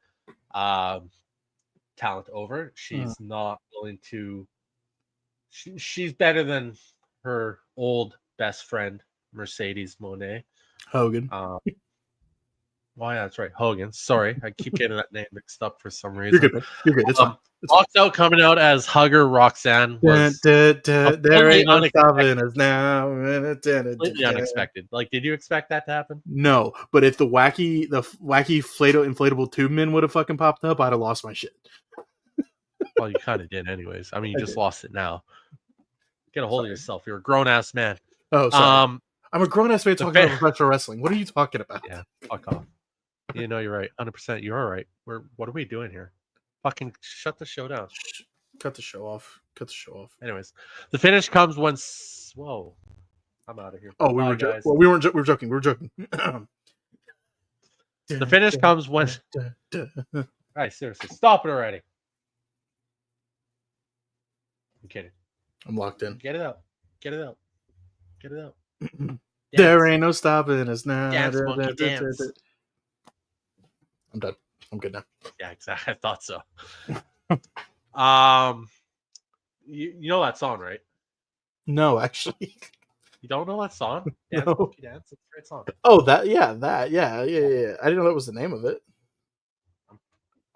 Speaker 3: talent over. She's not willing to. She's better than her old best friend Mercedes Moné.
Speaker 1: Hogan.
Speaker 3: Well, yeah, that's right. Hogan. Sorry, I keep getting that name mixed up for some reason.
Speaker 1: You're good, man. You're good. It's fine.
Speaker 3: Walks out coming out as Hugger Roxanne was
Speaker 1: there ain't no
Speaker 3: unexpected.
Speaker 1: stopping us now.
Speaker 3: Completely unexpected. Like, did you expect that to happen?
Speaker 1: No, but if the wacky inflatable tube men would have fucking popped up, I'd have lost my shit.
Speaker 3: Well, you kind of did, anyways. I mean, you just lost it now. Get a hold of yourself. You're a grown ass man.
Speaker 1: Oh, sorry. I'm a grown ass man talking about professional wrestling. What are you talking about?
Speaker 3: Yeah, fuck off. You know you're right. 100%. You're all right. What are we doing here? Fucking shut the show down.
Speaker 1: Cut the show off. Cut the show off.
Speaker 3: Anyways, the finish comes when. Whoa, I'm out of here.
Speaker 1: Oh, we were joking. Well, we were joking. We were joking.
Speaker 3: The finish comes when. All right, seriously, stop it already. I'm kidding.
Speaker 1: I'm locked in.
Speaker 3: Get it out. Get it out. Get it out.
Speaker 1: There ain't no stopping us now.
Speaker 3: Dance, monkey, dance.
Speaker 1: I'm done. I'm good now.
Speaker 3: Yeah, exactly. I thought so. You know that song, right?
Speaker 1: No, actually.
Speaker 3: You don't know that song? Dance,
Speaker 1: No.
Speaker 3: monkey, dance. It's a great song.
Speaker 1: Oh, that. Yeah. I didn't know that was the name of it.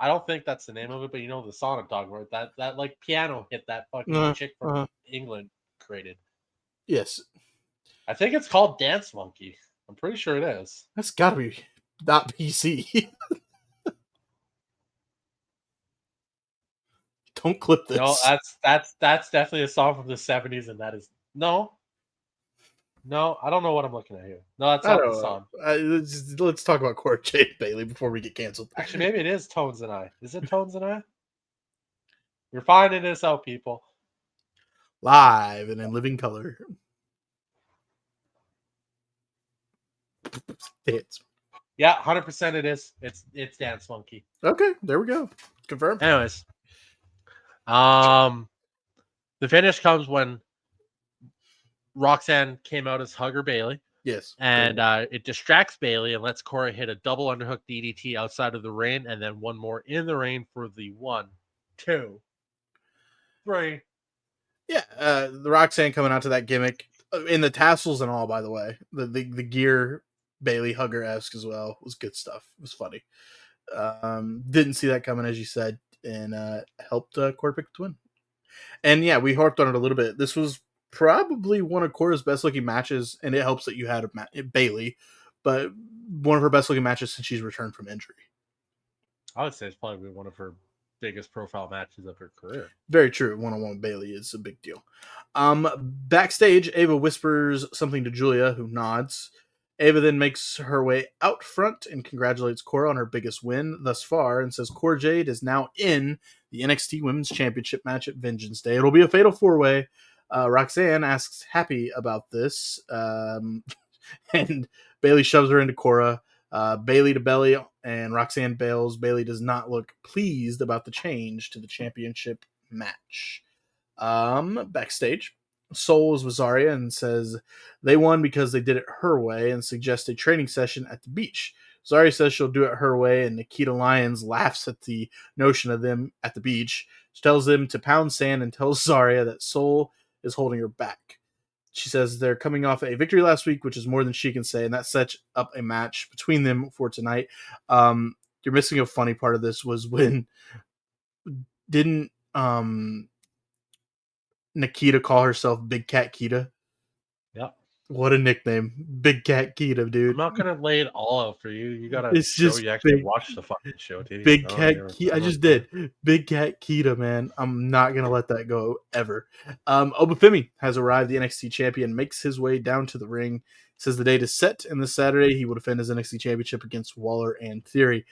Speaker 3: I don't think that's the name of it, but you know the song I'm talking about. That like piano hit that fucking chick from England created.
Speaker 1: Yes.
Speaker 3: I think it's called Dance Monkey. I'm pretty sure it is.
Speaker 1: That's gotta be not PC. Don't clip this.
Speaker 3: No, that's definitely a song from the 70s, and that is no, I don't know what I'm looking at here. No, that's not the song.
Speaker 1: Let's talk about Cora Jade Bailey before we get canceled.
Speaker 3: Actually, maybe it is Tones and I. Is it Tones and I? We're finding this out, people.
Speaker 1: Live and in living color. Dance.
Speaker 3: Yeah, 100% it is. It's Dance Monkey.
Speaker 1: Okay, there we go. Confirmed.
Speaker 3: Anyways, the finish comes when Roxanne came out as Hugger Bailey.
Speaker 1: Yes.
Speaker 3: And it distracts Bailey and lets Cora hit a double underhook DDT outside of the ring, and then one more in the ring for the 1, 2, 3.
Speaker 1: Yeah, the Roxanne coming out to that gimmick in the tassels and all. By the way, the gear Bailey Hugger-esque as well was good stuff. It was funny. Didn't see that coming, as you said, and helped Cora pick the win. And yeah, we harped on it a little bit. This was probably one of Cora's best looking matches, and it helps that you had Bailey, but one of her best looking matches since she's returned from injury.
Speaker 3: I would say it's probably one of her biggest profile matches of her career.
Speaker 1: Very true. One-on-one with Bailey is a big deal. Backstage, Ava whispers something to Julia, who nods. Ava then makes her way out front and congratulates Cora on her biggest win thus far and says Cora Jade is now in the NXT Women's Championship match at Vengeance Day. It'll be a fatal four-way. Roxanne asks Happy about this, and Bailey shoves her into Cora. Bailey to belly, and Roxanne bails. Bailey does not look pleased about the change to the championship match. Backstage, Soul is with Zarya and says they won because they did it her way and suggests a training session at the beach. Zarya says she'll do it her way, and Nikita Lyons laughs at the notion of them at the beach. She tells them to pound sand and tells Zarya that Soul is holding her back. She says they're coming off a victory last week, which is more than she can say, and that sets up a match between them for tonight. You're missing a funny part of this was when didn't Nikita call herself Big Cat Kita?
Speaker 3: Yep.
Speaker 1: What a nickname. Big Cat Keto,
Speaker 3: I'm
Speaker 1: dude.
Speaker 3: not gonna lay it all out for you. You gotta
Speaker 1: It's
Speaker 3: show
Speaker 1: just
Speaker 3: you actually
Speaker 1: big.
Speaker 3: watch the fucking show, dude.
Speaker 1: Big
Speaker 3: No,
Speaker 1: Cat Keto. I just did. Big Cat Keto, man. I'm not gonna let that go ever. Obafemi has arrived. The NXT champion makes his way down to the ring. Says the date is set, and this Saturday he will defend his NXT championship against Waller and Theory.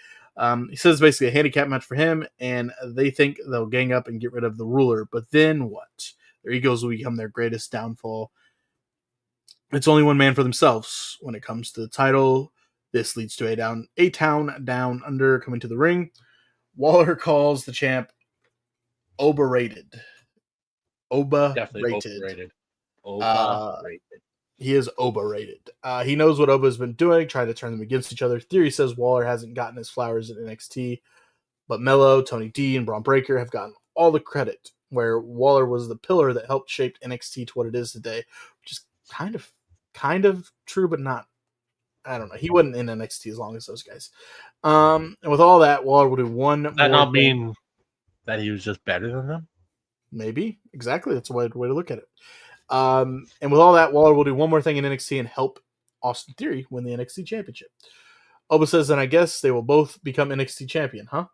Speaker 1: He says basically a handicap match for him, and they think they'll gang up and get rid of the ruler. But then what? Their egos will become their greatest downfall. It's only one man for themselves when it comes to the title. This leads to a town down under coming to the ring. Waller calls the champ overrated.
Speaker 3: definitely
Speaker 1: Overrated.
Speaker 3: overrated.
Speaker 1: Uh,
Speaker 3: Overrated.
Speaker 1: he is overrated. He knows what Oba's been doing, trying to turn them against each other. Theory says Waller hasn't gotten his flowers at NXT, but Mello, Tony D, and Braun Breaker have gotten all the credit, where Waller was the pillar that helped shape NXT to what it is today, which is kind of true, but not. I don't know. He wasn't in NXT as long as those guys. And with all that, Waller will do one
Speaker 3: Does that
Speaker 1: more
Speaker 3: not
Speaker 1: thing.
Speaker 3: mean that he was just better than them?
Speaker 1: Maybe. Exactly. That's a way to look at it. And with all that, Waller will do one more thing in NXT and help Austin Theory win the NXT championship. Oba says, and I guess they will both become NXT champion, huh?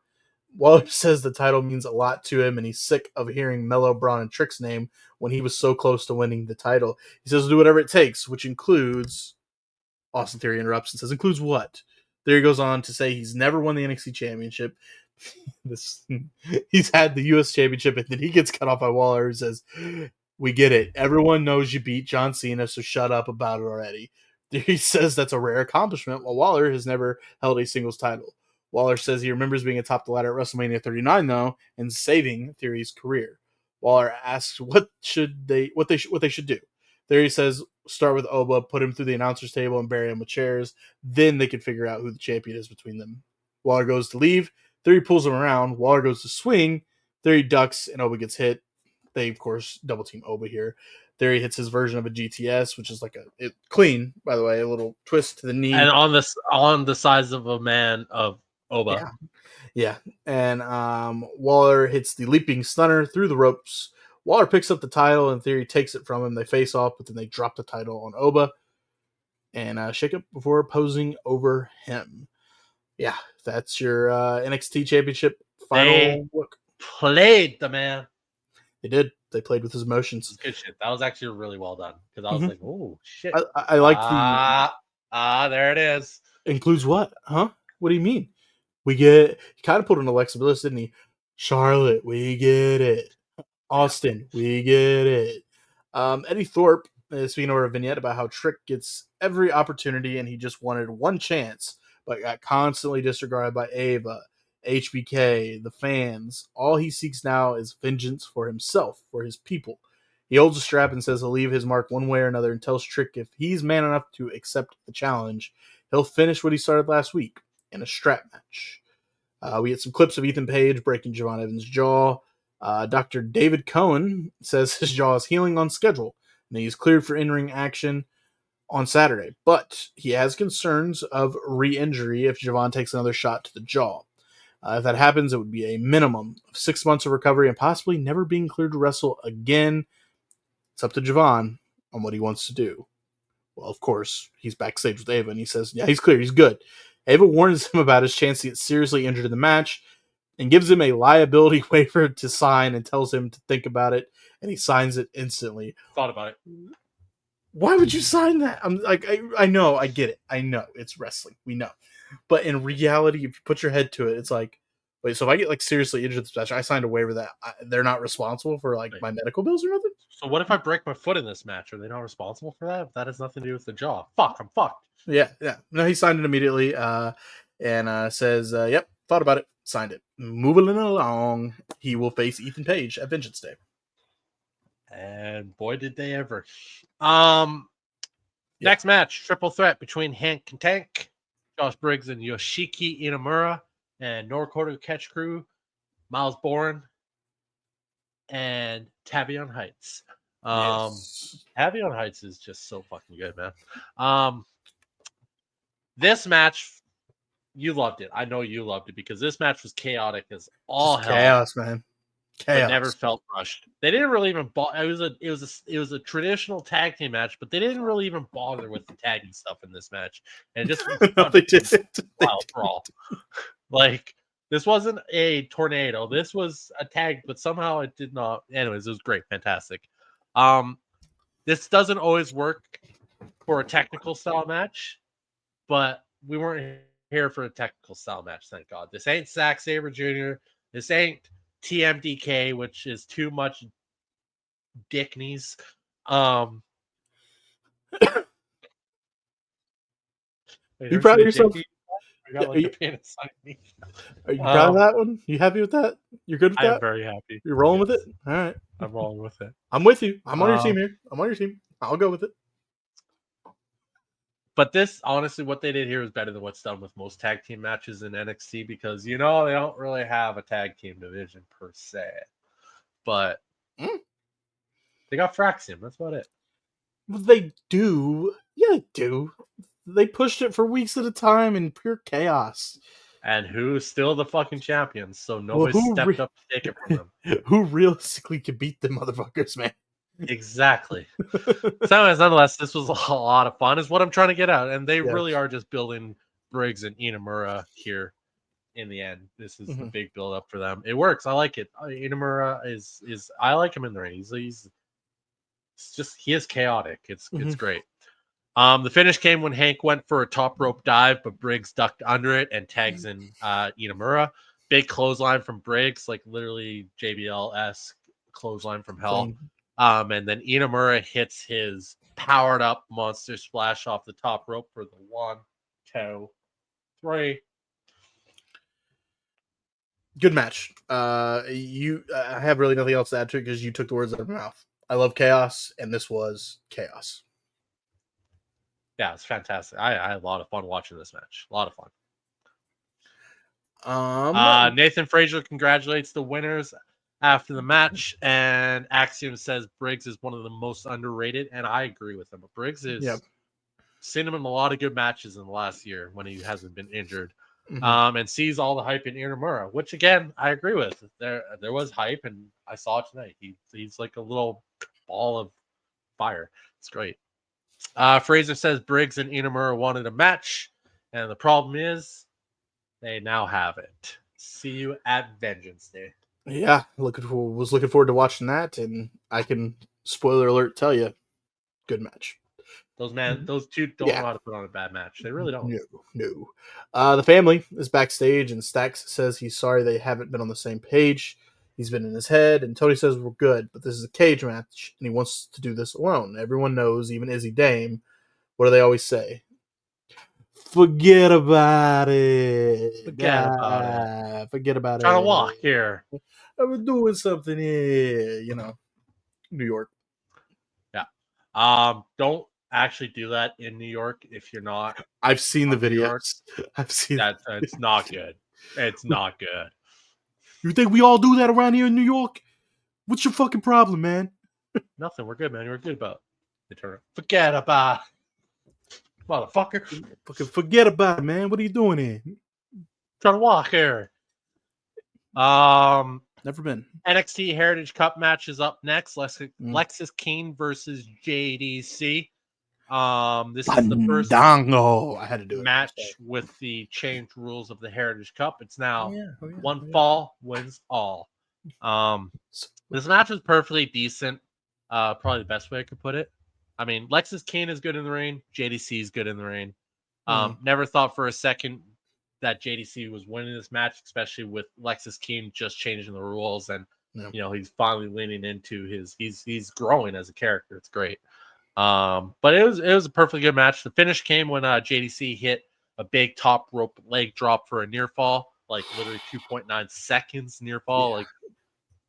Speaker 1: Waller says the title means a lot to him, and he's sick of hearing Mello, Braun, and Trick's name when he was so close to winning the title. He says, do whatever it takes, which includes Austin Theory interrupts and says, includes what? Theory goes on to say he's never won the NXT championship. This He's had the US championship, and then he gets cut off by Waller, who says, we get it. Everyone knows you beat John Cena, so shut up about it already. He says that's a rare accomplishment, while Waller has never held a singles title. Waller says he remembers being atop the ladder at WrestleMania 39, though, and saving Theory's career. Waller asks what they should do. Theory says start with Oba, put him through the announcers table, and bury him with chairs. Then they can figure out who the champion is between them. Waller goes to leave. Theory pulls him around. Waller goes to swing. Theory ducks, and Oba gets hit. They, of course, double team Oba here. Theory hits his version of a GTS, which is like clean, by the way, a little twist to the knee.
Speaker 3: And on the size of a man of Oba.
Speaker 1: Yeah. And Waller hits the leaping stunner through the ropes. Waller picks up the title, and Theory takes it from him. They face off, but then they drop the title on Oba and shake up before posing over him. Yeah, that's your NXT Championship final look.
Speaker 3: Played the man.
Speaker 1: They did. They played with his
Speaker 3: It
Speaker 1: emotions.
Speaker 3: was good shit. That was actually really well done because I was like, oh shit.
Speaker 1: I like the
Speaker 3: There it is.
Speaker 1: includes what? Huh? What do you mean? He kind of put an Alexa Bliss, didn't he? Charlotte, we get it. Austin, we get it. Eddie Thorpe is speaking over a vignette about how Trick gets every opportunity and he just wanted one chance, but got constantly disregarded by Ava, HBK, the fans. All he seeks now is vengeance for himself, for his people. He holds a strap and says he'll leave his mark one way or another and tells Trick if he's man enough to accept the challenge, he'll finish what he started last week in a strap match. We get some clips of Ethan Page breaking Javon Evans' jaw. Dr. David Cohen says his jaw is healing on schedule, and he's cleared for in-ring action on Saturday. But he has concerns of re-injury if Javon takes another shot to the jaw. If that happens, it would be a minimum of 6 months of recovery and possibly never being cleared to wrestle again. It's up to Javon on what he wants to do. Well, of course, he's backstage with Ava, and he says, yeah, he's clear, he's good. Ava warns him about his chance to get seriously injured in the match and gives him a liability waiver to sign and tells him to think about it, and he signs it instantly.
Speaker 3: Thought about it.
Speaker 1: Why would you sign that? I'm like, I know, I get it. I know, it's wrestling. We know. But in reality, if you put your head to it, it's like, wait, so if I get like seriously injured in this match, I signed a waiver that they're not responsible for like my medical bills or nothing?
Speaker 3: So what if I break my foot in this match? Are they not responsible for that? If that has nothing to do with the jaw. Fuck, I'm fucked.
Speaker 1: Yeah. No, he signed it immediately and says, yep, thought about it, signed it. Moving along, he will face Ethan Page at Vengeance Day.
Speaker 3: And boy, did they ever. Next match, triple threat between Hank and Tank, Josh Briggs and Yoshiki Inamura, and North Catch Crew, Miles Bourne, and Tavion Heights.
Speaker 1: Yes.
Speaker 3: Tavion Heights is just so fucking good, man. This match, you loved it. I know you loved it because this match was chaotic as all hell.
Speaker 1: Chaos, man.
Speaker 3: but never
Speaker 1: Chaos.
Speaker 3: felt rushed. They didn't really even it was a traditional tag team match, but they didn't really even bother with the tagging stuff in this match. And it just
Speaker 1: No,
Speaker 3: fun
Speaker 1: they didn't. They
Speaker 3: wild brawl. Like this wasn't a tornado. This was a tag, but somehow it did not. Anyways, it was great, fantastic. This doesn't always work for a technical style match, but we weren't here for a technical style match, thank God. This ain't Zack Sabre Jr. This ain't TMDK, which is too much dick knees.
Speaker 1: You proud of yourself?
Speaker 3: I got
Speaker 1: Yeah,
Speaker 3: like a penis on me.
Speaker 1: are you proud of that one? You happy with that? You're good with
Speaker 3: I am
Speaker 1: that?
Speaker 3: very happy.
Speaker 1: You're rolling
Speaker 3: Yes,
Speaker 1: with it? All right.
Speaker 3: I'm rolling with it.
Speaker 1: I'm with you. I'm on your team here. I'm on your team. I'll go with it.
Speaker 3: But this, honestly, what they did here is better than what's done with most tag team matches in NXT because, you know, they don't really have a tag team division per se. But they got Fraxium. That's about it.
Speaker 1: They do. Yeah, they do. They pushed it for weeks at a time in pure chaos.
Speaker 3: And who's still the fucking champions? So
Speaker 1: Well,
Speaker 3: nobody stepped up to take it from them.
Speaker 1: who realistically could beat them motherfuckers, man?
Speaker 3: Exactly. So, anyways, nonetheless, this was a lot of fun, is what I'm trying to get at. And they
Speaker 1: Yeah.
Speaker 3: really are just building Briggs and Inamura here in the end. This is the big build up for them. It works. I like it. Inamura is I like him in the ring. He's just he is chaotic. It's great. The finish came when Hank went for a top rope dive, but Briggs ducked under it and tags in Inamura. Big clothesline from Briggs, like literally JBL-esque clothesline from hell.
Speaker 1: Clean.
Speaker 3: And then Inamura hits his powered up monster splash off the top rope for the 1, 2, 3.
Speaker 1: Good match. I have really nothing else to add to it because you took the words out of my mouth. I love chaos, and this was chaos.
Speaker 3: Yeah, it's fantastic. I had a lot of fun watching this match. A lot of fun. Nathan Frazier congratulates the winners after the match, and Axiom says Briggs is one of the most underrated, and I agree with him. Briggs is seen him in a lot of good matches in the last year when he hasn't been injured, and sees all the hype in Inamura, which again I agree with. There was hype, and I saw it tonight. He's like a little ball of fire. It's great. Fraser says Briggs and Inamura wanted a match, and the problem is they now have it. See you at Vengeance Day.
Speaker 1: Yeah, was looking forward to watching that, and I can spoiler alert tell you, good match.
Speaker 3: Those two don't know how to put on a bad match. They really don't.
Speaker 1: No. The family is backstage, and Stax says he's sorry they haven't been on the same page. He's been in his head, and Tony says we're good, but this is a cage match, and he wants to do this alone. Everyone knows, even Izzy Dame. What do they always say? Forget about it.
Speaker 3: Forget about it.
Speaker 1: Forget about
Speaker 3: Trying
Speaker 1: it.
Speaker 3: to walk here.
Speaker 1: I was doing something here, New York.
Speaker 3: Yeah. Don't actually do that in New York if you're not.
Speaker 1: I've seen the videos. I've seen
Speaker 3: that. It's not good. It's not good.
Speaker 1: You think we all do that around here in New York? What's your fucking problem, man?
Speaker 3: Nothing. We're good, man. We're good about it. Forget about it. Motherfucker.
Speaker 1: Fucking forget about it, man. What are you doing here?
Speaker 3: Trying to walk here.
Speaker 1: Never been.
Speaker 3: NXT Heritage Cup match is up next. Lexis King versus JDC. This is the first
Speaker 1: I had to do
Speaker 3: match with the changed rules of the Heritage Cup. It's now one
Speaker 1: yeah.
Speaker 3: fall wins all. This match was perfectly decent. Probably the best way I could put it. I mean, Lexis King is good in the ring. JDC is good in the ring. Never thought for a second that JDC was winning this match, especially with Lexis King just changing the rules, and he's finally leaning into he's growing as a character. It's great. But it was a perfectly good match. The finish came when JDC hit a big top rope leg drop for a near fall, like literally 2.9 seconds near fall. Like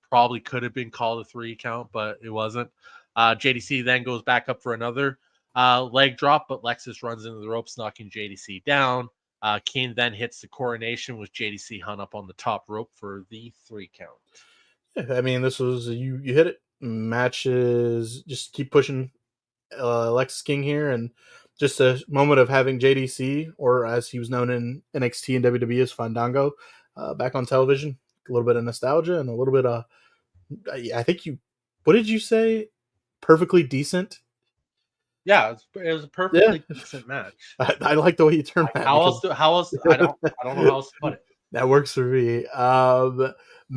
Speaker 3: probably could have been called a 3 count, but it wasn't. JDC then goes back up for another leg drop, but Lexus runs into the ropes, knocking JDC down. King then hits the coronation with JDC hung up on the top rope for the 3 count.
Speaker 1: Yeah, I mean, this was you hit it. Matches just keep pushing Lexis King here, and just a moment of having JDC, or as he was known in NXT and WWE as Fandango, back on television. A little bit of nostalgia and a little bit of I think you. What did you say? Perfectly decent.
Speaker 3: Yeah, it was a
Speaker 1: Yeah,
Speaker 3: perfectly decent match.
Speaker 1: I like the way you term
Speaker 3: Like,
Speaker 1: that because
Speaker 3: how else I don't know how else to put it.
Speaker 1: that works for me.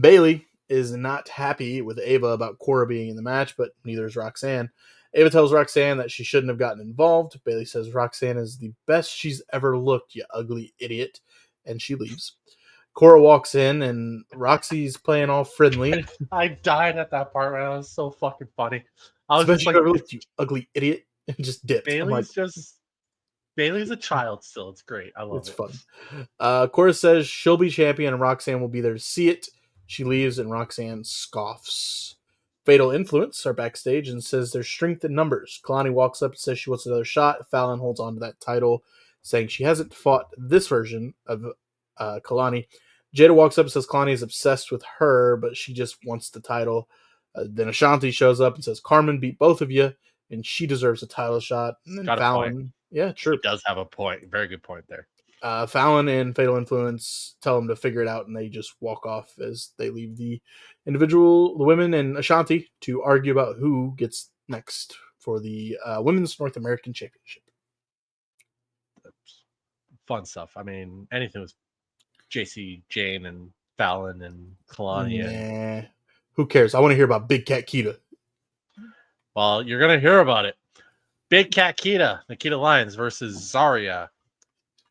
Speaker 1: Bailey is not happy with Ava about Cora being in the match, but neither is Roxanne. Ava tells Roxanne that she shouldn't have gotten involved. Bailey says Roxanne is the best she's ever looked, you ugly idiot, and she leaves. Cora walks in, and Roxy's playing all friendly.
Speaker 3: I died at that part, man. It was so fucking funny. I
Speaker 1: It's
Speaker 3: was
Speaker 1: the best
Speaker 3: just
Speaker 1: you've
Speaker 3: like,
Speaker 1: ever looked, you ugly idiot, and just dipped. I'm like,
Speaker 3: Bailey's just Bailey's a child still. It's great. I love
Speaker 1: it's
Speaker 3: it.
Speaker 1: fun. Cora says she'll be champion and Roxanne will be there to see it. She leaves and Roxanne scoffs. Fatal Influence are backstage and says there's strength in numbers. Kalani walks up and says she wants another shot. Fallon holds on to that title, saying she hasn't fought this version of Kalani. Jada walks up and says Kalani is obsessed with her, but she just wants the title. Then Ashanti shows up and says Carmen beat both of you, and she deserves a title shot. And then
Speaker 3: Got a point.
Speaker 1: Fallon, yeah,
Speaker 3: She
Speaker 1: true.
Speaker 3: does have a point. Very good point there.
Speaker 1: Fallon and Fatal Influence tell them to figure it out, and they just walk off as they leave the women and Ashanti to argue about who gets next for the Women's North American Championship.
Speaker 3: Fun stuff. I mean, anything with JC, Jane, and Fallon and Kalani, and
Speaker 1: Nah, who cares? I want to hear about Big Cat Kita.
Speaker 3: well, you're gonna hear about it. Big Cat Nikita Lyons versus Zarya.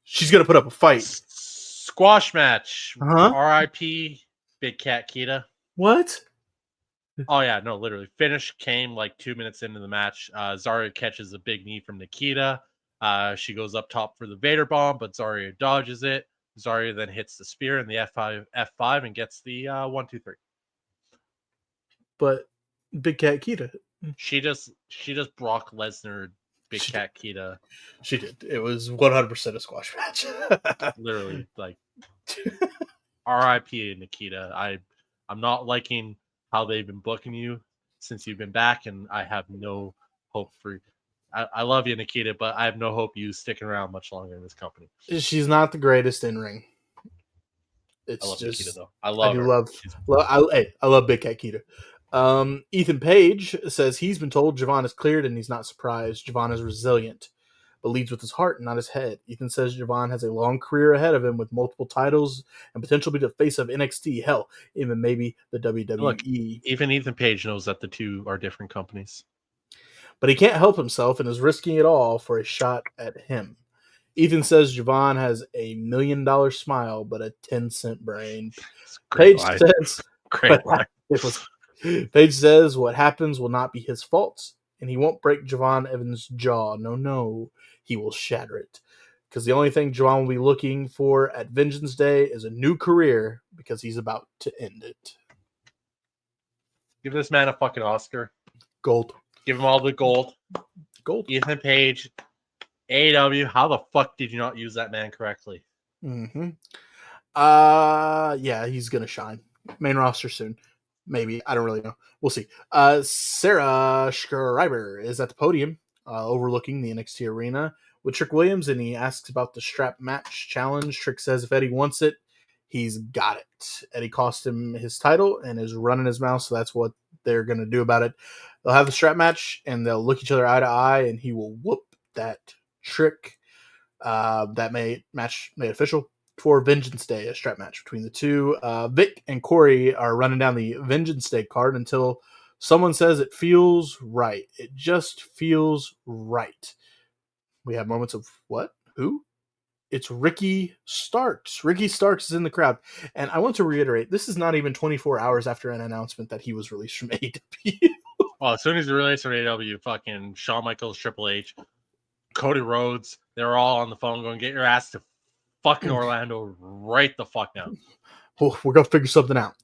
Speaker 1: She's gonna put up a fight.
Speaker 3: Squash match.
Speaker 1: Huh?
Speaker 3: R.I.P. Big Cat Kita.
Speaker 1: What?
Speaker 3: Oh yeah, no, literally. Finish came like 2 minutes into the match. Zarya catches a big knee from Nikita. She goes up top for the Vader bomb, but Zarya dodges it. Zarya then hits the spear in the F5 and gets the 1-2-3.
Speaker 1: But Big Cat Kita.
Speaker 3: She just Brock Lesnar Big
Speaker 1: She
Speaker 3: Cat Kita.
Speaker 1: She did. It was 100% a squash match.
Speaker 3: Literally, like R.I.P. Nikita. I'm not liking how they've been booking you since you've been back, and I have no hope for. I love you, Nikita, but I have no hope you sticking around much longer in this company.
Speaker 1: She's not the greatest in ring.
Speaker 3: I
Speaker 1: It's
Speaker 3: love Nikita
Speaker 1: just
Speaker 3: though. I
Speaker 1: I
Speaker 3: love
Speaker 1: do
Speaker 3: her.
Speaker 1: love.
Speaker 3: She's
Speaker 1: I love Big Cat Keita. Ethan Page says he's been told Javon is cleared and he's not surprised. Javon is resilient, but leads with his heart, not his head. Ethan says Javon has a long career ahead of him with multiple titles and potential to be the face of NXT. Hell, even maybe the
Speaker 3: look.
Speaker 1: WWE.
Speaker 3: Even Ethan Page knows that the two are different companies.
Speaker 1: But he can't help himself and is risking it all for a shot at him. Ethan says Javon has $1 million smile, but a 10-cent brain.
Speaker 3: It's a great
Speaker 1: Page
Speaker 3: line.
Speaker 1: says
Speaker 3: Great line.
Speaker 1: it was. Page says what happens will not be his fault, and he won't break Javon Evans' jaw. No, he will shatter it. Because the only thing Javon will be looking for at Vengeance Day is a new career because he's about to end it.
Speaker 3: Give this man a fucking Oscar.
Speaker 1: Gold.
Speaker 3: Give him all the gold.
Speaker 1: Gold.
Speaker 3: Ethan Page, AEW. How the fuck did you not use that man correctly?
Speaker 1: Mm-hmm. Yeah, he's gonna shine. Main roster soon. Maybe. I don't really know. We'll see. Sarah Schreiber is at the podium, overlooking the NXT arena with Trick Williams, and he asks about the strap match challenge. Trick says if Eddie wants it, he's got it. Eddie cost him his title and is running his mouth, so that's what they're gonna do about it. They'll have the strap match, and they'll look each other eye to eye, and he will whoop that Trick. That match made official for Vengeance Day, a strap match between the two. Vic and Corey are running down the Vengeance Day card until someone says it feels right. It just feels right. We have moments of what? Who? It's Ricky Starks. Ricky Starks is in the crowd. And I want to reiterate, this is not even 24 hours after an announcement that he was released from AEW.
Speaker 3: Well, as soon as you release from AEW, fucking Shawn Michaels, Triple H, Cody Rhodes, they're all on the phone going, get your ass to fucking Orlando right the fuck now.
Speaker 1: We're going to figure something out.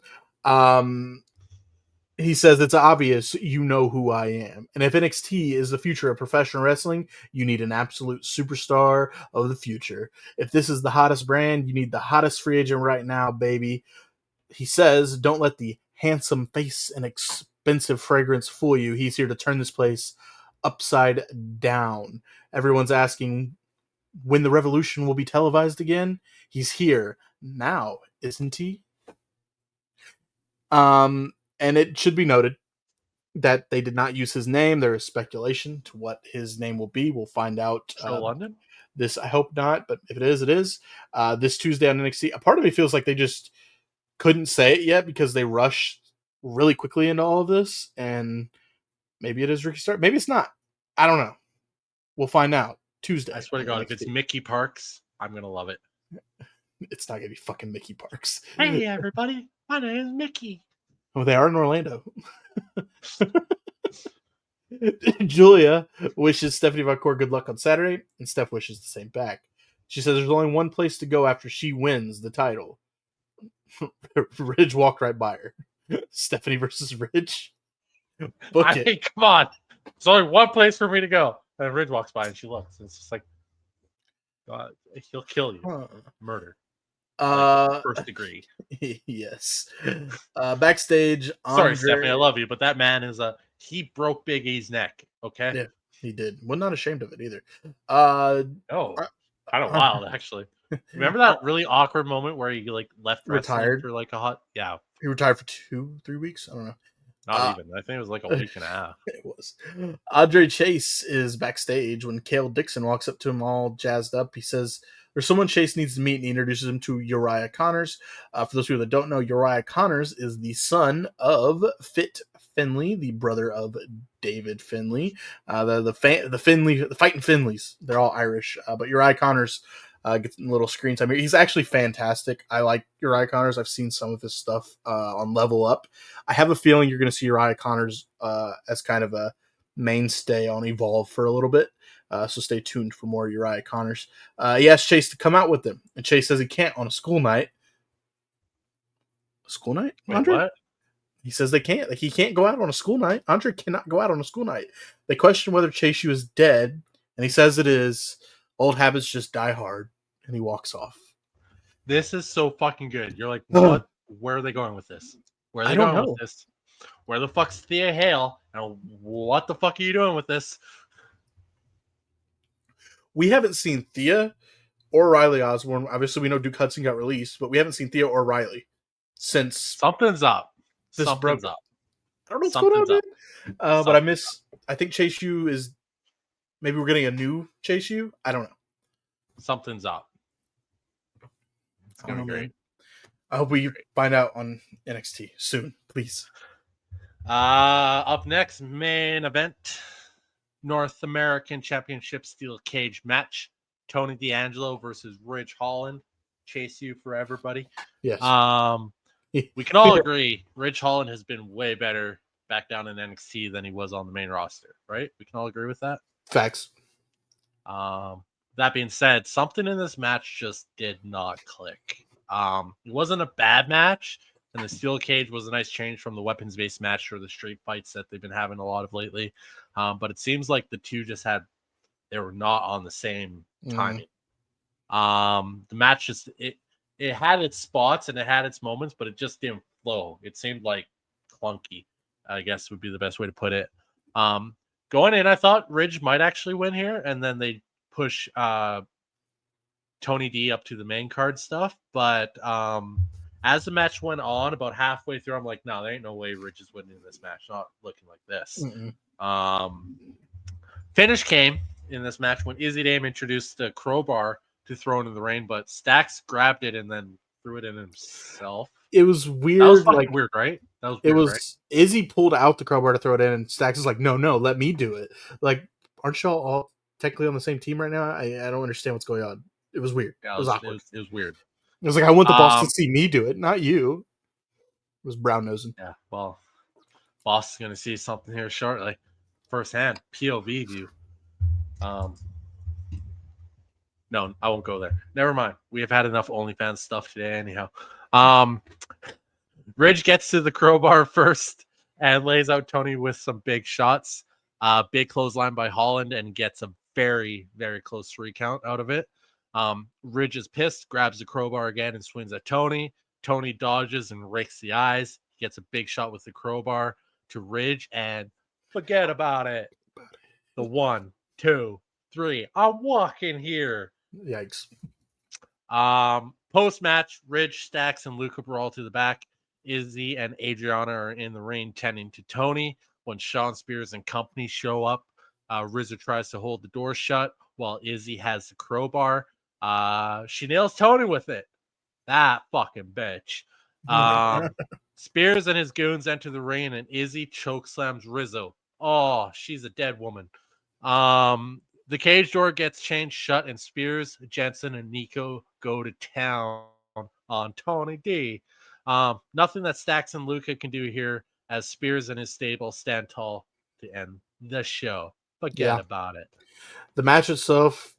Speaker 1: He says it's obvious you know who I am. And if NXT is the future of professional wrestling, you need an absolute superstar of the future. If this is the hottest brand, you need the hottest free agent right now, baby. He says, don't let the handsome face and expensive fragrance fool you. He's here to turn this place upside down. Everyone's asking when the revolution will be televised again. He's here now, isn't he? And it should be noted that they did not use his name. There is speculation to what his name will be. We'll find out.
Speaker 3: Still London?
Speaker 1: This I hope not, but if it is, it is. This Tuesday on NXT. A part of me feels like they just couldn't say it yet because they rushed really quickly into all of this, and maybe it is Ricky Starks. Maybe it's not. I don't know. We'll find out Tuesday.
Speaker 3: I swear to
Speaker 1: on
Speaker 3: God, if it's
Speaker 1: NXT.
Speaker 3: Mickey Parks, I'm gonna love it.
Speaker 1: It's not gonna be fucking Mickey Parks.
Speaker 3: Hey everybody, my name is Mickey.
Speaker 1: Oh, they are in Orlando. Julia wishes Stephanie Vancourt good luck on Saturday, and Steph wishes the same back. She says there's only one place to go after she wins the title. Ridge walked right by her. Stephanie versus Ridge. Book
Speaker 3: I
Speaker 1: it.
Speaker 3: mean, come on. There's only one place for me to go. And Ridge walks by and she looks. And it's just like, God, he'll kill you. Murder. Like, first degree.
Speaker 1: Yes. Backstage,
Speaker 3: Sorry,
Speaker 1: Andre...
Speaker 3: Stephanie, I love you, but that man is he broke Big E's neck. Okay.
Speaker 1: Yeah, he did. We're not ashamed of it either.
Speaker 3: Oh, kind of wild, actually. Remember that really awkward moment where he like left wrestling
Speaker 1: Retired
Speaker 3: for like a hot? Yeah,
Speaker 1: He retired for 2-3 weeks. I don't know.
Speaker 3: not even. I think it was like a week and a half.
Speaker 1: It was. Andre Chase is backstage when Cale Dixon walks up to him all jazzed up. He says there's someone Chase needs to meet, and he introduces him to Uriah Connors. For those people that don't know, Uriah Connors is the son of Fit Finley, the brother of David Finley. The fighting Finleys. They're all Irish, but Uriah Connors gets a little screen time here. He's actually fantastic. I like Uriah Connors. I've seen some of his stuff on Level Up. I have a feeling you're going to see Uriah Connors as kind of a mainstay on Evolve for a little bit. So stay tuned for more Uriah Connors. He asked Chase to come out with him, and Chase says he can't on a school night. School night?
Speaker 3: Wait,
Speaker 1: Andre?
Speaker 3: what?
Speaker 1: He says they can't. Like, he can't go out on a school night. Andre cannot go out on a school night. They question whether Chase U is dead, and he says it is. Old habits just die hard, and he walks off.
Speaker 3: This is so fucking good. You're like, what? Where are they going with this? Where are they going with this? Where the fuck's Thea Hale? And what the fuck are you doing with this?
Speaker 1: We haven't seen Thea or Riley Osborne. Obviously, we know Duke Hudson got released, but we haven't seen Thea or Riley since
Speaker 3: something's up. Something's up.
Speaker 1: I don't know what's going on, but I think Chase U is... Maybe we're getting a new Chase U? I don't know.
Speaker 3: Something's up. It's going to be great.
Speaker 1: Man. I hope we find out on NXT soon, please.
Speaker 3: Up next, main event. North American Championship Steel Cage match. Tony D'Angelo versus Ridge Holland. Chase U for everybody.
Speaker 1: Yes.
Speaker 3: We can all agree Ridge Holland has been way better back down in NXT than he was on the main roster, right? We can all agree with that.
Speaker 1: Facts.
Speaker 3: That being said, something in this match just did not click. It wasn't a bad match, and the steel cage was a nice change from the weapons-based match or the street fights that they've been having a lot of lately. But it seems like the two they were not on the same timing. The match just it had its spots and it had its moments, but it just didn't flow. It seemed like clunky, I guess would be the best way to put it. Going in, I thought Ridge might actually win here, and then they push Tony D up to the main card stuff. But as the match went on, about halfway through, I'm like, no, there ain't no way Ridge is winning this match. Not looking like this. Finish came in this match when Izzy Dame introduced the crowbar to throw into the ring, but Stax grabbed it and then threw it in himself.
Speaker 1: It was weird.
Speaker 3: That was fucking weird, right? That was weird, right?
Speaker 1: Izzy pulled out the crowbar to throw it in, and Stax is like, no, let me do it. Like, aren't y'all all technically on the same team right now? I don't understand what's going on. It was weird.
Speaker 3: Yeah,
Speaker 1: it was awkward.
Speaker 3: It was weird.
Speaker 1: It was like, I want the boss to see me do it, not you. It was brown nosing.
Speaker 3: Yeah, well, boss is going to see something here shortly. Firsthand, POV view. No, I won't go there. Never mind. We have had enough OnlyFans stuff today anyhow. Ridge gets to the crowbar first and lays out Tony with some big shots. Big clothesline by Holland and gets a very, very close 3 count out of it. Ridge is pissed, grabs the crowbar again and swings at Tony. Tony dodges and rakes the eyes. He gets a big shot with the crowbar to Ridge and forget about it. The 1, 2, 3. I'm walking here.
Speaker 1: Yikes.
Speaker 3: Post-match, Ridge, Stax, and Luke were all to the back. Izzy and Adriana are in the ring tending to Tony. When Sean Spears and company show up, RZA tries to hold the door shut while Izzy has the crowbar. She nails Tony with it. That fucking bitch. Spears and his goons enter the ring, and Izzy chokeslams Rizzo. Oh, she's a dead woman. The cage door gets chained shut, and Spears, Jensen, and Nico go to town on Tony D. Nothing that Stacks and Luca can do here, as Spears and his stable stand tall to end the show. Forget about it.
Speaker 1: The match itself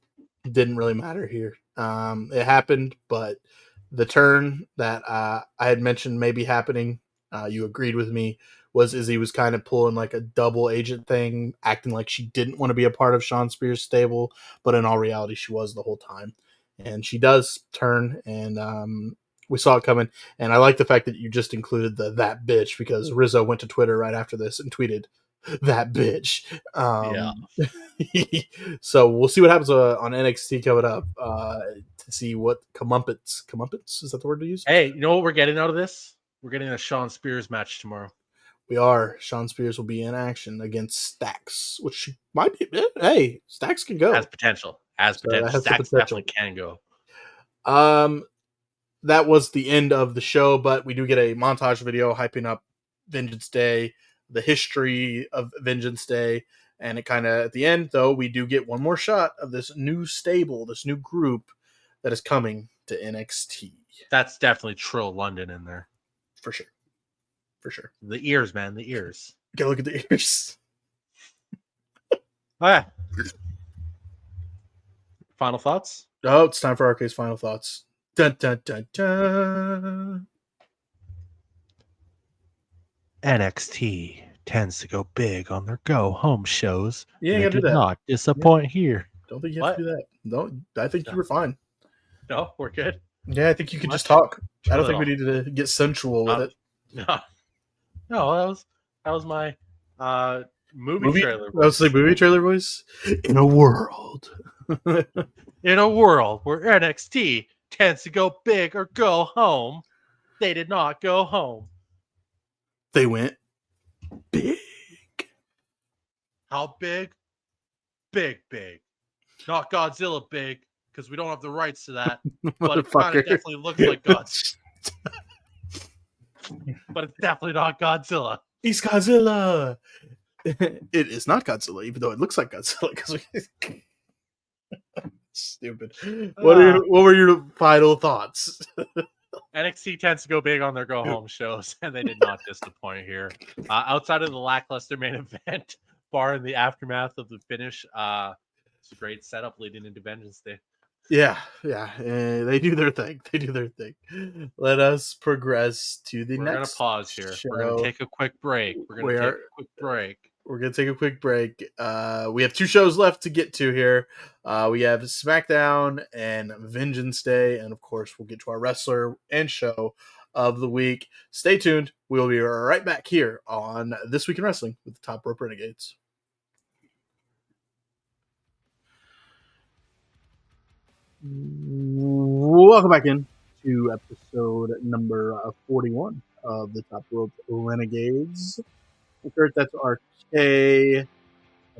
Speaker 1: didn't really matter here. It happened, but the turn that I had mentioned maybe happening, you agreed with me, was Izzy was kind of pulling like a double agent thing, acting like she didn't want to be a part of Sean Spears' stable, but in all reality, she was the whole time. And she does turn, and we saw it coming. And I like the fact that you just included that bitch, because Rizzo went to Twitter right after this and tweeted, "That bitch."
Speaker 3: Yeah.
Speaker 1: So we'll see what happens on NXT coming up to see what comeuppance is that the word to use?
Speaker 3: Hey, you know what we're getting out of this? We're getting a Sean Spears match tomorrow.
Speaker 1: We are. Sean Spears will be in action against Stacks, which might be. Hey, Stacks can go.
Speaker 3: Has potential. Has
Speaker 1: So that
Speaker 3: potential.
Speaker 1: has some
Speaker 3: Stacks
Speaker 1: potential.
Speaker 3: definitely can go.
Speaker 1: That was the end of the show, but we do get a montage video hyping up Vengeance Day, the history of Vengeance Day, and it kind of at the end, though, we do get one more shot of this new stable, this new group that is coming to NXT.
Speaker 3: That's definitely Trill London in there.
Speaker 1: For sure. For sure.
Speaker 3: The ears, man. The ears.
Speaker 1: Gotta look at the ears.
Speaker 3: Oh, yeah. Final thoughts?
Speaker 1: Oh, it's time for Arcade's final thoughts. Dun, dun, dun, dun.
Speaker 3: NXT tends to go big on their go-home shows.
Speaker 1: You ain't
Speaker 3: They
Speaker 1: gotta do
Speaker 3: did
Speaker 1: that.
Speaker 3: not disappoint here.
Speaker 1: Don't think you have to do that. No, I think you were fine.
Speaker 3: No, we're good.
Speaker 1: Yeah, I think you could
Speaker 3: Much?
Speaker 1: just talk.
Speaker 3: Too
Speaker 1: I don't think we
Speaker 3: little.
Speaker 1: need to get sensual with it.
Speaker 3: No, that was my movie trailer.
Speaker 1: That was the movie trailer voice. In a world.
Speaker 3: In a world where NXT tends to go big or go home, they did not go home.
Speaker 1: They went big.
Speaker 3: How big? Big. Not Godzilla big, because we don't have the rights to that. But it kind of definitely looks like Godzilla. But it's definitely not Godzilla.
Speaker 1: He's Godzilla. It is not Godzilla, even though it looks like Godzilla. Stupid. What were your final thoughts?
Speaker 3: NXT tends to go big on their go home shows, and they did not disappoint here. Outside of the lackluster main event, bar in the aftermath of the finish, it's a great setup leading into Vengeance Day.
Speaker 1: Yeah. They do their thing. Let us progress to the next.
Speaker 3: We're gonna pause here.
Speaker 1: Show.
Speaker 3: We're gonna take a quick break. We're gonna take a quick break.
Speaker 1: We have two shows left to get to here. We have SmackDown and Vengeance Day, and of course, we'll get to our wrestler and show of the week. Stay tuned. We'll be right back here on This Week in Wrestling with the Top Rope Renegades. Welcome back in to episode number 41 of the Top Rope Renegades. Kurt, that's RK. And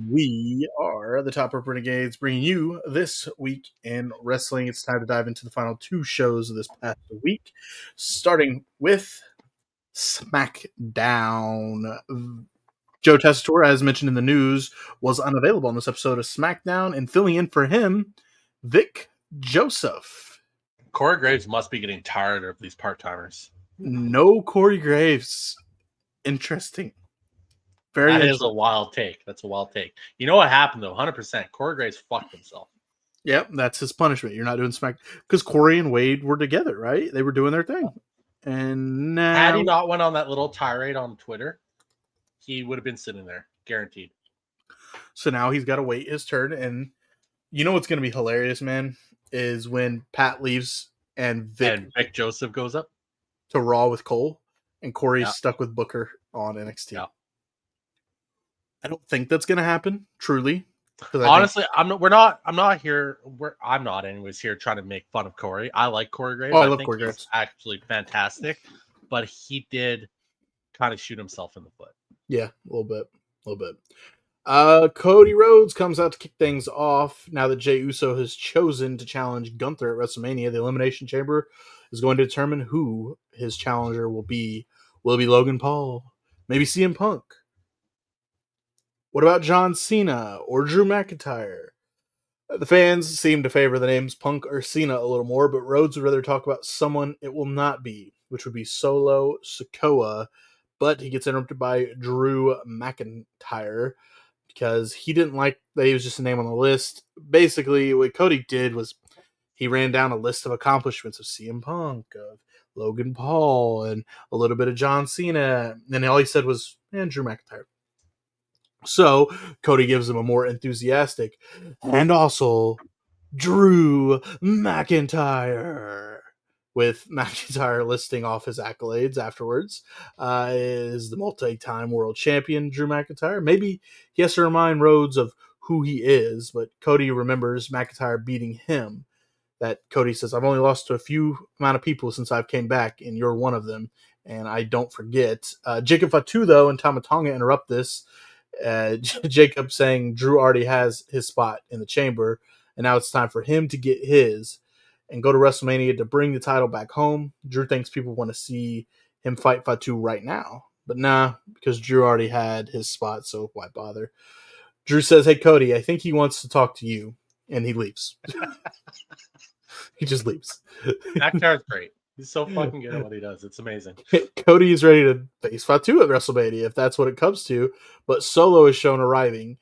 Speaker 1: we are the Top Rope Renegades, bringing you This Week in Wrestling. It's time to dive into the final two shows of this past week, starting with SmackDown. Joe Tessitore, as mentioned in the news, was unavailable on this episode of SmackDown, and filling in for him, Vic Joseph.
Speaker 3: Corey Graves must be getting tired of these part-timers.
Speaker 1: No Corey Graves. Interesting.
Speaker 3: That is a wild take. That's a wild take. You know what happened, though? 100%. Corey Graves fucked himself.
Speaker 1: Yep, that's his punishment. You're not doing Smack. Because Corey and Wade were together, right? They were doing their thing. And now...
Speaker 3: Had he not went on that little tirade on Twitter, he would have been sitting there. Guaranteed.
Speaker 1: So now he's got to wait his turn. And you know what's going to be hilarious, man? Is when Pat leaves and Vic
Speaker 3: Joseph goes up
Speaker 1: to Raw with Cole, and Corey's stuck with Booker on NXT.
Speaker 3: Yeah.
Speaker 1: I don't think that's going to happen, truly.
Speaker 3: Honestly, I'm not here trying to make fun of Corey. I like Corey Graves.
Speaker 1: I love Corey Graves.
Speaker 3: He's actually fantastic. but he did kind of shoot himself in the foot.
Speaker 1: Yeah, a little bit. Cody Rhodes comes out to kick things off now that Jey Uso has chosen to challenge Gunther at WrestleMania. The Elimination Chamber is going to determine who his challenger will be. Will it be Logan Paul? Maybe CM Punk? What about John Cena or Drew McIntyre? The fans seem to favor the names Punk or Cena a little more, but Rhodes would rather talk about someone it will not be, which would be Solo Sikoa. But he gets interrupted by Drew McIntyre because he didn't like that he was just a name on the list. Basically, what Cody did was he ran down a list of accomplishments of CM Punk, of Logan Paul, and a little bit of John Cena. And all he said was, Drew McIntyre. So Cody gives him a more enthusiastic, and also Drew McIntyre, with McIntyre listing off his accolades afterwards. Is the multi-time world champion Drew McIntyre. Maybe he has to remind Rhodes of who he is, but Cody remembers McIntyre beating him. That Cody says, I've only lost to a few amount of people since I've came back, and you're one of them, and I don't forget. Jacob Fatu, though, and Tama Tonga interrupt this. Jacob saying Drew already has his spot in the chamber, and now it's time for him to get his and go to WrestleMania to bring the title back home. Drew thinks people want to see him fight Fatu right now, but nah, because Drew already had his spot, so why bother? Drew says, hey, Cody, I think he wants to talk to you, and he leaves. He just leaves.
Speaker 3: McIntyre's great. He's so fucking good at what he does. It's amazing.
Speaker 1: Cody is ready to face Fatu at WrestleMania if that's what it comes to, but Solo is shown arriving.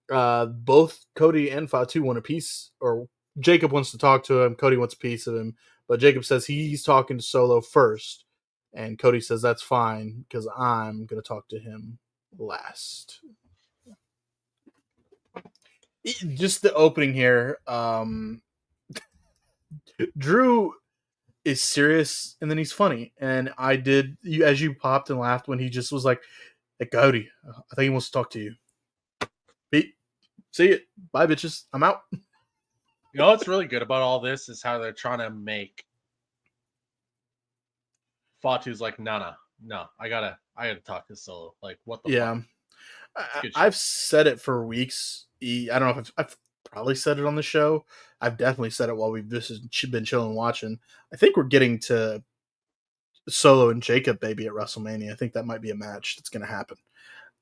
Speaker 1: Both Cody and Fatu want a piece, or Jacob wants to talk to him. Cody wants a piece of him, but Jacob says he's talking to Solo first, and Cody says that's fine because I'm going to talk to him last. Just the opening here. Drew is serious and then he's funny, and I did as you popped and laughed when he just was like, hey, Cody, I think he wants to talk to you. Pete, see it, bye bitches, I'm out.
Speaker 3: You know what's really good about all this is how they're trying to make Fatu's like, no, I gotta talk to Solo. Like, what the fuck?
Speaker 1: I've said it for weeks. I don't know if I've probably said it on the show. I've definitely said it while we've been chilling watching. I think we're getting to Solo and Jacob maybe at WrestleMania. I think that might be a match that's going to happen.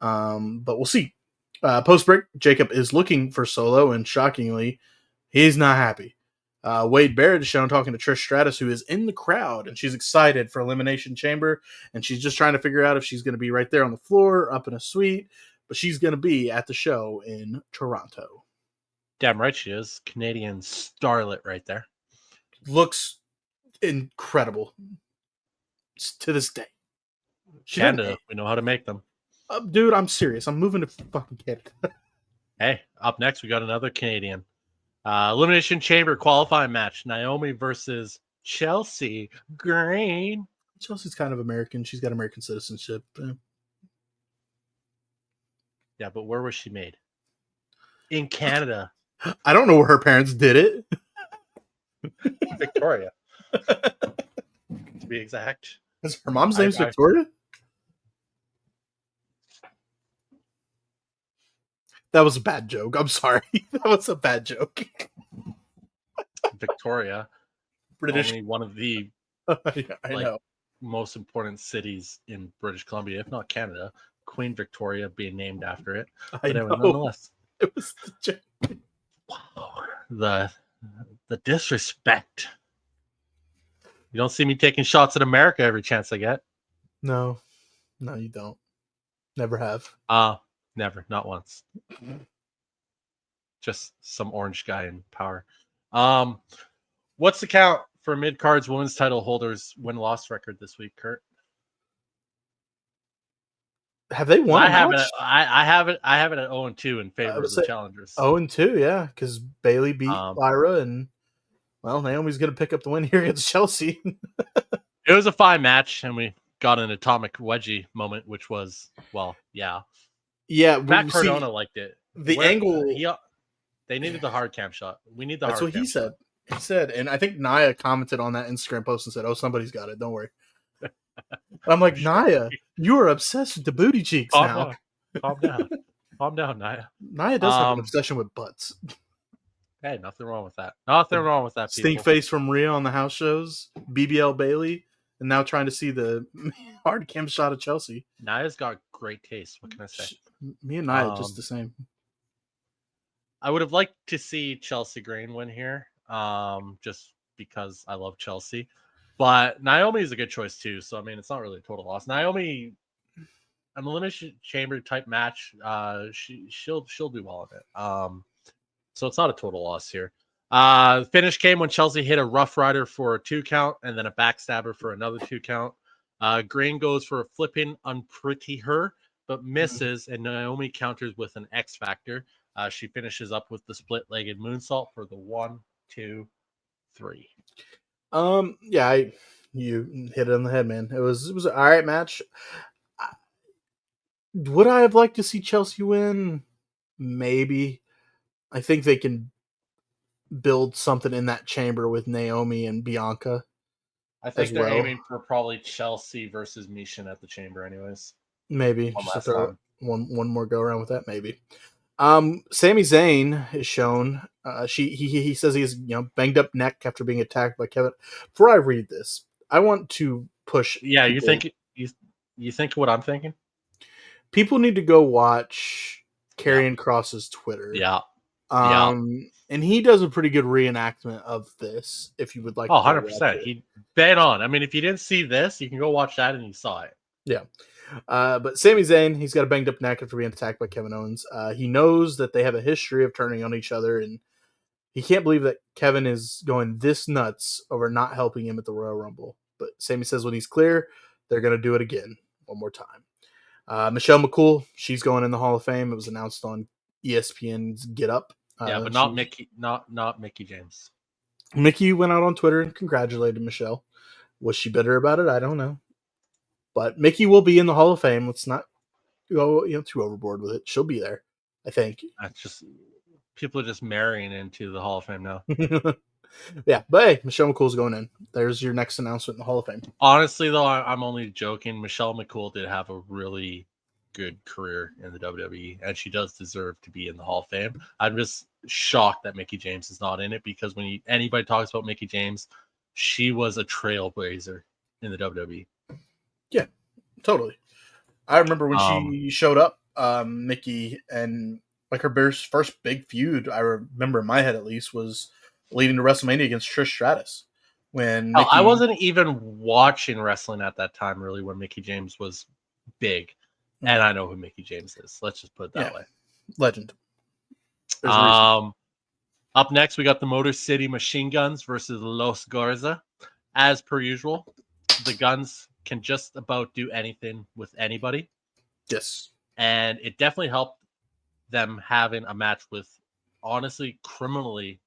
Speaker 1: But we'll see. Post break, Jacob is looking for Solo, and shockingly, he's not happy. Wade Barrett is shown talking to Trish Stratus, who is in the crowd, and she's excited for Elimination Chamber, and she's just trying to figure out if she's going to be right there on the floor, up in a suite, but she's going to be at the show in Toronto.
Speaker 3: Damn right she is. Canadian starlet right there.
Speaker 1: Looks incredible to this day.
Speaker 3: Canada, we know how to make them.
Speaker 1: Dude, I'm serious. I'm moving to fucking Canada.
Speaker 3: Hey, up next, we got another Canadian. Elimination Chamber qualifying match. Naomi versus Chelsea Green.
Speaker 1: Chelsea's kind of American. She's got American citizenship.
Speaker 3: Yeah, but where was she made? In Canada.
Speaker 1: I don't know where her parents did it.
Speaker 3: Victoria. To be exact.
Speaker 1: Her mom's name's Victoria? That was a bad joke. I'm sorry. That was a bad joke.
Speaker 3: Victoria.
Speaker 1: British.
Speaker 3: Only one of the
Speaker 1: I know.
Speaker 3: most important cities in British Columbia, if not Canada. Queen Victoria being named after it.
Speaker 1: I know.
Speaker 3: Nonetheless.
Speaker 1: It was the joke.
Speaker 3: Wow. The disrespect. You don't see me taking shots at America every chance I get.
Speaker 1: No, you don't. Never have.
Speaker 3: Never, not once. Just some orange guy in power. What's the count for mid-cards women's title holders win-loss record this week, Kurt?
Speaker 1: Have they won?
Speaker 3: I have it at 0-2 in favor of the challengers.
Speaker 1: 0-2, yeah, because Bailey beat Lyra, and well, Naomi's going to pick up the win here against Chelsea.
Speaker 3: It was a fine match, and we got an atomic wedgie moment, which was, well, yeah.
Speaker 1: Yeah,
Speaker 3: Matt Cardona liked it.
Speaker 1: Angle.
Speaker 3: They needed the hard cam shot. We need the
Speaker 1: That's
Speaker 3: hard
Speaker 1: what he said.
Speaker 3: Shot.
Speaker 1: He said, and I think Nia commented on that Instagram post and said, "Oh, somebody's got it. Don't worry." I'm like, Nia, you are obsessed with the booty cheeks
Speaker 3: Calm
Speaker 1: now.
Speaker 3: down. Calm down. Calm down, Naya.
Speaker 1: Nia does have an obsession with butts.
Speaker 3: Hey, nothing wrong with that. Nothing wrong with that,
Speaker 1: Stink
Speaker 3: people.
Speaker 1: face from Rhea on the house shows, BBL Bailey, and now trying to see the hard cam shot of Chelsea.
Speaker 3: Naya's got great taste. What can I say?
Speaker 1: Me and Nia just the same.
Speaker 3: I would have liked to see Chelsea Green win here, just because I love Chelsea. But Naomi is a good choice too. So I mean, it's not really a total loss. Naomi, an elimination chamber type match, she'll do well in it. So it's not a total loss here. The finish came when Chelsea hit a Rough Rider for a 2 count and then a backstabber for another 2 count. Green goes for a flipping unpretty her, but misses, and Naomi counters with an X Factor. She finishes up with the split-legged moonsault for the 1, 2, 3.
Speaker 1: Yeah, you hit it on the head, man. It was an all right match. Would I have liked to see Chelsea win? Maybe. I think they can build something in that chamber with Naomi and Bianca
Speaker 3: I
Speaker 1: as
Speaker 3: think they're
Speaker 1: well.
Speaker 3: aiming for probably Chelsea versus Mishin at the chamber, anyways.
Speaker 1: Maybe
Speaker 3: One
Speaker 1: just to
Speaker 3: last
Speaker 1: throw
Speaker 3: time.
Speaker 1: one more go around with that. Maybe. Sami Zayn is shown. He says he's banged up neck after being attacked by Kevin. Before I read this, I want to push.
Speaker 3: Yeah,
Speaker 1: people.
Speaker 3: you think what I'm thinking?
Speaker 1: People need to go watch
Speaker 3: Yeah,
Speaker 1: Karrion Cross's Twitter.
Speaker 3: yeah, yeah.
Speaker 1: And he does a pretty good reenactment of this. If you would like
Speaker 3: Oh,
Speaker 1: to go watch
Speaker 3: 100%.
Speaker 1: it,
Speaker 3: He bet on. I mean, if you didn't see this, you can go watch that and you saw it.
Speaker 1: yeah. But Sami Zayn, he's got a banged up neck after being attacked by Kevin Owens. He knows that they have a history of turning on each other, and he can't believe that Kevin is going this nuts over not helping him at the Royal Rumble. But Sami says when he's clear, they're going to do it again one more time. Michelle McCool, she's going in the Hall of Fame. It was announced on ESPN's Get Up.
Speaker 3: Yeah, but not Mickey, not Mickey James.
Speaker 1: Mickey went out on Twitter and congratulated Michelle. Was she bitter about it? I don't know. But Mickey will be in the Hall of Fame. Let's not go too overboard with it. She'll be there, I think.
Speaker 3: That's just people are just marrying into the Hall of Fame now.
Speaker 1: Yeah, but hey, Michelle McCool's going in. There's your next announcement in the Hall of Fame.
Speaker 3: Honestly, though, I'm only joking. Michelle McCool did have a really good career in the WWE, and she does deserve to be in the Hall of Fame. I'm just shocked that Mickey James is not in it because when anybody talks about Mickey James, she was a trailblazer in the WWE.
Speaker 1: Yeah, totally. I remember when she showed up, Mickey, and like her first big feud, I remember in my head at least, was leading to WrestleMania against Trish Stratus. When Mickey,
Speaker 3: I wasn't even watching wrestling at that time, really, when Mickey James was big. And I know who Mickey James is. Let's just put it that way.
Speaker 1: Legend. There's a reason.
Speaker 3: Up next, we got the Motor City Machine Guns versus Los Garza. As per usual, the Guns can just about do anything with anybody.
Speaker 1: Yes.
Speaker 3: And it definitely helped them having a match with, honestly, criminally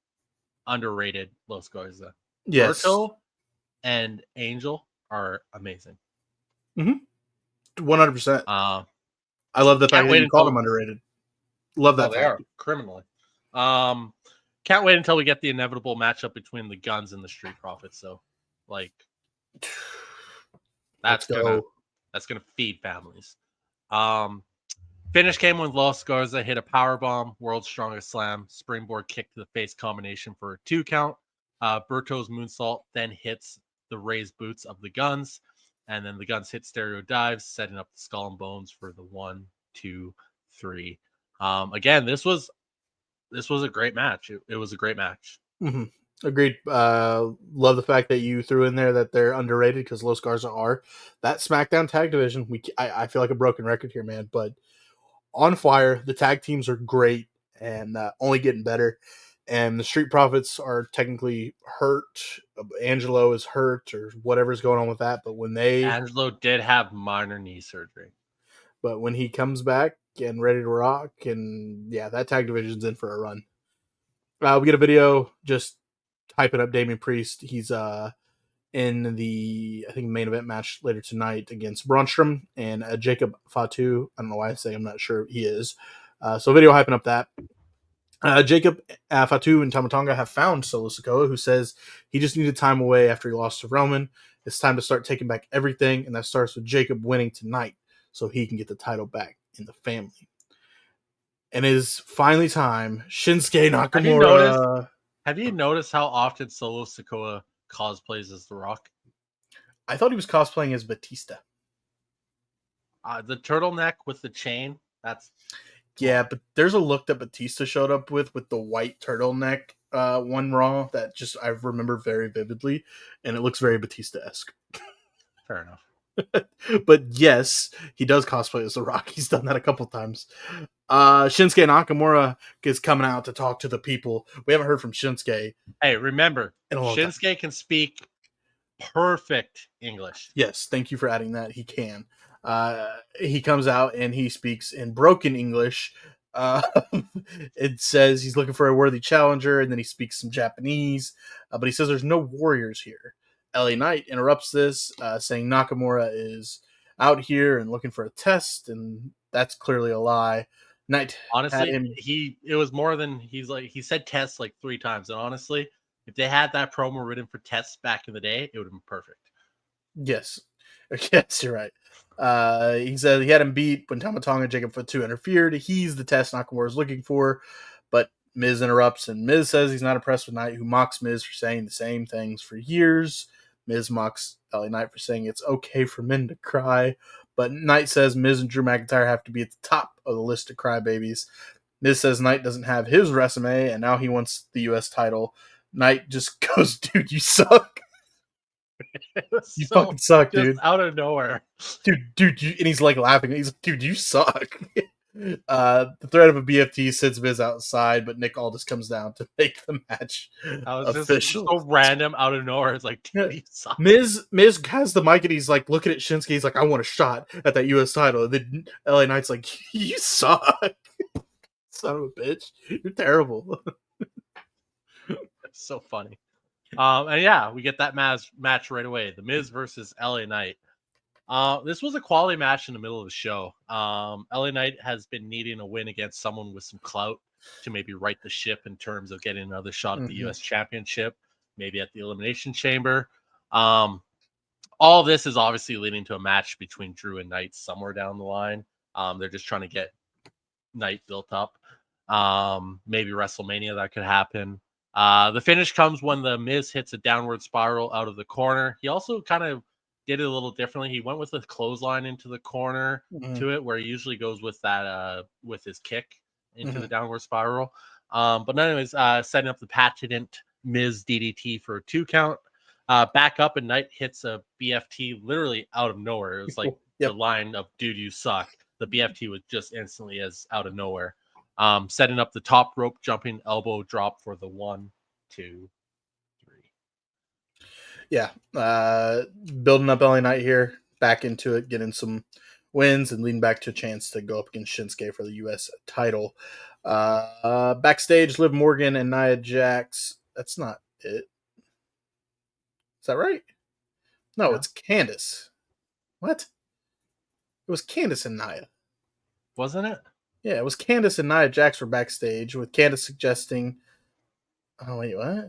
Speaker 3: underrated Los Garza.
Speaker 1: Yes.
Speaker 3: Berto and Angel are amazing.
Speaker 1: 100%. I love the fact that you called them underrated. Love that.
Speaker 3: They are criminally. Can't wait until we get the inevitable matchup between the Guns and the Street Profits. So, like, that's gonna feed families. Finish came when Los Garza hit a powerbomb, world's strongest slam, springboard kick to the face combination for a 2 count. Berto's moonsault then hits the raised boots of the Guns, and then the Guns hit stereo dives, setting up the skull and bones for the 1, 2, 3. Again, this was a great match. It was a great match.
Speaker 1: Mm-hmm. Agreed. Love the fact that you threw in there that they're underrated because Los Garza are. That SmackDown tag division, I feel like a broken record here, man, but on fire. The tag teams are great and only getting better. And the Street Profits are technically hurt. Angelo is hurt or whatever's going on with that. But
Speaker 3: Angelo did have minor knee surgery.
Speaker 1: But when he comes back and ready to rock, and yeah, that tag division's in for a run. We get a video just hyping up Damian Priest. He's in the main event match later tonight against Braunstrom and Jacob Fatu. I don't know why I say I'm not sure he is. So video hyping up that. Jacob Fatu and Tamatonga have found Solo Sikoa, who says he just needed time away after he lost to Roman, It's time to start taking back everything, and that starts with Jacob winning tonight so he can get the title back in the family. And it is finally time. Shinsuke
Speaker 3: Have you noticed?
Speaker 1: Nakamura.
Speaker 3: Have you noticed how often Solo Sikoa cosplays as The Rock?
Speaker 1: I thought he was cosplaying as Batista.
Speaker 3: The turtleneck with the chain. That's
Speaker 1: Yeah, but there's a look that Batista showed up with the white turtleneck one Raw that just I remember very vividly, and it looks very Batista-esque.
Speaker 3: fair enough.
Speaker 1: But yes, he does cosplay as The Rock. He's done that a couple times. Shinsuke Nakamura is coming out to talk to the people. We haven't heard from Shinsuke
Speaker 3: Hey, remember,
Speaker 1: in a long time.
Speaker 3: Shinsuke can speak perfect English.
Speaker 1: Yes, thank you for adding that. He can. He comes out and he speaks in broken English. Uh, it says he's looking for a worthy challenger, and then he speaks some Japanese, but he says there's no warriors here. LA Knight interrupts this, saying Nakamura is out here and looking for a test, and that's clearly a lie. Knight had
Speaker 3: Honestly,
Speaker 1: him.
Speaker 3: it was more than he said test like 3 times. And honestly, if they had that promo written for tests back in the day, it would have been perfect.
Speaker 1: Yes. Yes, you're right. He said he had him beat when Tamatonga and Jacob Fatu interfered. He's the test Nakamura is looking for, but Miz interrupts, and Miz says he's not impressed with Knight, who mocks Miz for saying the same things for years. Miz mocks LA Knight for saying it's okay for men to cry, but Knight says Miz and Drew McIntyre have to be at the top of the list of crybabies. Miz says Knight doesn't have his resume, and now he wants the U.S. title. Knight just goes, dude, you suck. You
Speaker 3: So
Speaker 1: fucking suck,
Speaker 3: just
Speaker 1: dude.
Speaker 3: out of nowhere.
Speaker 1: Dude, and he's like laughing. He's like, dude, you suck. The threat of a BFT sends Miz outside, but Nick Aldis comes down to make the match
Speaker 3: I was just
Speaker 1: official.
Speaker 3: so random out of nowhere. It's like, dude, you suck.
Speaker 1: Miz has the mic and he's like looking at Shinsuke. He's like, I want a shot at that U.S. title. And then LA Knight's like, you suck, son of a bitch. You're terrible.
Speaker 3: It's so funny. And yeah, we get that match right away. The Miz versus LA Knight. This was a quality match in the middle of the show. LA Knight has been needing a win against someone with some clout to maybe right the ship in terms of getting another shot at the U.S. Championship, maybe at the Elimination Chamber. All this is obviously leading to a match between Drew and Knight somewhere down the line. They're just trying to get Knight built up. Maybe WrestleMania that could happen. The finish comes when the Miz hits a downward spiral out of the corner. He also kind of did it a little differently. He went with a clothesline into the corner to it, where he usually goes with that with his kick into the downward spiral. But anyways, setting up the patented Miz DDT for a 2 count. Back up and Knight hits a BFT literally out of nowhere. It was like the line of "Dude, you suck." The BFT was just instantly as out of nowhere. Setting up the top rope jumping elbow drop for the 1, 2, 3.
Speaker 1: Yeah, building up LA Knight here, back into it, getting some wins and leading back to a chance to go up against Shinsuke for the U.S. title. Backstage, Liv Morgan and Nia Jax. That's not it. Is that right? No,
Speaker 3: Yeah.
Speaker 1: it's Candice. What? It was Candice and Nia.
Speaker 3: Wasn't it?
Speaker 1: Yeah, it was Candice and Nia Jax were backstage, with Candice suggesting. Oh, wait, what?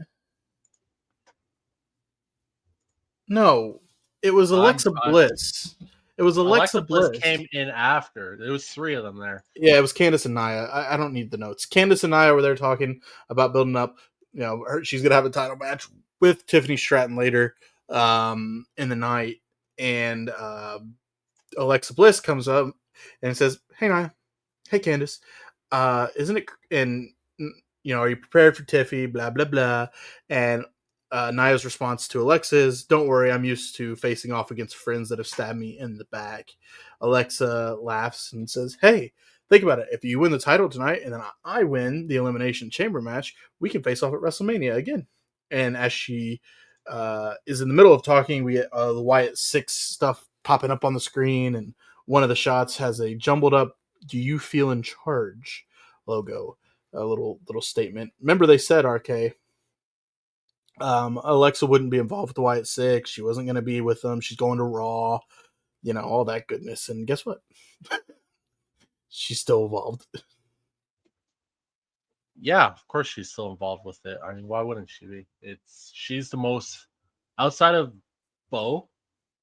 Speaker 1: No, it was Alexa Bliss. It was Alexa
Speaker 3: Bliss
Speaker 1: Bliss.
Speaker 3: came in after. There was 3 of them there.
Speaker 1: Yeah, it was Candice and Nia. I don't need the notes. Candice and Nia were there talking about building up. You know, she's gonna have a title match with Tiffany Stratton later in the night, and Alexa Bliss comes up and says, "Hey Nia, hey Candice, isn't it?" And you know, are you prepared for Tiffy? Blah blah blah. And Nia's response to Alexa is, "Don't worry, I'm used to facing off against friends that have stabbed me in the back." Alexa laughs and says, "Hey, think about it. If you win the title tonight and then I win the Elimination Chamber match, we can face off at WrestleMania again." And as she is in the middle of talking, we get the Wyatt 6 stuff popping up on the screen, and one of the shots has a jumbled up "Do you feel in charge?" logo, a little statement. Remember, they said RK. Alexa wouldn't be involved with the Wyatt 6. She wasn't going to be with them. She's going to Raw. You know, all that goodness. And guess what? She's still involved.
Speaker 3: Yeah, of course she's still involved with it. I mean, why wouldn't she be? She's the most outside of Bo,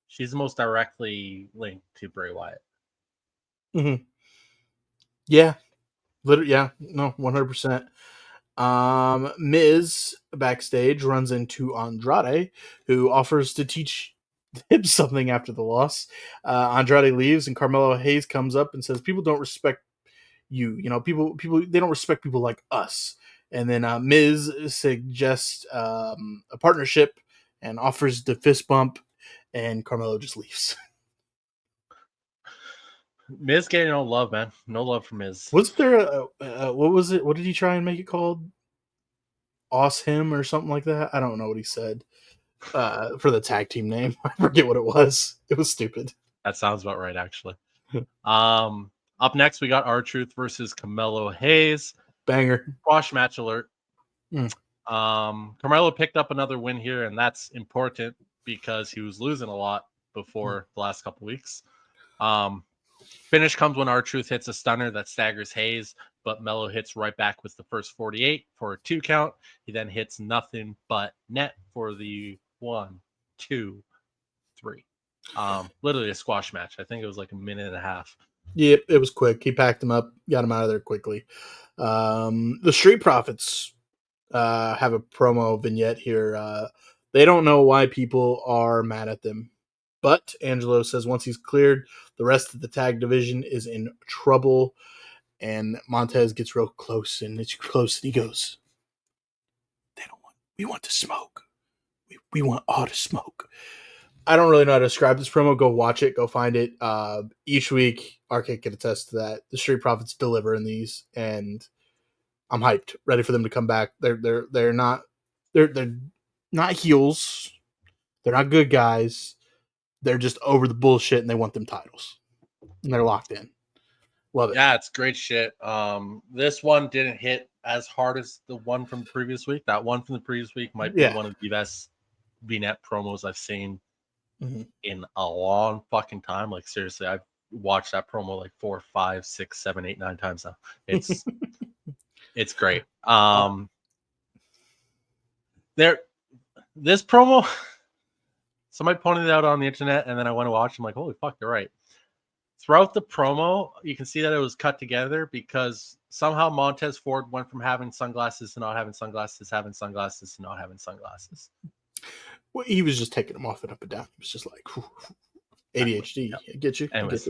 Speaker 3: she's the most directly linked to Bray Wyatt.
Speaker 1: Mm-hmm. Yeah, literally. Yeah, no, 100%. Miz backstage runs into Andrade, who offers to teach him something after the loss. Andrade leaves, and Carmelo Hayes comes up and says, "People don't respect you. You know, people they don't respect people like us." And then Miz suggests a partnership and offers the fist bump, and Carmelo just leaves.
Speaker 3: Miz getting no love, man. No love for Miz.
Speaker 1: Was there what was it? What did he try and make it called? Oss him or something like that? I don't know what he said for the tag team name. I forget what it was. It was stupid.
Speaker 3: That sounds about right, actually. Up next, we got R-Truth versus Carmelo Hayes.
Speaker 1: Banger.
Speaker 3: Squash match alert.
Speaker 1: Mm.
Speaker 3: Carmelo picked up another win here, and that's important because he was losing a lot before the last couple weeks. Finish comes when R-Truth hits a stunner that staggers Hayes, but Mello hits right back with the first 48 for a 2 count. He then hits nothing but net for the 1, 2, 3. Literally a squash match. I think it was like a minute and a half.
Speaker 1: Yep, it was quick. He packed him up, got him out of there quickly. The Street Profits have a promo vignette here. They don't know why people are mad at them. But Angelo says once he's cleared, the rest of the tag division is in trouble. And Montez gets real close, and it's close, and he goes, we want to smoke. We want all to smoke. I don't really know how to describe this promo. Go watch it. Go find it. Each week, Arcade can attest to that. The Street Profits deliver in these, and I'm hyped, ready for them to come back. They're not heels. They're not good guys. They're just over the bullshit, and they want them titles, and they're locked in. Love it.
Speaker 3: Yeah, it's great shit. This one didn't hit as hard as the one from the previous week. That one from the previous week might be one of the best V-Net promos I've seen in a long fucking time. Like seriously, I've watched that promo like 4, 5, 6, 7, 8, 9 times now. It's it's great. This promo, somebody pointed it out on the internet, and then I went to watch. I'm like, holy fuck, they're right. Throughout the promo, you can see that it was cut together because somehow Montez Ford went from having sunglasses to not having sunglasses, having sunglasses to not having sunglasses.
Speaker 1: Well, he was just taking them off and up and down. It was just like ADHD.
Speaker 3: Yep.
Speaker 1: I get you.
Speaker 3: Anyways,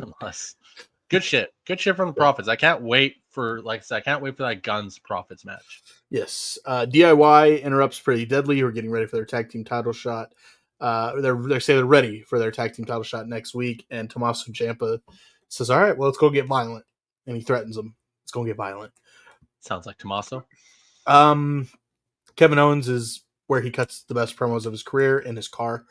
Speaker 3: good shit. Good shit from the Profits. I can't wait for, like I said, I can't wait for that Guns Profits match.
Speaker 1: Yes. DIY interrupts Pretty Deadly, who are getting ready for their tag team title shot. They say they're ready for their tag team title shot next week, and Tommaso Ciampa says, "All right, well, let's go get violent," and he threatens them. It's going to get violent.
Speaker 3: Sounds like Tommaso.
Speaker 1: Kevin Owens is where he cuts the best promos of his career in his car.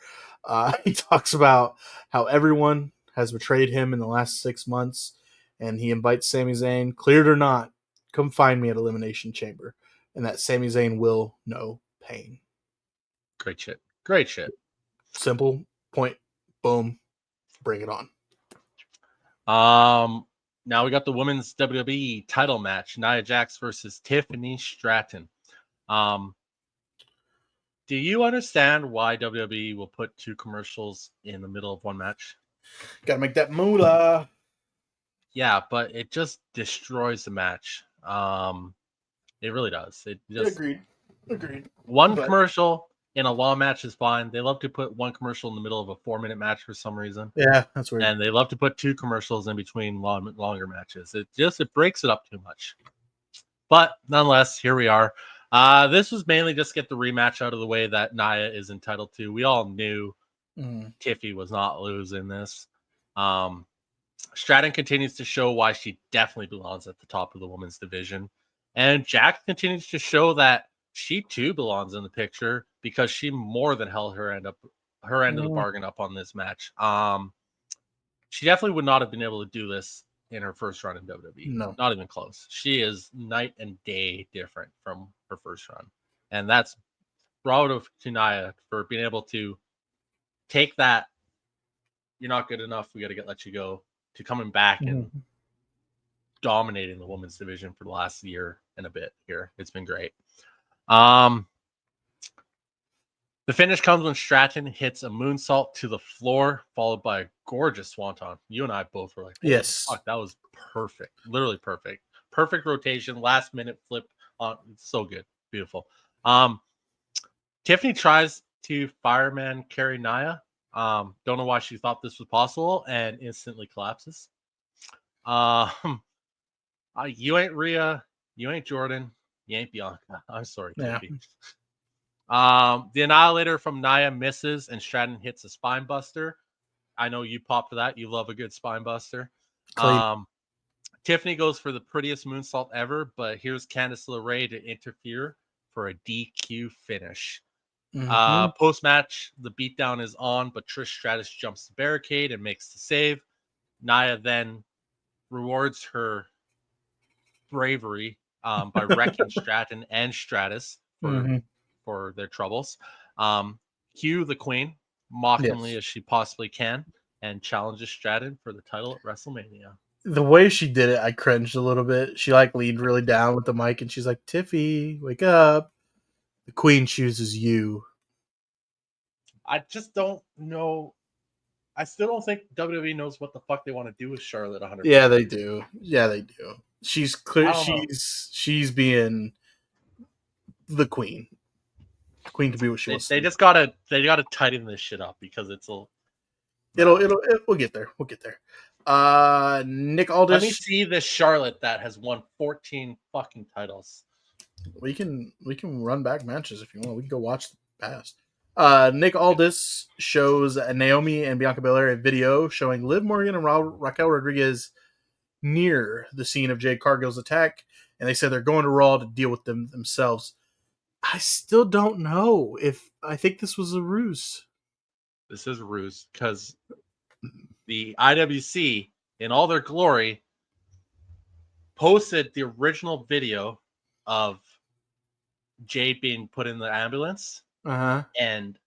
Speaker 1: He talks about how everyone has betrayed him in the last 6 months, and he invites Sami Zayn, cleared or not, come find me at Elimination Chamber, and that Sami Zayn will know pain.
Speaker 3: Great shit. Great shit.
Speaker 1: Simple, point, boom, bring it on.
Speaker 3: Now we got the women's WWE title match, Nia Jax versus Tiffany Stratton. Do you understand why WWE will put 2 commercials in the middle of one match?
Speaker 1: Gotta make that moolah.
Speaker 3: Yeah, but it just destroys the match. It really does. It just
Speaker 1: Agreed.
Speaker 3: One commercial in a long match is fine. They love to put one commercial in the middle of a 4-minute match for some reason.
Speaker 1: Yeah, that's weird.
Speaker 3: And they love to put 2 commercials in between longer matches. It breaks it up too much. But nonetheless, here we are. This was mainly just to get the rematch out of the way that Nia is entitled to. We all knew Tiffy was not losing this. Stratton continues to show why she definitely belongs at the top of the women's division. And Jax continues to show that she too belongs in the picture because she more than held her end of the bargain up on this match. She definitely would not have been able to do this in her first run in WWE.
Speaker 1: No.
Speaker 3: Not even close. She is night and day different from her first run. And that's bravo to Nia for being able to take that, you're not good enough, we got to let you go, to coming back and dominating the women's division for the last year and a bit here. It's been great. The The finish comes when Stratton hits a moonsault to the floor, followed by a gorgeous swanton. You and I both were like, "Holy
Speaker 1: Yes.
Speaker 3: fuck, that was perfect. Literally perfect. Perfect rotation, last minute flip on. It's so good. Beautiful." Tiffany tries to fireman carry Nia. Don't know why she thought this was possible and instantly collapses. You ain't Rhea, you ain't Jordan, you ain't Bianca. I'm sorry,
Speaker 1: Yeah.
Speaker 3: Tiffy. The Annihilator from Nia misses and Stratton hits a spine buster. I know you pop for that. You love a good spine buster.
Speaker 1: Clean.
Speaker 3: Tiffany goes for the prettiest moonsault ever, but here's Candice LeRae to interfere for a DQ finish.
Speaker 1: Mm-hmm.
Speaker 3: Post match, the beatdown is on, but Trish Stratus jumps the barricade and makes the save. Nia then rewards her bravery by wrecking Stratton and Stratus for their troubles. Cue the Queen, mockingly
Speaker 1: Yes.
Speaker 3: as she possibly can, and challenges Stratton for the title at WrestleMania.
Speaker 1: The way she did it, I cringed a little bit. She like leaned really down with the mic and she's like, "Tiffy, wake up. The Queen chooses you."
Speaker 3: I just don't know. I still don't think WWE knows what the fuck they want to do with Charlotte 100%.
Speaker 1: Yeah, they do. Yeah, they do. She's clear.
Speaker 3: I don't know.
Speaker 1: She's being the queen. The queen can be what she wants to
Speaker 3: They
Speaker 1: be.
Speaker 3: just gotta tighten this shit up because it's a.
Speaker 1: We'll get there. We'll get there. Nick
Speaker 3: Let me
Speaker 1: Aldis.
Speaker 3: see this Charlotte that has won 14 fucking titles.
Speaker 1: We can run back matches if you want. We can go watch the past. Nick Aldis shows Naomi and Bianca Belair a video showing Liv Morgan and Raquel Rodriguez near the scene of Jade Cargill's attack, and they said they're going to Raw to deal with them themselves. I still don't know if I think this was a ruse.
Speaker 3: This is a ruse because the IWC, in all their glory, posted the original video of Jade being put in the ambulance, and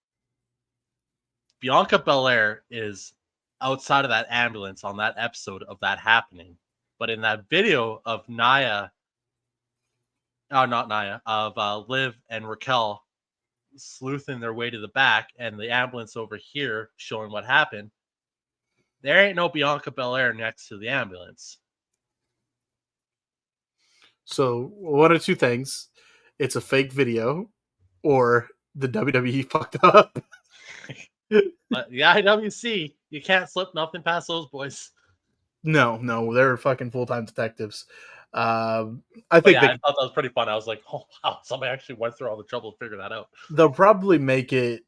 Speaker 3: Bianca Belair is outside of that ambulance on that episode of that happening. But in that video of Liv and Raquel sleuthing their way to the back and the ambulance over here showing what happened, there ain't no Bianca Belair next to the ambulance.
Speaker 1: So one of two things: it's a fake video, or the WWE fucked up.
Speaker 3: But the IWC, you can't slip nothing past those boys.
Speaker 1: No, they're fucking full-time detectives. I
Speaker 3: But
Speaker 1: think
Speaker 3: yeah, I thought that was pretty fun. I was like, oh wow, somebody actually went through all the trouble to figure that out.
Speaker 1: they'll probably make it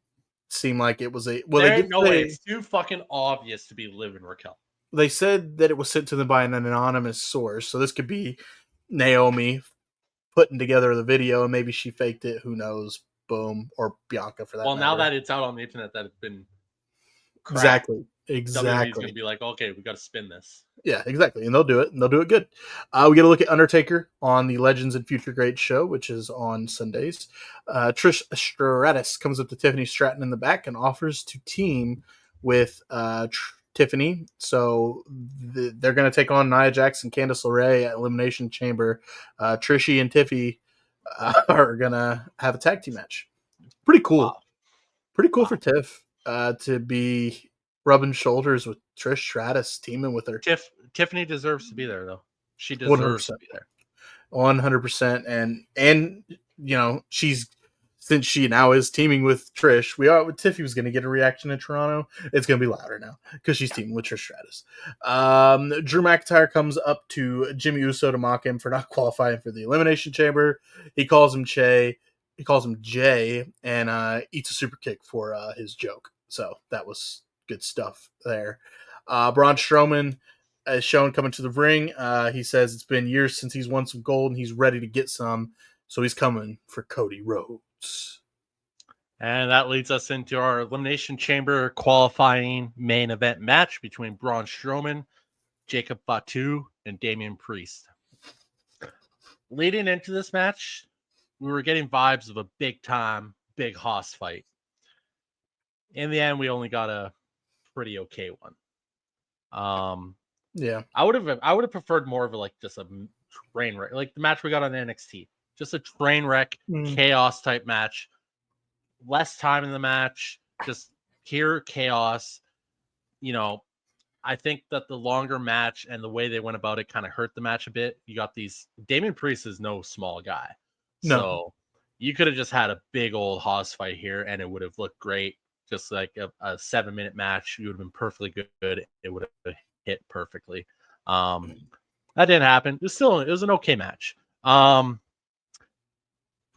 Speaker 1: seem like it was a. Well,
Speaker 3: There
Speaker 1: they
Speaker 3: ain't
Speaker 1: did
Speaker 3: no way.
Speaker 1: say
Speaker 3: It's too fucking obvious to be Liv and Raquel.
Speaker 1: they said that it was sent to them by an anonymous source. So this could be Naomi putting together the video, and maybe she faked it. Who knows? Boom, or Bianca for that
Speaker 3: Well,
Speaker 1: matter.
Speaker 3: now that it's out on the internet that it's been cracked, WWE's gonna be like, okay, we got to spin this.
Speaker 1: Yeah, exactly, and they'll do it, and they'll do it good. We get a look at Undertaker on the Legends and Future Great show, which is on Sundays. Trish Stratus comes up to Tiffany Stratton in the back and offers to team with Tiffany. So they're going to take on Nia Jax and Candice LeRae at Elimination Chamber. Trishy and Tiffy are going to have a tag team match. Pretty cool.
Speaker 3: Wow.
Speaker 1: Pretty cool for Tiff to be rubbing shoulders with Trish Stratus, teaming with her.
Speaker 3: Tiffany deserves to be there, though. She deserves
Speaker 1: 100%.
Speaker 3: to be there.
Speaker 1: 100%. And you know, since she now is teaming with Trish, Tiffy was going to get a reaction in Toronto. It's going to be louder now because she's teaming with Trish Stratus. Drew McIntyre comes up to Jimmy Uso to mock him for not qualifying for the Elimination Chamber. He calls him Jay, and eats a super kick for his joke. So that was good stuff there. Braun Strowman is shown coming to the ring. He says it's been years since he's won some gold and he's ready to get some. So he's coming for Cody Rhodes.
Speaker 3: And that leads us into our Elimination Chamber qualifying main event match between Braun Strowman, Jacob Fatu, and Damian Priest. Leading into this match, we were getting vibes of a big hoss fight. In the end, we only got a pretty okay one.
Speaker 1: Yeah,
Speaker 3: I would have preferred more of just a train wreck, like the match we got on NXT, just a train wreck chaos type match less time in the match, just pure chaos. I think that the longer match and the way they went about it kind of hurt the match a bit. You got these Damian Priest is no small guy.
Speaker 1: No.
Speaker 3: So you could have just had a big old Hoss fight here and it would have looked great. Just like a 7-minute match. You would have been perfectly good. It would have hit perfectly. That didn't happen. It was an okay match.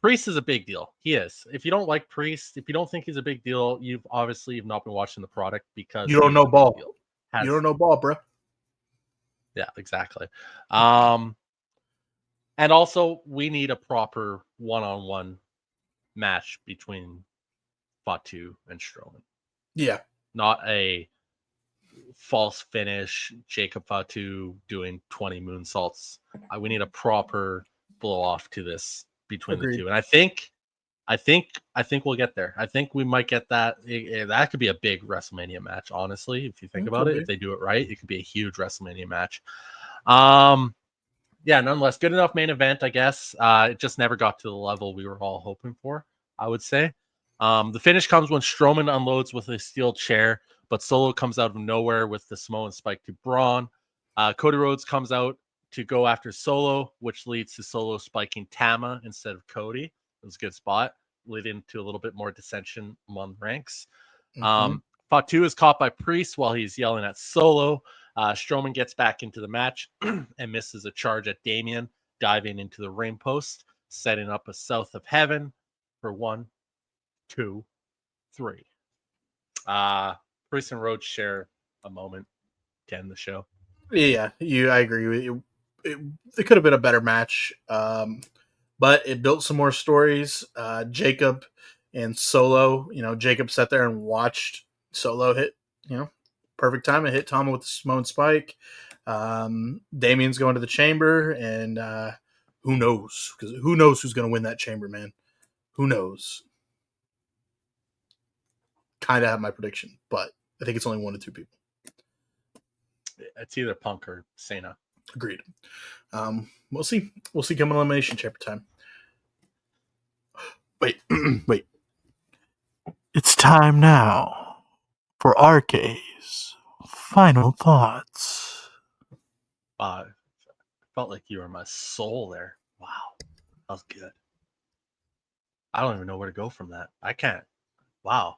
Speaker 3: Priest is a big deal. He is. If you don't like Priest, if you don't think he's a big deal, you've not been watching the product because
Speaker 1: You don't
Speaker 3: he is
Speaker 1: know
Speaker 3: a big
Speaker 1: ball.
Speaker 3: deal.
Speaker 1: You don't know ball, bro.
Speaker 3: Yeah, exactly. And also we need a proper one-on-one match between Fatu and Strowman.
Speaker 1: Yeah.
Speaker 3: Not a false finish, Jacob Fatu doing 20 moonsaults. We need a proper blow off to this between
Speaker 1: Agreed.
Speaker 3: the two. And I think we'll get there. I think we might get that. That could be a big WrestleMania match, honestly. If you think about it, if they do it right, it could be a huge WrestleMania match. Yeah, nonetheless, good enough main event, I guess. It just never got to the level we were all hoping for, I would say. The finish comes when Strowman unloads with a steel chair, but Solo comes out of nowhere with the Samoan spike to Braun. Cody Rhodes comes out to go after Solo, which leads to Solo spiking Tama instead of Cody. It was a good spot, leading to a little bit more dissension among the ranks. Fatu is caught by Priest while he's yelling at Solo. Strowman gets back into the match and misses a charge at Damian, diving into the ring post, setting up a South of Heaven for 1, 2, 3. Priest and Rhodes share a moment to end the show.
Speaker 1: Yeah, I agree. It could have been a better match, but it built some more stories. Jacob and Solo, Jacob sat there and watched Solo hit, perfect time and hit Tama with the Samoan spike. Damien's going to the chamber, and who knows? Because who knows who's going to win that chamber, man? Who knows? Kind of have my prediction, but I think it's only 1 to 2 people.
Speaker 3: It's either Punk or Cena.
Speaker 1: Agreed. We'll see. We'll see come Elimination Chamber time. Wait. It's time now for RK's final thoughts.
Speaker 3: I felt like you were my soul there. Wow. That was good. I don't even know where to go from that. I can't. Wow.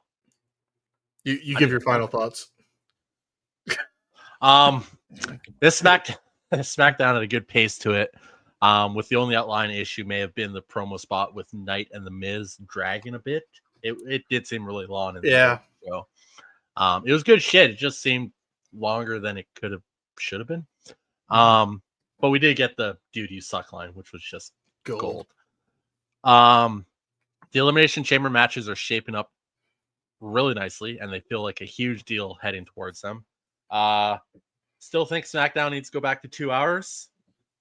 Speaker 1: You give your final thoughts.
Speaker 3: This SmackDown had a good pace to it. With the only outline issue may have been the promo spot with Knight and the Miz dragging a bit. It did seem really long in the show. It was good shit. It just seemed longer than it should have been. But we did get the "Dude, you suck" line, which was just gold. The Elimination Chamber matches are shaping up really nicely, and they feel like a huge deal heading towards them. Still think SmackDown needs to go back to 2 hours.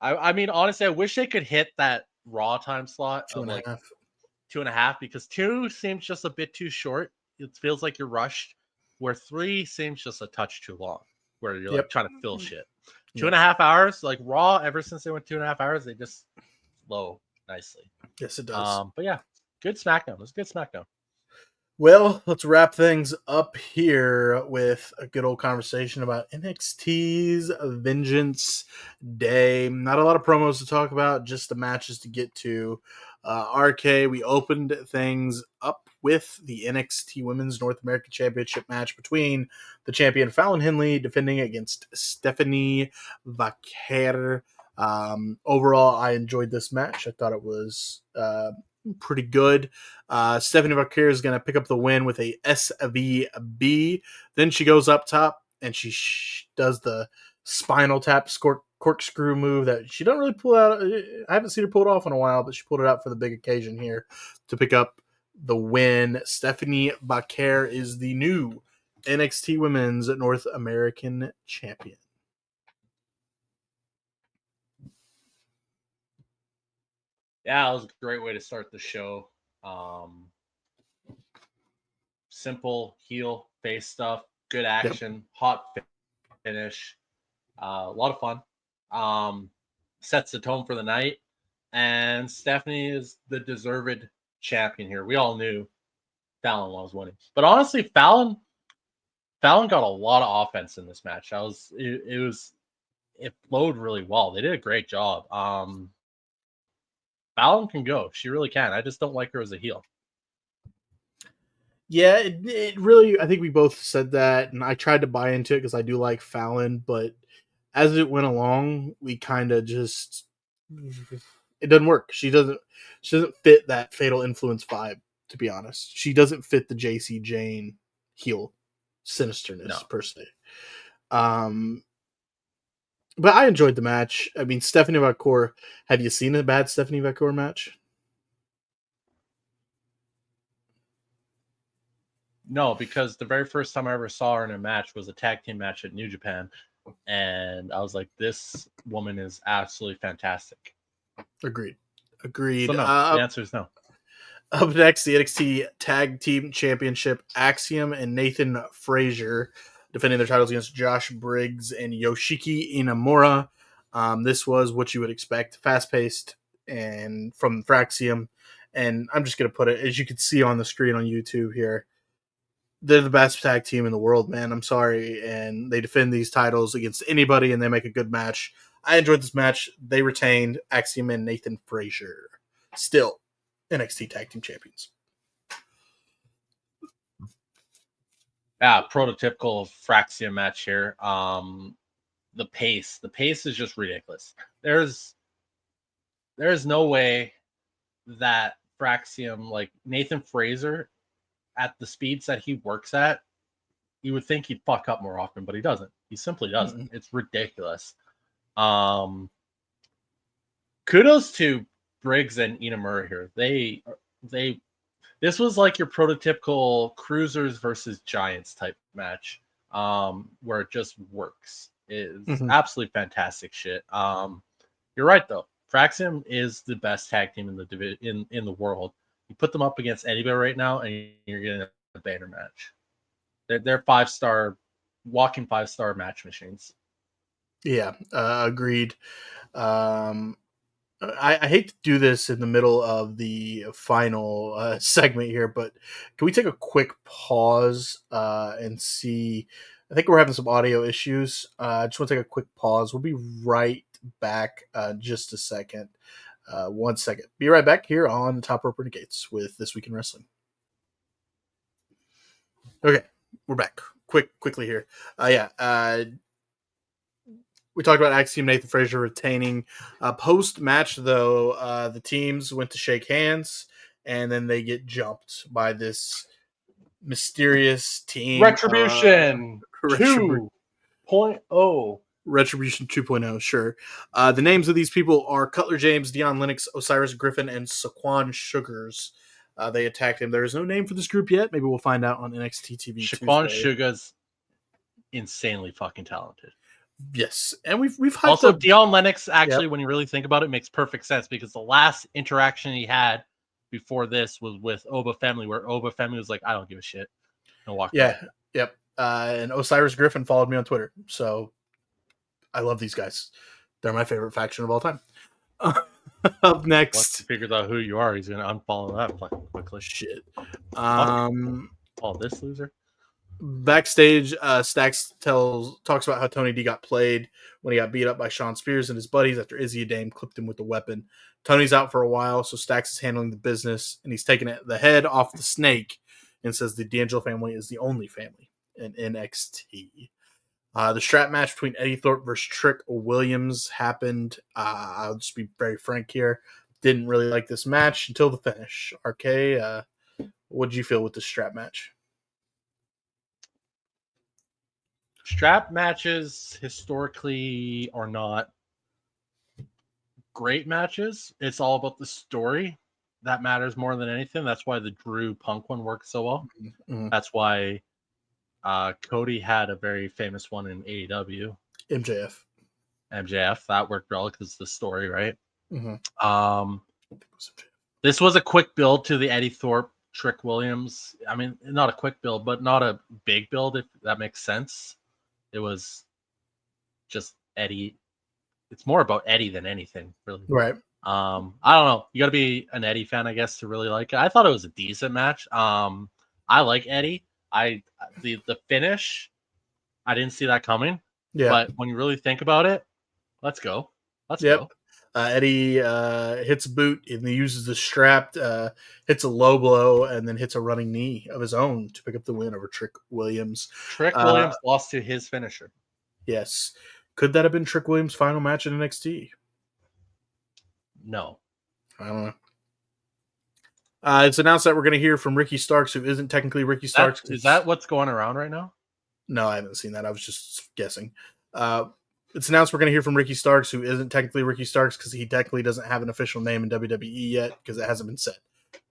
Speaker 3: I mean, honestly, I wish they could hit that Raw time slot of like 2.5, because 2 seems just a bit too short. It feels like you're rushed, where 3 seems just a touch too long, where you're like trying to fill shit. 2.5 hours, like Raw, ever since they went 2.5 hours, they just flow nicely.
Speaker 1: Yes, it does.
Speaker 3: But yeah, good SmackDown. It was a good SmackDown.
Speaker 1: Well, let's wrap things up here with a good old conversation about NXT's Vengeance Day. Not a lot of promos to talk about, just the matches to get to. RK, we opened things up with the NXT Women's North American Championship match between the champion Fallon Henley defending against Stephanie Vaquer. Overall, I enjoyed this match. I thought it was pretty good. Stephanie Vaquer is going to pick up the win with a SVB. Then she goes up top and she does the spinal tap corkscrew move that she doesn't really pull out. I haven't seen her pull it off in a while, but she pulled it out for the big occasion here to pick up the win. Stephanie Vaquer is the new NXT Women's North American Champion.
Speaker 3: Yeah, it was a great way to start the show. Simple heel face stuff, good action, hot finish, a lot of fun. Sets the tone for the night, and Stephanie is the deserved champion here. We all knew Fallon was winning. But honestly, Fallon got a lot of offense in this match. It flowed really well. They did a great job. Fallon can go. She really can. I just don't like her as a heel.
Speaker 1: Yeah, it really. I think we both said that, and I tried to buy into it because I do like Fallon, but as it went along, we kind of just it doesn't work. She doesn't fit that Fatal Influence vibe. To be honest, she doesn't fit the JC Jane heel sinisterness
Speaker 3: No.
Speaker 1: per se. But I enjoyed the match. I mean, Stephanie McCour. Have you seen a bad Stephanie McCour match?
Speaker 3: No, because the very first time I ever saw her in a match was a tag team match at New Japan. And I was like, this woman is absolutely fantastic.
Speaker 1: Agreed. Agreed.
Speaker 3: So no, the answer is no.
Speaker 1: Up next, the NXT Tag Team Championship, Axiom and Nathan Frazier defending their titles against Josh Briggs and Yoshiki Inamura. This was what you would expect, fast-paced and from Fraxium. And I'm just going to put it, as you can see on the screen on YouTube here, they're the best tag team in the world, man. I'm sorry. And they defend these titles against anybody, and they make a good match. I enjoyed this match. They retained Axiom and Nathan Frazier. Still, NXT Tag Team Champions.
Speaker 3: Yeah, prototypical Fraxium match here. The pace is just ridiculous. There's no way that Fraxium, like Nathan Fraser, at the speeds that he works at, you would think he'd fuck up more often, but he doesn't. He simply doesn't.
Speaker 1: Mm-hmm.
Speaker 3: It's ridiculous. Kudos to Briggs and Inamura here. This was like your prototypical Cruisers versus Giants type match, where it just works. It's absolutely fantastic shit. You're right though. Fraxium is the best tag team in the in the world. You put them up against anybody right now, and you're getting a banner match. They're 5-star, walking 5-star match machines.
Speaker 1: Yeah, agreed. I hate to do this in the middle of the final segment here, but can we take a quick pause and see? I think we're having some audio issues. I just want to take a quick pause. We'll be right back. Just a second. 1 second. Be right back here on Top Rope Renegades with This Week in Wrestling. Okay, we're back. Quickly here. We talked about Axiom Nathan Frazier retaining. Post match, though, the teams went to shake hands, and then they get jumped by this mysterious team.
Speaker 3: Retribution 2.0.
Speaker 1: Retribution 2.0, sure. The names of these people are Cutler James, Dion Lennox, Osiris Griffin, and Saquon Sugars. They attacked him. There is no name for this group yet. Maybe we'll find out on NXT TV
Speaker 3: Saquon
Speaker 1: Tuesday.
Speaker 3: Sugars, insanely fucking talented.
Speaker 1: Yes, and we've hyped
Speaker 3: also
Speaker 1: up
Speaker 3: Dion Lennox. Actually, when you really think about it, makes perfect sense because the last interaction he had before this was with Oba Family, where Oba Family was like, "I don't give a shit," and walked away.
Speaker 1: Yep. And Osiris Griffin followed me on Twitter, so I love these guys. They're my favorite faction of all time. Up next,
Speaker 3: once he figures out who you are, he's gonna unfollow that quickly.
Speaker 1: Shit.
Speaker 3: This loser.
Speaker 1: Backstage, Stacks talks about how Tony D got played when he got beat up by Sean Spears and his buddies after Izzy Dame clipped him with a weapon. Tony's out for a while, so Stacks is handling the business, and he's taking the head off the snake and says the D'Angelo family is the only family in NXT. The strap match between Eddie Thorpe versus Trick Williams happened. I'll just be very frank here. Didn't really like this match until the finish. RK, what did you feel with the strap match?
Speaker 3: Strap matches historically are not great matches. It's all about the story that matters more than anything. That's why the Drew Punk one worked so well.
Speaker 1: Mm-hmm.
Speaker 3: That's why Cody had a very famous one in AEW. MJF. That worked well because the story, right?
Speaker 1: Mm-hmm.
Speaker 3: This was a quick build to the Eddie Thorpe Trick Williams. I mean, not a quick build, but not a big build, if that makes sense. It was just Eddie. It's more about Eddie than anything, really.
Speaker 1: Right.
Speaker 3: I don't know. You got to be an Eddie fan, I guess, to really like it. I thought it was a decent match. I like Eddie. The finish, I didn't see that coming.
Speaker 1: Yeah.
Speaker 3: But when you really think about it, let's go. Let's
Speaker 1: Yep.
Speaker 3: go.
Speaker 1: Eddie hits a boot and he uses the strap, hits a low blow, and then hits a running knee of his own to pick up the win over Trick Williams.
Speaker 3: Trick
Speaker 1: Uh,
Speaker 3: Williams lost to his finisher.
Speaker 1: yes. Could that have been Trick Williams' final match in NXT?
Speaker 3: No.
Speaker 1: I don't know. It's announced that we're going to hear from Ricky Starks, who isn't technically Ricky Starks.
Speaker 3: Is that what's going around right now?
Speaker 1: No, I haven't seen that. I was just guessing. It's announced we're going to hear from Ricky Starks, who isn't technically Ricky Starks because he technically doesn't have an official name in WWE yet because it hasn't been set.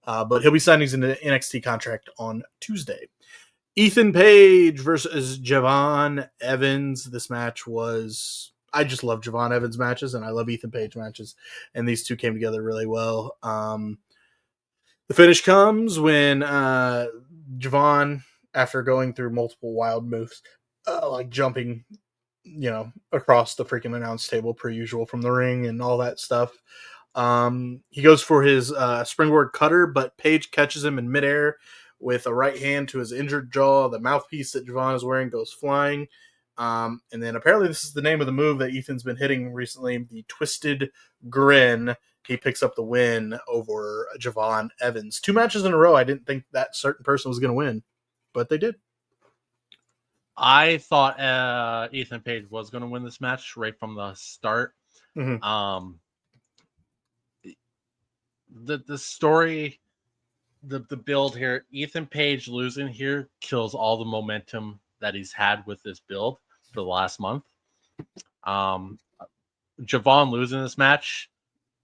Speaker 1: But he'll be signing his NXT contract on Tuesday. Ethan Page versus Javon Evans. This match was... I just love Javon Evans matches, and I love Ethan Page matches, and these two came together really well. The finish comes when Javon, after going through multiple wild moves, like jumping, across the freaking announce table per usual from the ring and all that stuff. He goes for his springboard cutter, but Page catches him in midair with a right hand to his injured jaw. The mouthpiece that Javon is wearing goes flying. And then apparently this is the name of the move that Ethan's been hitting recently, the Twisted Grin. He picks up the win over Javon Evans. 2 matches in a row. I didn't think that certain person was going to win, but they did.
Speaker 3: I thought Ethan Page was going to win this match right from the start.
Speaker 1: Mm-hmm.
Speaker 3: The story, the build here, Ethan Page losing here kills all the momentum that he's had with this build for the last month. Javon losing this match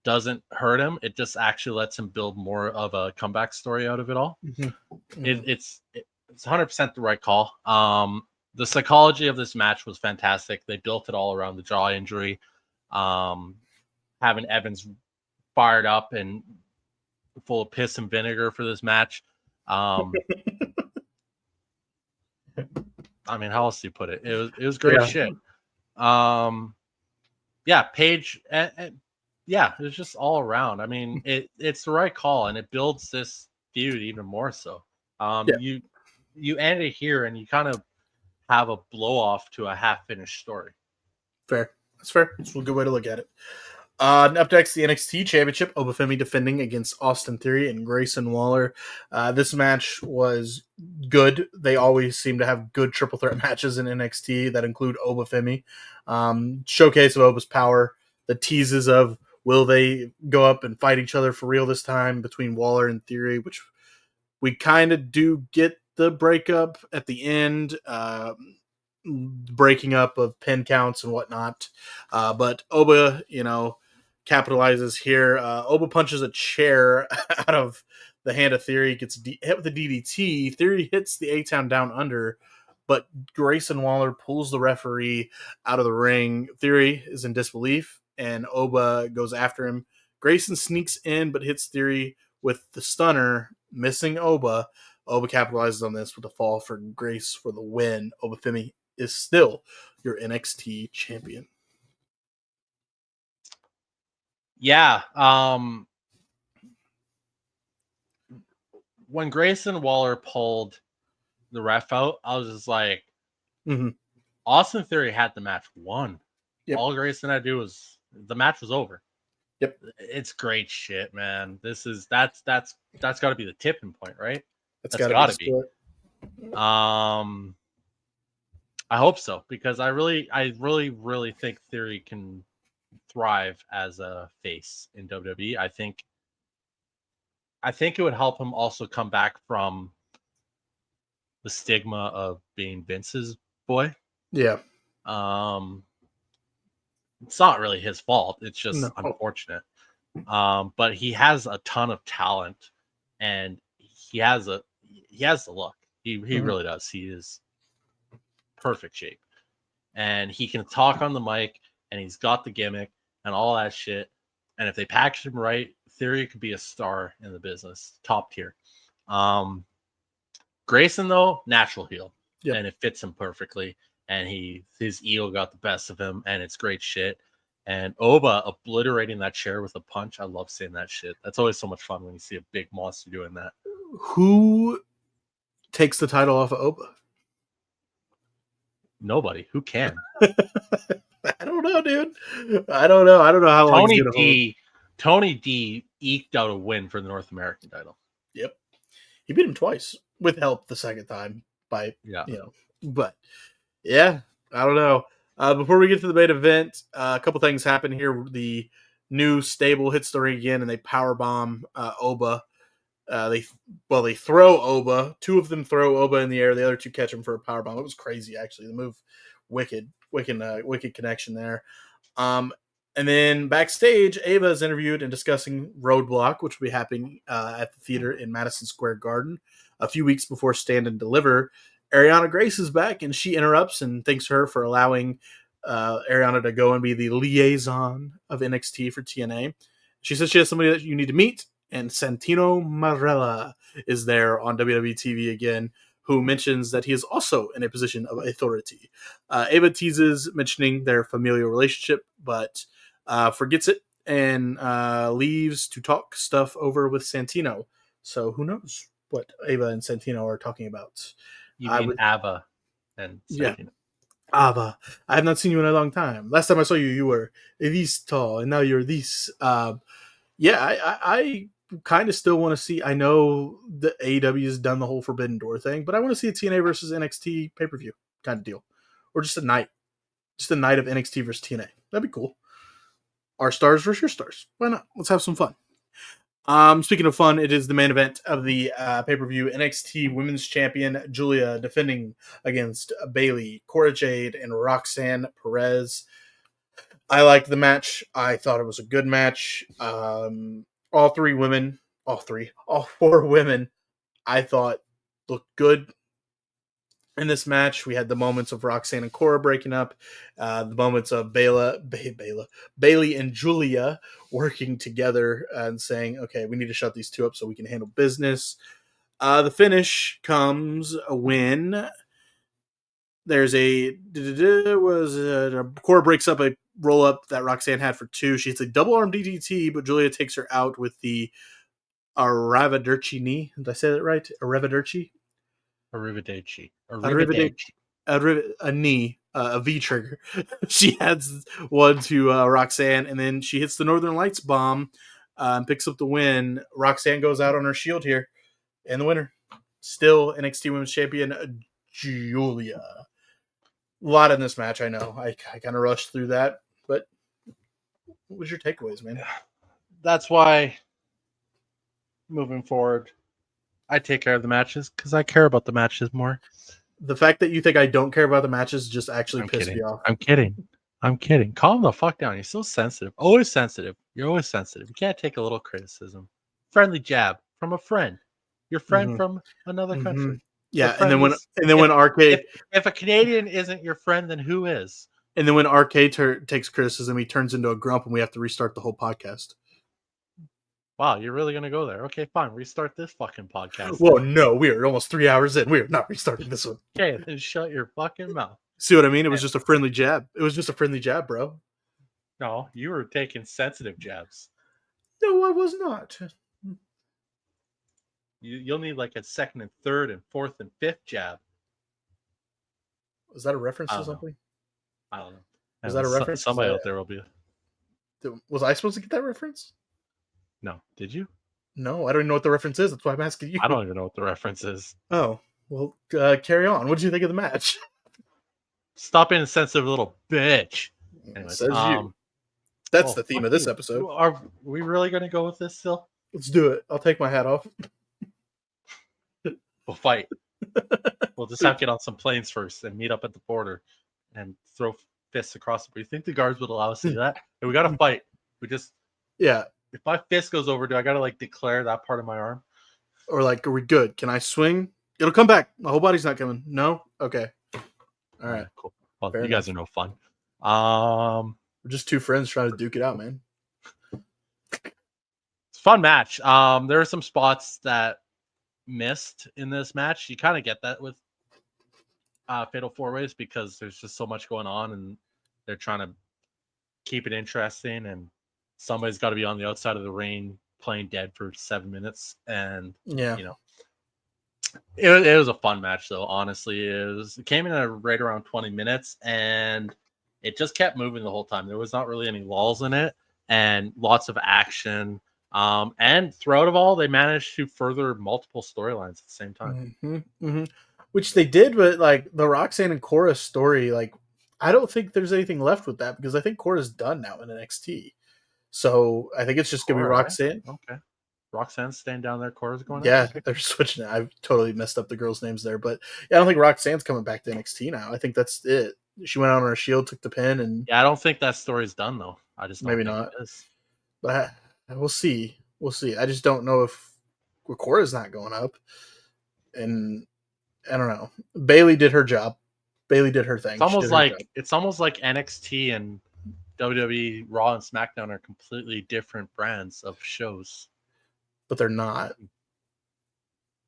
Speaker 3: doesn't hurt him. It just actually lets him build more of a comeback story out of it all.
Speaker 1: Mm-hmm.
Speaker 3: It's 100% the right call. The psychology of this match was fantastic. They built it all around the jaw injury. Having Evans fired up and full of piss and vinegar for this match. I mean, how else do you put it? It was great shit. Page, yeah, it was just all around. I mean, it's the right call, and it builds this feud even more so. You end it here, and you kind of have a blow off to a half finished story.
Speaker 1: Fair. That's fair. That's a good way to look at it. Up next, the NXT Championship. Obafemi defending against Austin Theory and Grayson Waller. This match was good. They always seem to have good triple threat matches in NXT that include Obafemi. Showcase of Oba's power. The teases of will they go up and fight each other for real this time between Waller and Theory, which we kind of do get the breakup at the end. Breaking up of pin counts and whatnot. But Oba, capitalizes here. Oba punches a chair out of the hand of Theory, gets hit with the DDT. Theory hits the A-Town down under, but Grayson Waller pulls the referee out of the ring. Theory is in disbelief, and Oba goes after him. Grayson sneaks in, but hits Theory with the stunner, missing Oba. Oba capitalizes on this with a fall for Grace for the win. Obafemi is still your NXT champion.
Speaker 3: Yeah. When Grayson Waller pulled the ref out, I was just like, Austin Theory had the match won. Yep. All Grayson had to do was the match was over.
Speaker 1: Yep.
Speaker 3: It's great shit, man. That's got to be the tipping point, right?
Speaker 1: That's got to be.
Speaker 3: I hope so, because I really think Theory can thrive as a face in WWE. I think it would help him also come back from the stigma of being Vince's boy.
Speaker 1: Yeah.
Speaker 3: It's not really his fault. It's just unfortunate. But he has a ton of talent, and he has the look. He really does. He is perfect shape, and he can talk on the mic, and he's got the gimmick and all that shit. And if they package him right, Theory could be a star in the business, top tier. Grayson, though, natural heel, and it fits him perfectly. And his ego got the best of him, and it's great shit. And Oba obliterating that chair with a punch. I love seeing that shit. That's always so much fun when you see a big monster doing that.
Speaker 1: Who takes the title off of Oba?
Speaker 3: Nobody. Who can?
Speaker 1: I don't know, dude. I don't know. I don't know how long he's
Speaker 3: Tony
Speaker 1: gonna hold.
Speaker 3: D. Tony D. eked out a win for the North American title.
Speaker 1: Yep, he beat him twice with help the second time by
Speaker 3: Yeah.
Speaker 1: But yeah, I don't know. Before we get to the main event, a couple things happen here. The new stable hits the ring again, and they power bomb Oba. They throw Oba. Two of them throw Oba in the air. The other two catch him for a power bomb. It was crazy, actually. The move, wicked connection there. Um, and then backstage, Ava is interviewed and discussing Roadblock, which will be happening at the theater in Madison Square Garden a few weeks before Stand and Deliver. Ariana Grace is back, and she interrupts and thanks her for allowing Ariana to go and be the liaison of NXT for TNA. She says she has somebody that you need to meet, and Santino Marella is there on WWE TV again, who mentions that he is also in a position of authority. Ava teases mentioning their familial relationship, but forgets it and leaves to talk stuff over with Santino. So who knows what Ava and Santino are talking about?
Speaker 3: You
Speaker 1: I
Speaker 3: mean
Speaker 1: would,
Speaker 3: Ava and
Speaker 1: yeah,
Speaker 3: Santino.
Speaker 1: Ava. I have not seen you in a long time. Last time I saw you, you were this tall, and now you're this. Yeah, I kind of still want to see. I know the AEW has done the whole Forbidden Door thing, but I want to see a TNA versus NXT pay per view kind of deal, or just a night of NXT versus TNA. That'd be cool. Our stars versus your stars. Why not? Let's have some fun. Speaking of fun, it is the main event of the pay per view. NXT Women's Champion Julia defending against Bayley, Cora Jade, and Roxanne Perez. I liked the match. I thought it was a good match. All all four women, I thought looked good in this match. We had the moments of Roxanne and Cora breaking up, the moments of Bayley and Julia working together and saying, "Okay, we need to shut these two up so we can handle business." The finish comes when there's Cora breaks up a roll up that Roxanne had for two. She hits a double arm DDT, but Julia takes her out with the Arrivederci knee. Did I say that right? Arrivederci?
Speaker 3: Arrivederci.
Speaker 1: Arrivederci. A knee, a V trigger. She adds one to Roxanne, and then she hits the Northern Lights bomb and picks up the win. Roxanne goes out on her shield here, and the winner, still NXT Women's Champion Julia. A lot in this match, I know. I kind of rushed through that, but what was your takeaways, man?
Speaker 3: That's why moving forward, I take care of the matches because I care about the matches more.
Speaker 1: The fact that you think I don't care about the matches just actually
Speaker 3: I'm
Speaker 1: pissed
Speaker 3: kidding.
Speaker 1: me off.
Speaker 3: I'm kidding. I'm kidding. Calm the fuck down. You're so sensitive. Always sensitive. You're always sensitive. You can't take a little criticism. Friendly jab from a friend. Your friend
Speaker 1: Mm-hmm.
Speaker 3: from another
Speaker 1: Mm-hmm.
Speaker 3: country. What
Speaker 1: Yeah, and
Speaker 3: friend is
Speaker 1: then when
Speaker 3: if,
Speaker 1: Arcade
Speaker 3: if a Canadian isn't your friend, then who is?
Speaker 1: and then when Arcade takes criticism, he turns into a grump, and we have to restart the whole podcast.
Speaker 3: Wow, you're really gonna go there? Okay, fine. Restart this fucking podcast.
Speaker 1: Well,
Speaker 3: Then.
Speaker 1: no, we are almost 3 hours in. We are not restarting this one.
Speaker 3: Okay, then shut your fucking mouth.
Speaker 1: See what I mean? It was just a friendly jab. It was just a friendly jab, bro.
Speaker 3: No, you were taking sensitive jabs.
Speaker 1: No, I was not.
Speaker 3: You'll need like a second and third and fourth and fifth jab.
Speaker 1: Was that a reference
Speaker 3: I
Speaker 1: to
Speaker 3: don't know.
Speaker 1: something?
Speaker 3: I don't know.
Speaker 1: Was that a reference?
Speaker 3: Somebody out there will be.
Speaker 1: Was I supposed to get that reference?
Speaker 3: No, did you?
Speaker 1: No, I don't even know what the reference is. That's why I'm asking you.
Speaker 3: I don't even know what the reference is.
Speaker 1: Oh, well, carry on. What did you think of the match?
Speaker 3: Stop being a sensitive little bitch. Anyways,
Speaker 1: Says you. That's the theme
Speaker 3: fuck
Speaker 1: of this
Speaker 3: you.
Speaker 1: episode.
Speaker 3: Are we really gonna go with this still?
Speaker 1: Let's do it. I'll take my hat off.
Speaker 3: We'll fight. We'll just have to get on some planes first and meet up at the border and throw fists across. But you think the guards would allow us to do that? Hey, we gotta fight. We just
Speaker 1: Yeah.
Speaker 3: if my fist goes over, do I gotta like declare that part of my arm?
Speaker 1: Or like, are we good? Can I swing? It'll come back. My whole body's not coming. No? Okay. All right.
Speaker 3: Cool. Well,
Speaker 1: Fair
Speaker 3: you guys are no fun.
Speaker 1: We're just two friends trying to duke it out, man.
Speaker 3: It's a fun match. There are some spots that missed in this match. You kind of get that with Fatal 4-Ways because there's just so much going on and they're trying to keep it interesting and somebody's got to be on the outside of the ring playing dead for 7 minutes and
Speaker 1: Yeah.
Speaker 3: It was a fun match, though. Honestly, it came in at right around 20 minutes, and it just kept moving the whole time. There was not really any lulls in it, and lots of action. And throughout of all, they managed to further multiple storylines at the same time.
Speaker 1: Which they did, but like the Roxanne and Cora story, like I don't think there's anything left with that because I think Cora's done now in NXT. So I think it's just gonna be
Speaker 3: Cora,
Speaker 1: Roxanne.
Speaker 3: okay. Roxanne's staying down there. Cora's going up.
Speaker 1: Yeah,
Speaker 3: Okay.
Speaker 1: they're switching it. I've totally messed up the girls' names there, but yeah, I don't think Roxanne's coming back to NXT now. I think that's it. She went out on her Shield, took the pin, and
Speaker 3: Yeah, I don't think that story's done though. I just don't
Speaker 1: maybe
Speaker 3: think
Speaker 1: not.
Speaker 3: it is.
Speaker 1: But we'll see. We'll see. I just don't know if Cora's not going up, and I don't know. Bailey did her job. Bailey did her thing. She did her job,
Speaker 3: It's almost like NXT and WWE Raw and SmackDown are completely different brands of shows.
Speaker 1: but they're not.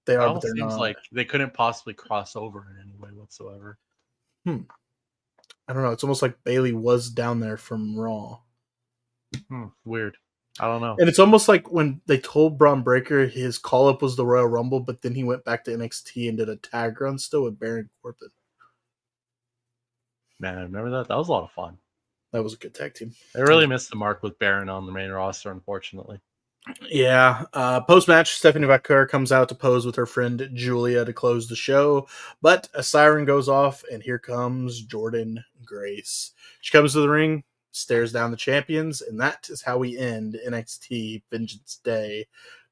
Speaker 1: They
Speaker 3: It
Speaker 1: are, but
Speaker 3: almost
Speaker 1: they're
Speaker 3: seems
Speaker 1: not.
Speaker 3: like they couldn't possibly cross over in any way whatsoever.
Speaker 1: Hmm. I don't know. It's almost like Bailey was down there from Raw.
Speaker 3: Weird. I don't know.
Speaker 1: And it's almost like when they told Braun Breaker his call up was the Royal Rumble, but then he went back to NXT and did a tag run still with Baron Corbin.
Speaker 3: Man, I remember that. That was a lot of fun.
Speaker 1: That was a good tag team.
Speaker 3: They really missed the mark with Baron on the main roster, unfortunately.
Speaker 1: Yeah. Post match, Stephanie Vaquer comes out to pose with her friend Julia to close the show, but a siren goes off, and here comes Jordan Grace. She comes to the ring, stares down the champions, and that is how we end NXT Vengeance Day.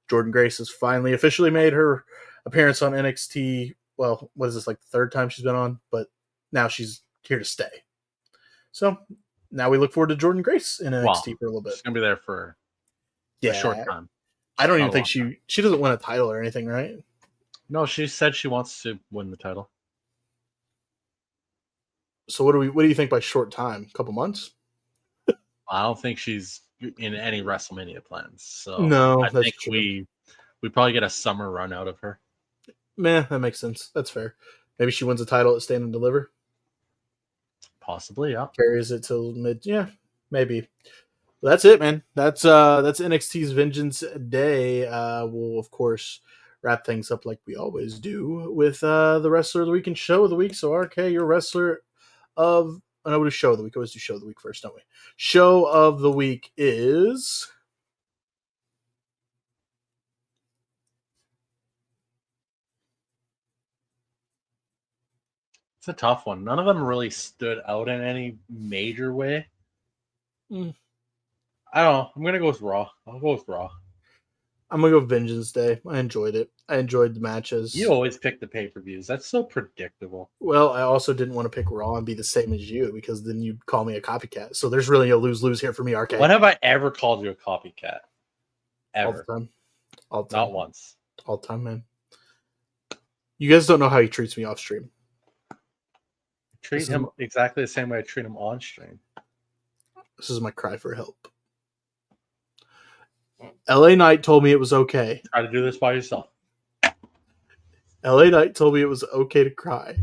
Speaker 1: Jordan Grace has finally officially made her appearance on NXT. Well, what is this, like the third time she's been on? But now she's here to stay. So now we look forward to Jordan Grace in
Speaker 3: Wow.
Speaker 1: NXT for a little bit.
Speaker 3: She's going to be there for
Speaker 1: Yeah.
Speaker 3: a short time.
Speaker 1: I don't
Speaker 3: Not
Speaker 1: even
Speaker 3: a
Speaker 1: think
Speaker 3: long time.
Speaker 1: she doesn't win a title or anything, right?
Speaker 3: No, she said she wants to win the title.
Speaker 1: So what do you think by short time? A couple months?
Speaker 3: I don't think she's in any WrestleMania plans. So
Speaker 1: No,
Speaker 3: I
Speaker 1: that's
Speaker 3: think
Speaker 1: true.
Speaker 3: we probably get a summer run out of her.
Speaker 1: Meh, that makes sense. That's fair. Maybe she wins a title at Stand and Deliver,
Speaker 3: Possibly, yeah.
Speaker 1: carries it till mid. Yeah, maybe. Well, that's it, man. That's NXT's Vengeance Day. We'll of course wrap things up like we always do with the wrestler of the week and show of the week. So RK, your wrestler of no, we do show of the week. We always do show of the week first, don't we? Show of the week is
Speaker 3: It's a tough one. None of them really stood out in any major way.
Speaker 1: Mm.
Speaker 3: I don't know. I'm gonna go with Raw. I'll go with Raw.
Speaker 1: I'm gonna go Vengeance Day. I enjoyed it. I enjoyed the matches.
Speaker 3: You always pick the pay-per-views. That's so predictable.
Speaker 1: Well, I also didn't want to pick Raw and be the same as you because then you'd call me a copycat. So there's really a lose-lose here for me, RK.
Speaker 3: When have I ever called you a copycat?
Speaker 1: All the
Speaker 3: Ever.
Speaker 1: time. All the time.
Speaker 3: Not once.
Speaker 1: All the time, man. You guys don't know how he treats me off stream.
Speaker 3: Treat him exactly the same way I treat him on stream.
Speaker 1: This is my cry for help. LA Knight told me it was okay.
Speaker 3: Try to do this by yourself.
Speaker 1: LA Knight told me it was okay to cry.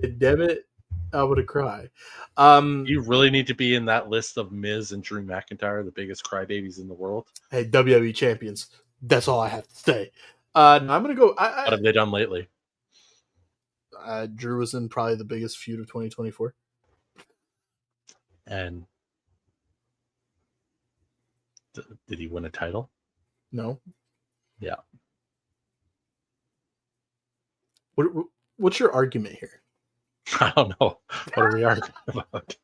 Speaker 1: And damn it, I would have cried.
Speaker 3: You really need to be in that list of Miz and Drew McIntyre, the biggest crybabies in the world.
Speaker 1: Hey, WWE champions. That's all I have to say. I'm gonna go.
Speaker 3: What have they done lately?
Speaker 1: Drew was in probably the biggest feud of 2024.
Speaker 3: And did he win a title?
Speaker 1: No.
Speaker 3: Yeah.
Speaker 1: What's your argument here?
Speaker 3: I don't know. What are we arguing about?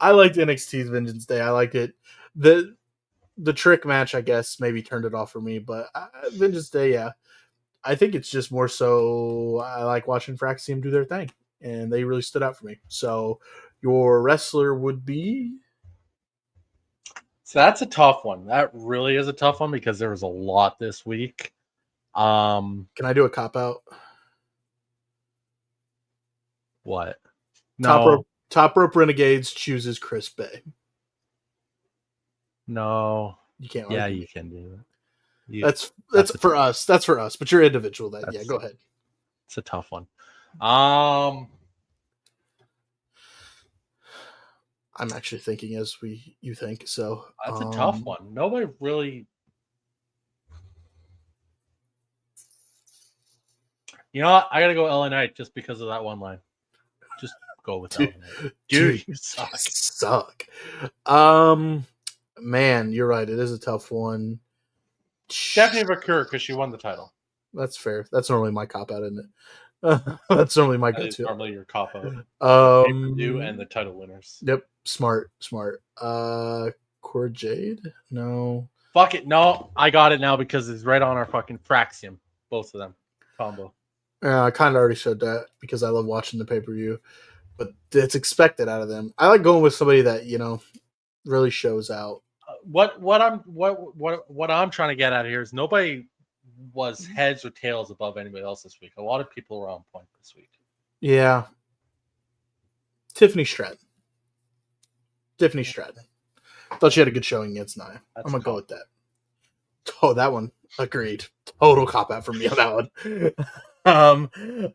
Speaker 1: I liked NXT's Vengeance Day. I liked it. The trick match, I guess, maybe turned it off for me, but Vengeance Day, yeah. I think it's just more so I like watching Frax team do their thing, and they really stood out for me. So your wrestler would be?
Speaker 3: So that's a tough one. That really is a tough one because there was a lot this week.
Speaker 1: Can I do a cop out?
Speaker 3: What? No.
Speaker 1: Top rope Renegades chooses Chris Bay.
Speaker 3: No.
Speaker 1: You can't.
Speaker 3: Yeah,
Speaker 1: argue.
Speaker 3: you can do that.
Speaker 1: That's for us. That's for us. But you're individual. Yeah, go ahead.
Speaker 3: It's a tough one.
Speaker 1: I'm actually thinking as you think. So
Speaker 3: that's a tough one. Nobody really. You know what? I gotta go LA Knight just because of that one line. Just go with LA Knight. Dude, you suck.
Speaker 1: Suck. Man, you're right. It is a tough one.
Speaker 3: Stephanie McCure because she won the title.
Speaker 1: That's fair. That's normally my cop out, isn't it? That's normally my
Speaker 3: That is
Speaker 1: go-to.
Speaker 3: normally your cop out. Pay-per-view and the title winners.
Speaker 1: Yep. Smart. Core Jade? No.
Speaker 3: Fuck it. No, I got it now because it's right on our fucking Fraxium. Both of them. Combo.
Speaker 1: I kind of already said that because I love watching the pay-per-view, but it's expected out of them. I like going with somebody that, really shows out.
Speaker 3: What I'm trying to get at here is nobody was heads or tails above anybody else this week. A lot of people were on point this week.
Speaker 1: Yeah. Tiffany Stratton. Thought she had a good showing against Nia. I'm going to go with that. Oh, that one. Agreed. Total cop-out for me on that one. All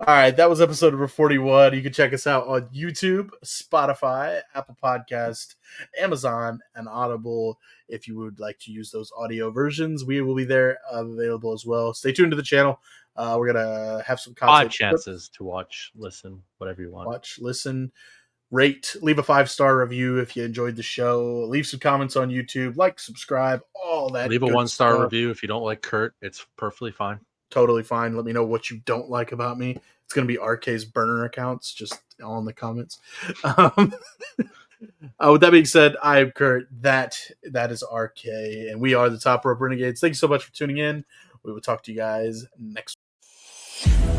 Speaker 1: right, that was episode number 41. You can check us out on YouTube, Spotify, Apple Podcast, Amazon, and Audible. If you would like to use those audio versions, we will be there available as well. Stay tuned to the channel. We're gonna have some content.
Speaker 3: 5 chances to watch, listen, whatever you want.
Speaker 1: Watch, listen, rate, leave a 5-star review if you enjoyed the show. Leave some comments on YouTube, like, subscribe, all that.
Speaker 3: Leave a 1-star review if you don't like Kurt. It's perfectly fine.
Speaker 1: Totally fine. Let me know what you don't like about me. It's going to be RK's burner accounts, just all in the comments. With that being said, I am Kurt. That is RK, and we are the Top Rope Renegades. Thank you so much for tuning in. We will talk to you guys next week.